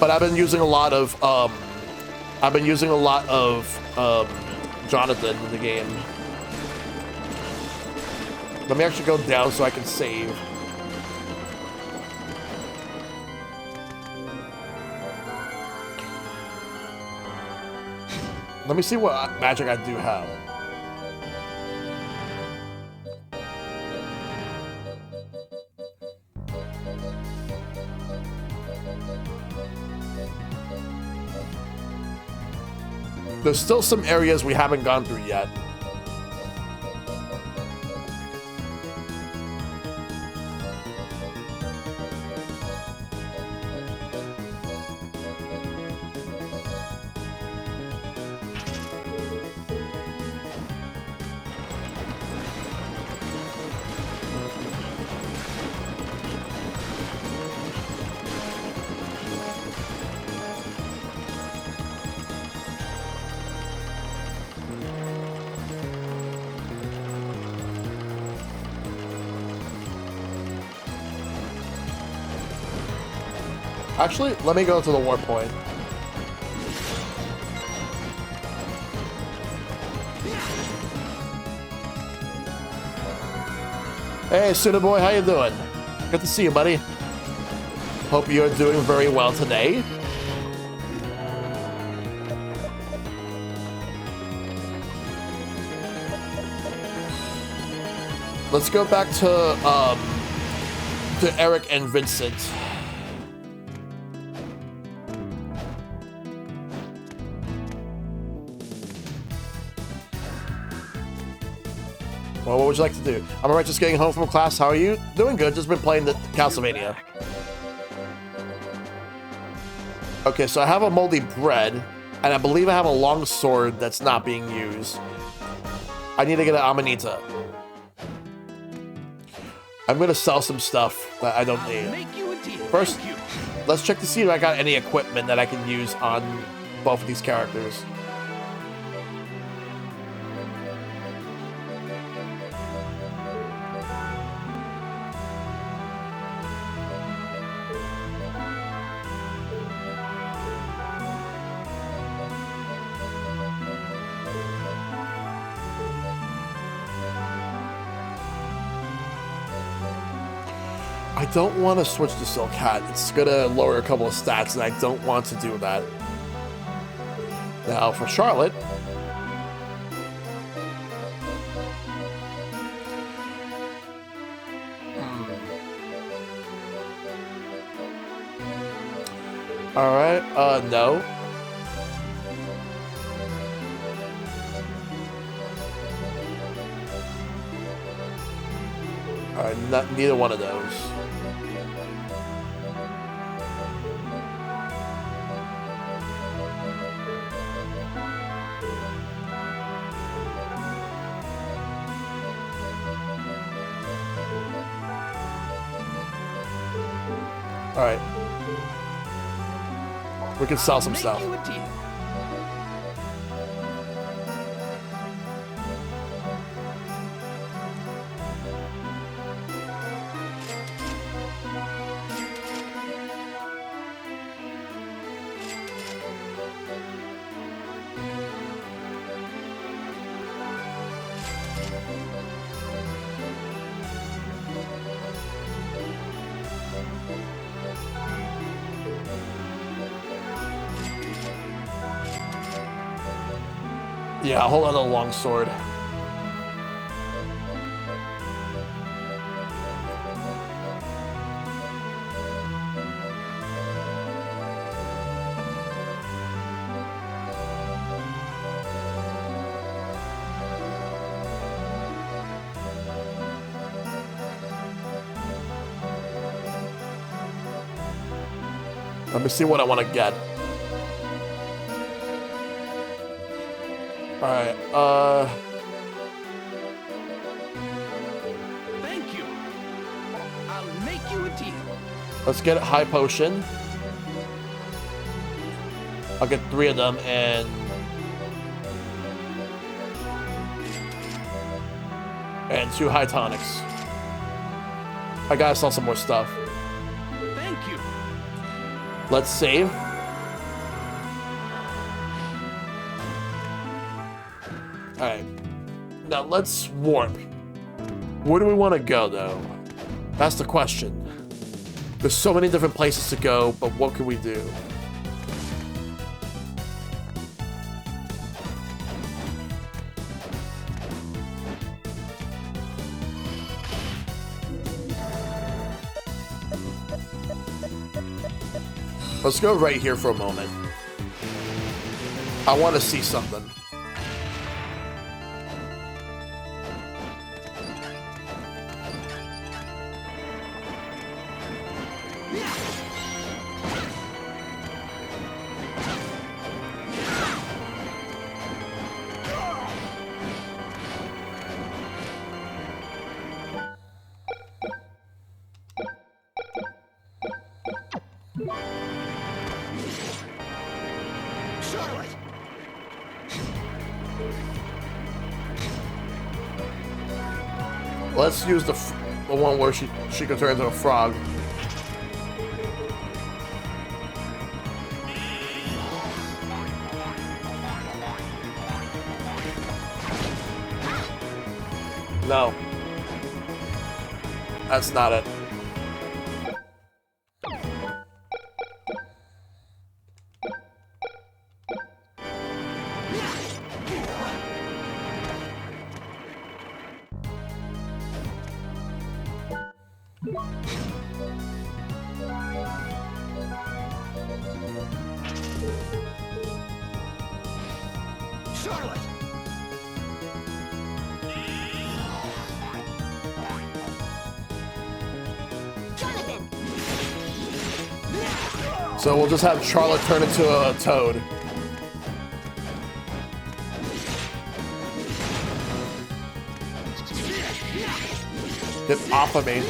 But I've been using a lot of Jonathan in the game. Let me actually go down so I can save. Let me see what magic I do have. There's still some areas we haven't gone through yet. Actually, let me go to the war point. Hey, Suna boy, how you doing? Good to see you, buddy. Hope you're doing very well today. Let's go back to Eric and Vincent. Well, what would you like to do? I'm alright, just getting home from class. How are you? Doing good. Just been playing the Castlevania. Okay, so I have a moldy bread, and I believe I have a long sword that's not being used. I need to get an Amanita. I'm gonna sell some stuff that I don't need. Make you a deal. First, Thank you. let's check to see if I got any equipment that I can use on both of these characters. I don't want to switch to Silk Hat. It's gonna lower a couple of stats, and I don't want to do that. Now for Charlotte. Alright, no. Alright, neither one of those. Alright. We can sell some Make stuff. you a deal. Yeah, hold on to the long sword. Let me see what I want to get. Alright, Thank you. I'll make you a deal. let's get high potion. I'll get 3 of them and 2 high tonics. I gotta sell some more stuff. Thank you. Let's save. Alright. Now let's warp. Where do we want to go, though? That's the question. There's so many different places to go, but what can we do? Let's go right here for a moment. I want to see something. Charlotte! Let's use the one where she can turn into a frog. No. That's not it. Charlotte! Jonathan! So we'll just have Charlotte turn into a toad. Get off of me.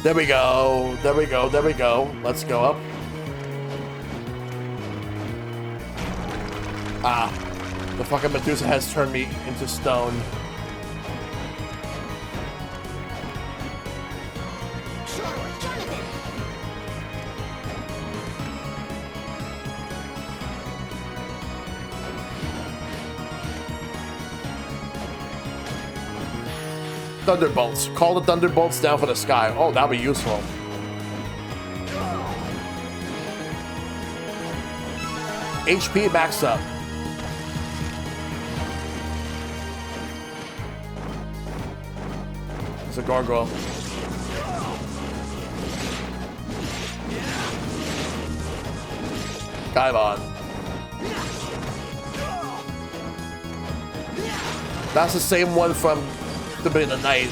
There we go. There we go. There we go. Let's go up. Ah. The fucking Medusa has turned me into stone. Charlotte! Jonathan! Thunderbolts. Call the Thunderbolts down from the sky. Oh, that'll be useful. HP max up. It's a gargoyle. Gaivon. That's the same one from the beginning of the night.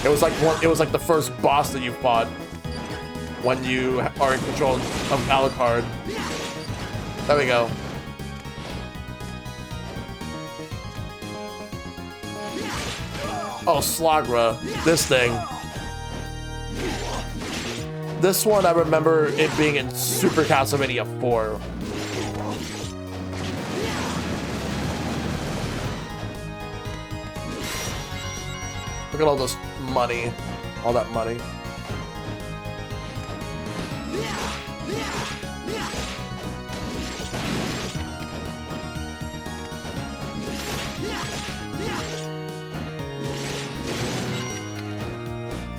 It was like the first boss that you fought when you are in control of Alucard. There we go. Oh, Slagra. This thing. This one I remember it being in Super Castlevania 4. Look at all this money. All that money.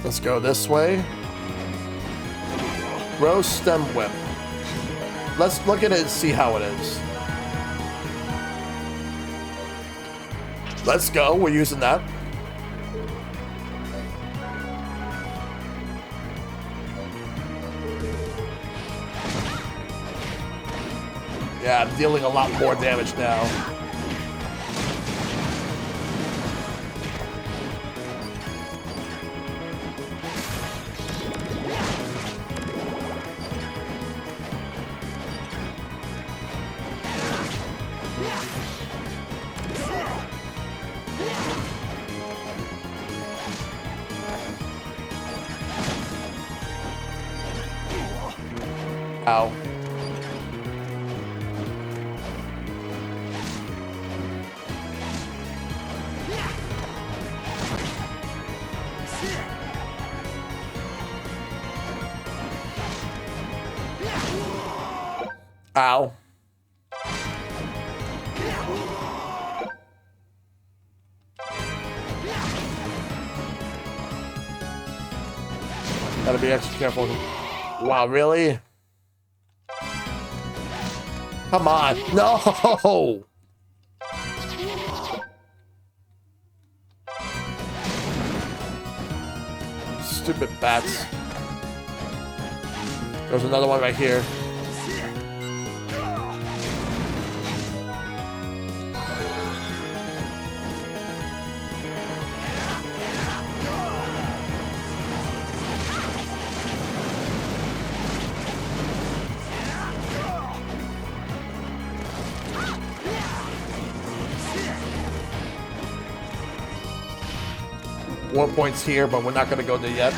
Let's go this way. Row stem whip. Let's look at it and see how it is. Let's go. We're using that. Yeah, I'm dealing a lot more damage now. Ow. Ow. Gotta be extra careful. Wow, really? Come on. No! Stupid bats. There's another one right here. More points here, but we're not going to go there yet.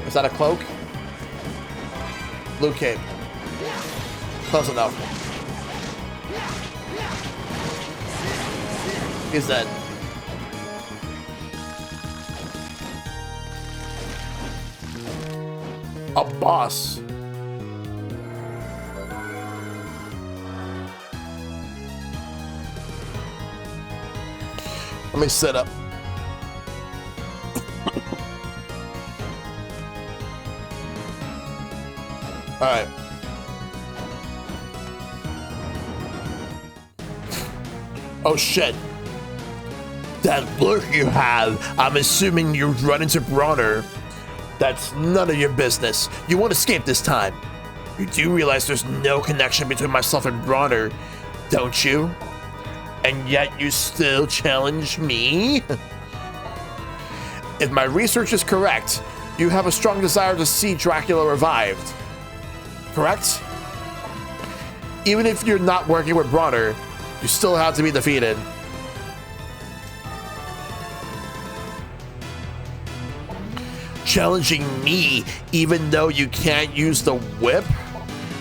Is that a cloak? Blue cape. Close enough. He's dead. A boss. Let me sit up. All right. Oh shit. That look you have, I'm assuming you've run into Bronner. That's none of your business. You won't escape this time. You do realize there's no connection between myself and Bronner, don't you? And yet you still challenge me? If my research is correct, you have a strong desire to see Dracula revived. Correct? Even if you're not working with Bronner, you still have to be defeated. Challenging me even though you can't use the whip?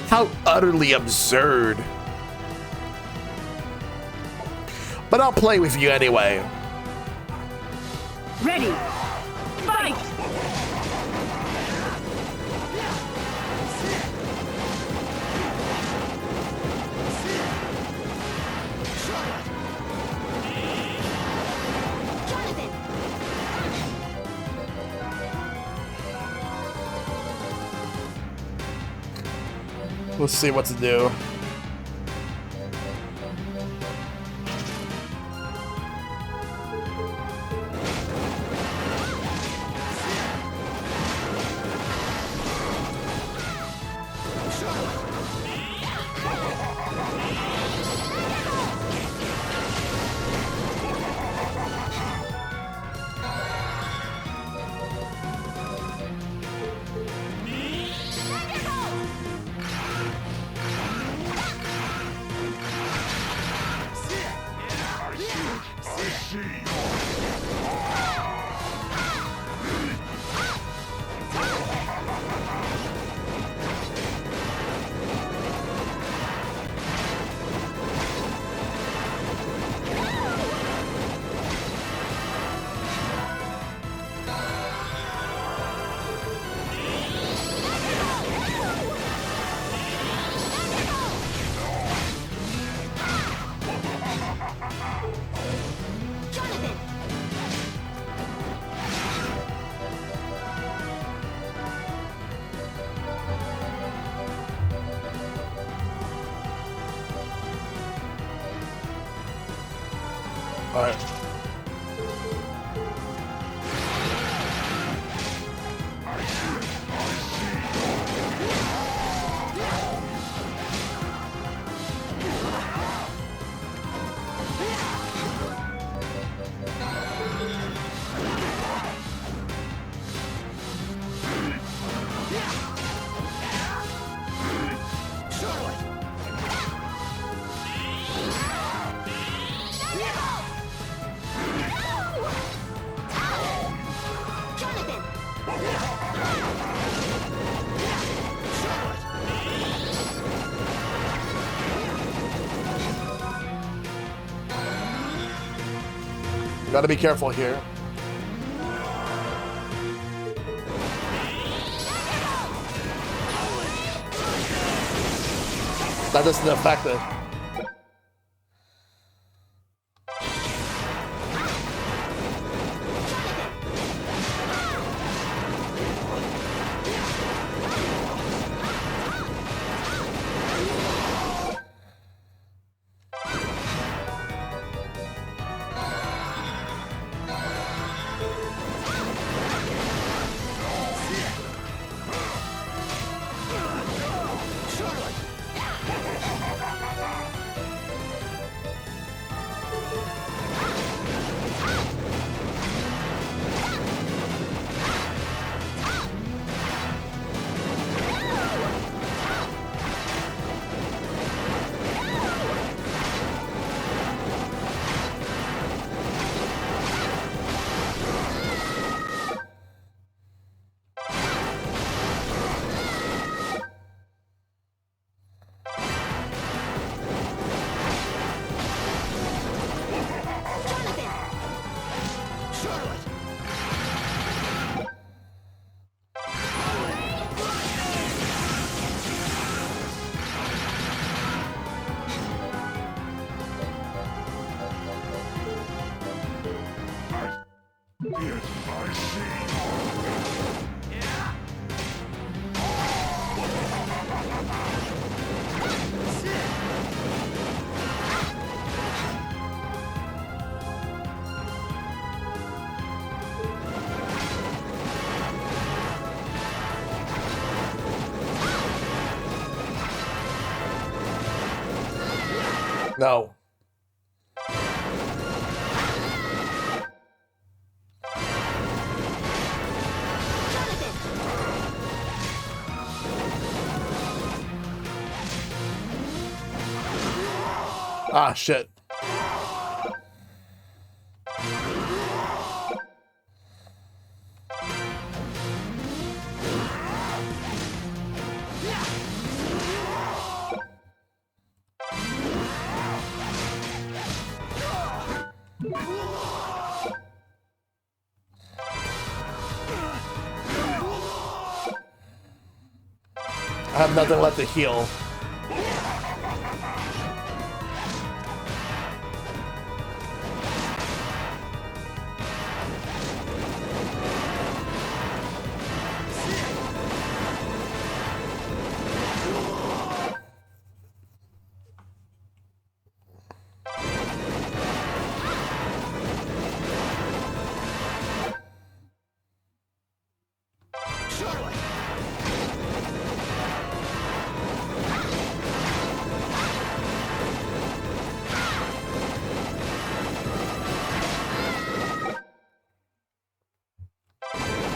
How utterly absurd. But I'll play with you anyway. Ready. Fight! Jonathan! Let's see what to do. All right. Jonathan! Gotta be careful here. That doesn't affect it. No. Ah, shit. I have nothing left to heal.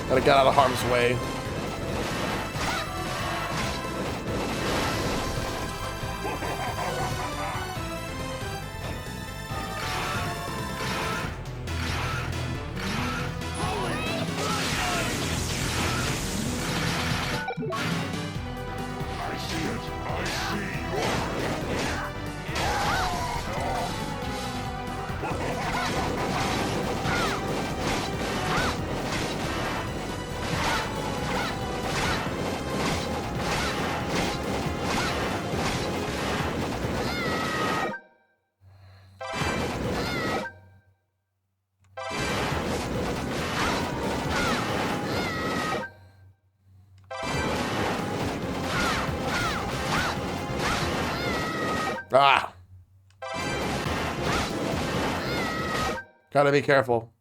Gotta get out of harm's way. Ah. Gotta be careful.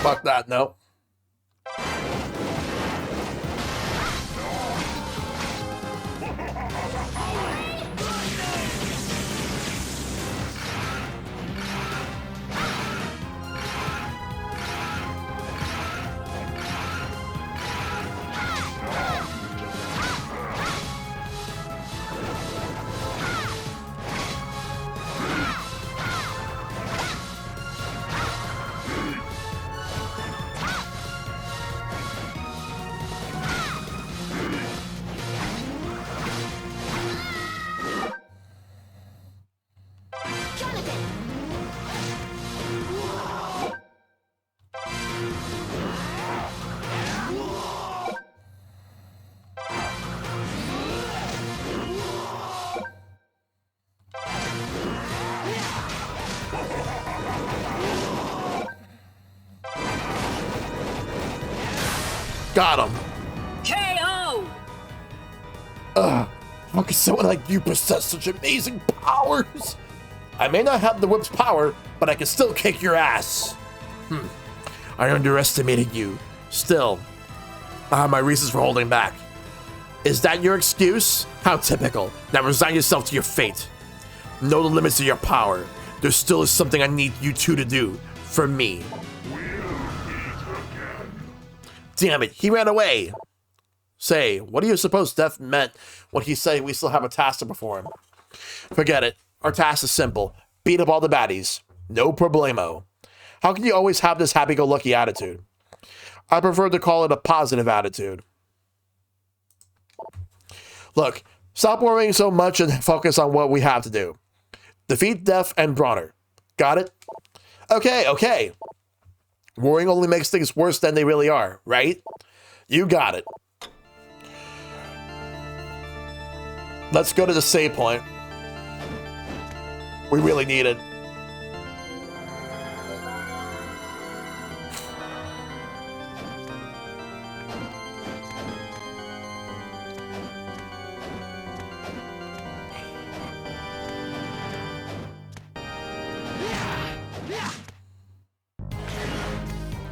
Fuck that, no. Jonathan! Got him. KO! How could someone like you possess such amazing powers? I may not have the whip's power, but I can still kick your ass. I underestimated you. Still, I have my reasons for holding back. Is that your excuse? How typical. Now resign yourself to your fate. Know the limits of your power. There still is something I need you two to do. For me. Damn it, he ran away. Say, what do you suppose Death meant when he said we still have a task to perform? Forget it. Our task is simple. Beat up all the baddies. No problemo. How can you always have this happy-go-lucky attitude? I prefer to call it a positive attitude. Look, stop worrying so much and focus on what we have to do. Defeat Death and Bronner. Got it? Okay. Worrying only makes things worse than they really are, right? You got it. Let's go to the save point. We really need it.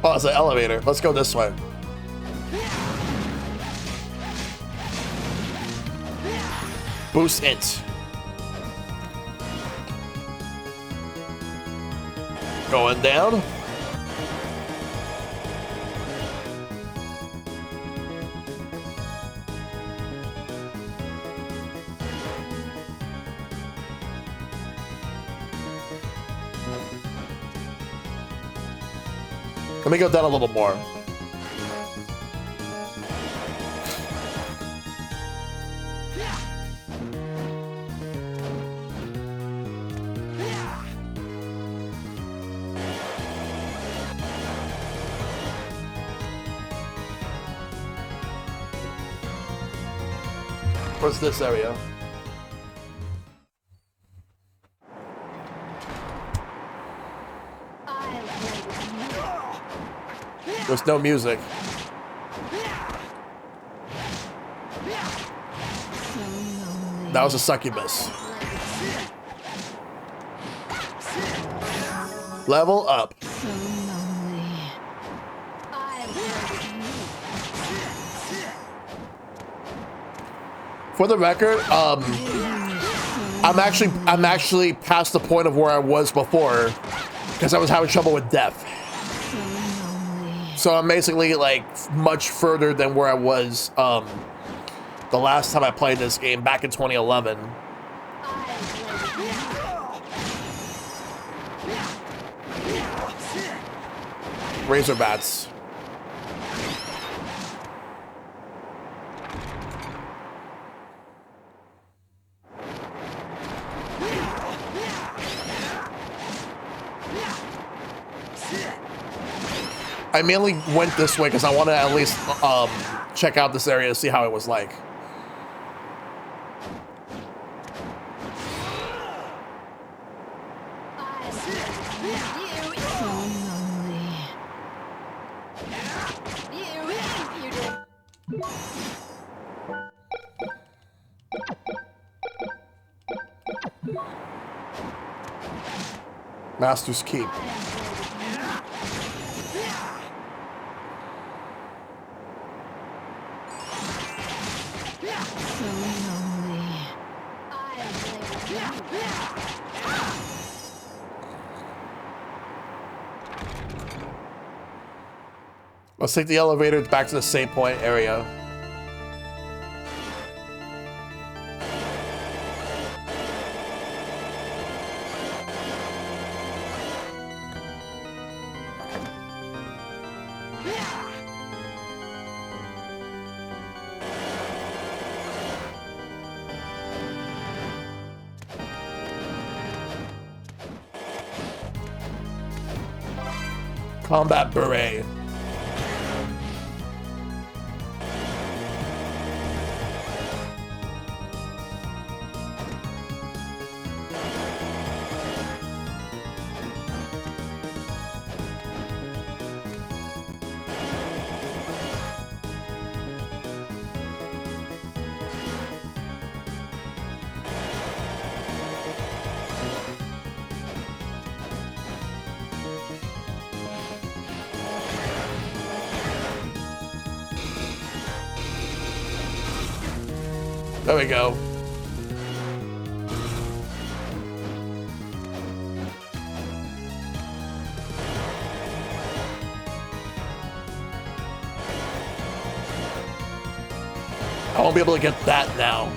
Oh, it's an elevator. Let's go this way. Boost int. Going down. Let me go down a little more. What's this area? There's no music. That was a succubus. Level up. For the record, I'm actually past the point of where I was before because I was having trouble with death. So I'm basically like much further than where I was the last time I played this game back in 2011. Razor bats. I mainly went this way because I wanted to at least check out this area to see how it was like. Master's Keep. Let's take the elevator back to the save point area. Combat Beret. There we go. I won't be able to get that now.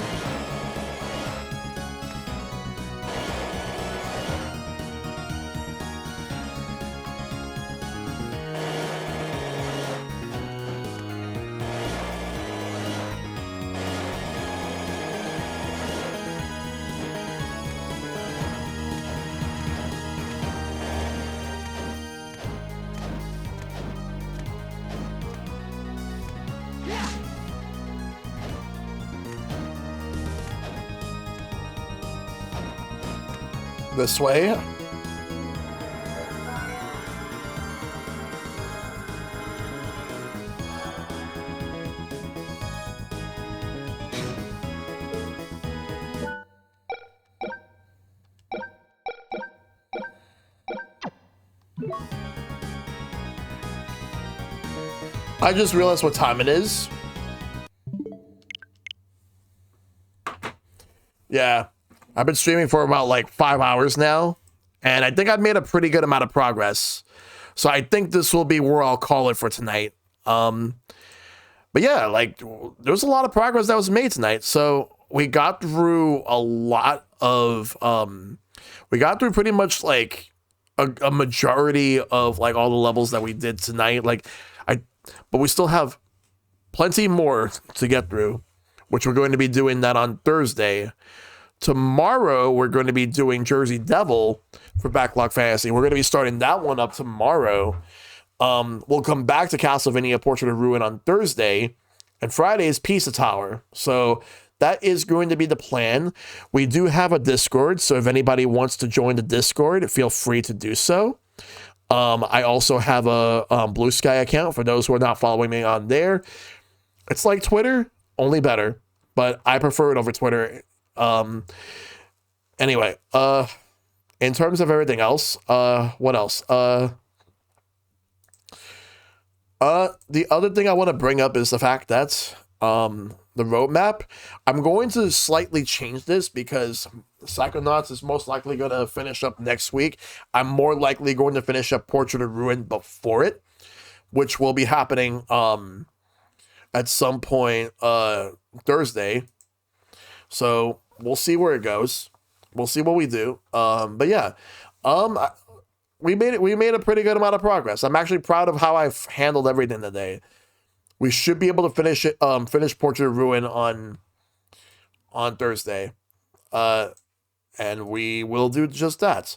This way. I just realized what time it is. Yeah. I've been streaming for about like 5 hours now, and I think I've made a pretty good amount of progress. So I think this will be where I'll call it for tonight. But yeah, like there's a lot of progress that was made tonight. So we got through a lot of, we got through pretty much like a majority of like all the levels that we did tonight. But we still have plenty more to get through, which we're going to be doing that on Thursday. Tomorrow, we're going to be doing Jersey Devil for Backlog Fantasy. We're going to be starting that one up tomorrow. We'll come back to Castlevania Portrait of Ruin on Thursday, and Friday is Pizza Tower. So that is going to be the plan. We do have a Discord, so if anybody wants to join the Discord, feel free to do so. I also have a Blue Sky account for those who are not following me on there. It's like Twitter, only better, but I prefer it over Twitter. Anyway, in terms of everything else, what else? The other thing I want to bring up is the fact that, the roadmap, I'm going to slightly change this because Psychonauts is most likely going to finish up next week. I'm more likely going to finish up Portrait of Ruin before it, which will be happening, at some point, Thursday. So we'll see where it goes. We'll see what we do. But yeah, we made a pretty good amount of progress. I'm actually proud of how I've handled everything today. We should be able to finish Portrait of Ruin on Thursday. And we will do just that.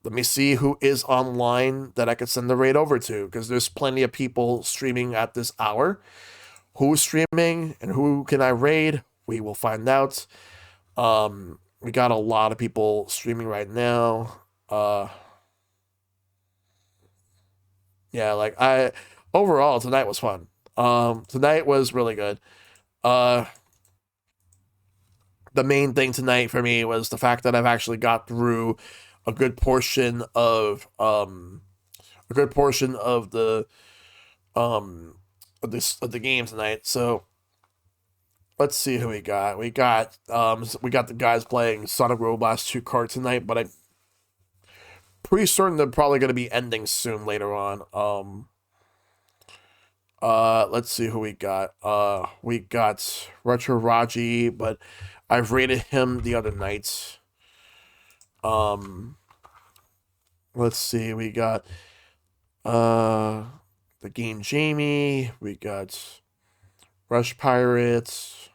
Let me see who is online that I could send the raid over to, because there's plenty of people streaming at this hour. Who's streaming and who can I raid? We will find out. We got a lot of people streaming right now. Yeah, like overall tonight was fun. Tonight was really good. The main thing tonight for me was the fact that I've actually got through a good portion of the of the game tonight. So let's see who we got. We got the guys playing Sonic Robots 2 Kart tonight, but I'm pretty certain they're probably going to be ending soon later on. Let's see who we got. We got Retro Raji, but I've rated him the other night. Let's see. We got the Game Jamie. We got Rush Pirates.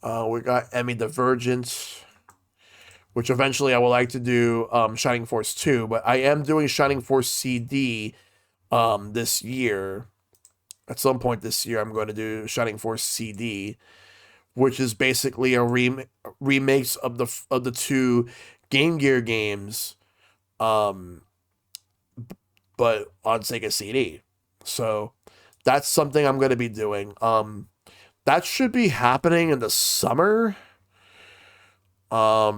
We got Emmy Divergent, which eventually I would like to do Shining Force 2, but I am doing Shining Force CD this year. At some point this year, I'm going to do Shining Force CD, which is basically a remix of the two Game Gear games, but on Sega CD. So that's something I'm going to be doing. That should be happening in the summer. That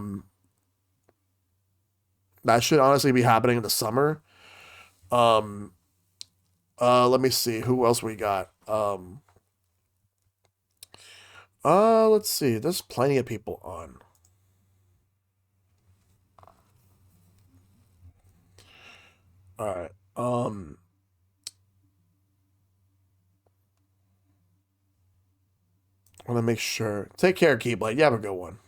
should honestly be happening in the summer. Let me see who else we got. Let's see. There's plenty of people on. All right. I want to make sure. Take care, Keyblade. You have a good one.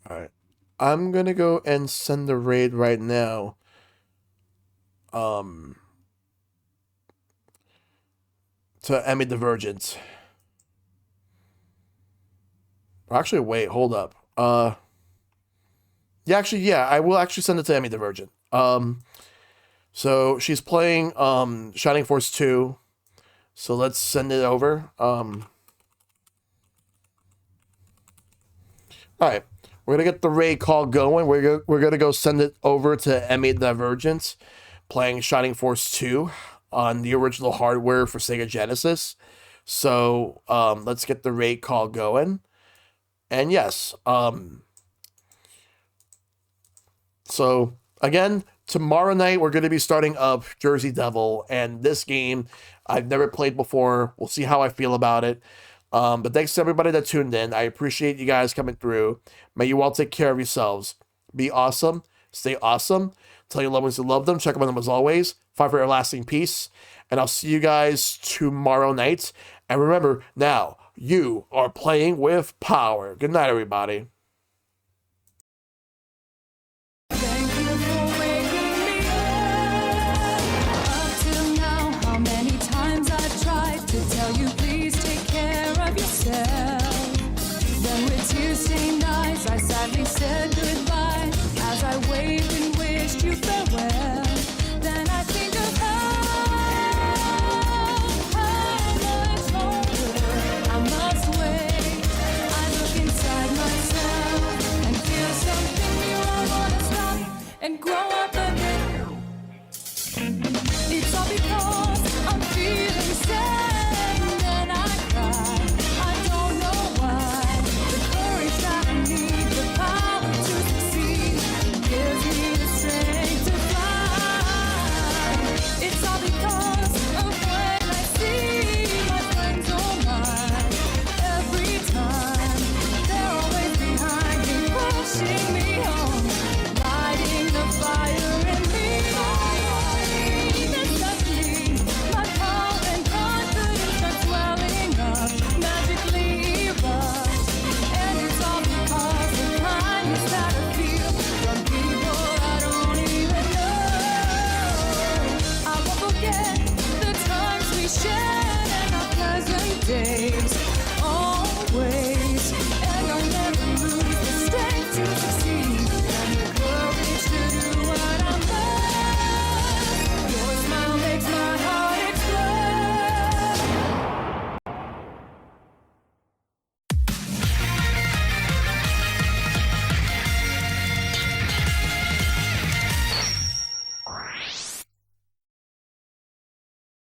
All right. I'm gonna go and send the raid right now. To Emmy Divergent. Actually, wait, hold up. Yeah, I will actually send it to Emmy Divergent. So she's playing Shining Force 2. So let's send it over. All right. We're going to get the raid call going. We're going to go send it over to Emmy Divergent playing Shining Force 2 on the original hardware for Sega Genesis. So let's get the raid call going. And yes, so again, tomorrow night we're going to be starting up Jersey Devil, and this game I've never played before. We'll see how I feel about it. But thanks to everybody that tuned in. I appreciate you guys coming through. May you all take care of yourselves. Be awesome. Stay awesome. Tell your loved ones you love them. Check up on them as always. Fight for everlasting peace. And I'll see you guys tomorrow night. And remember, now, you are playing with power. Good night, everybody.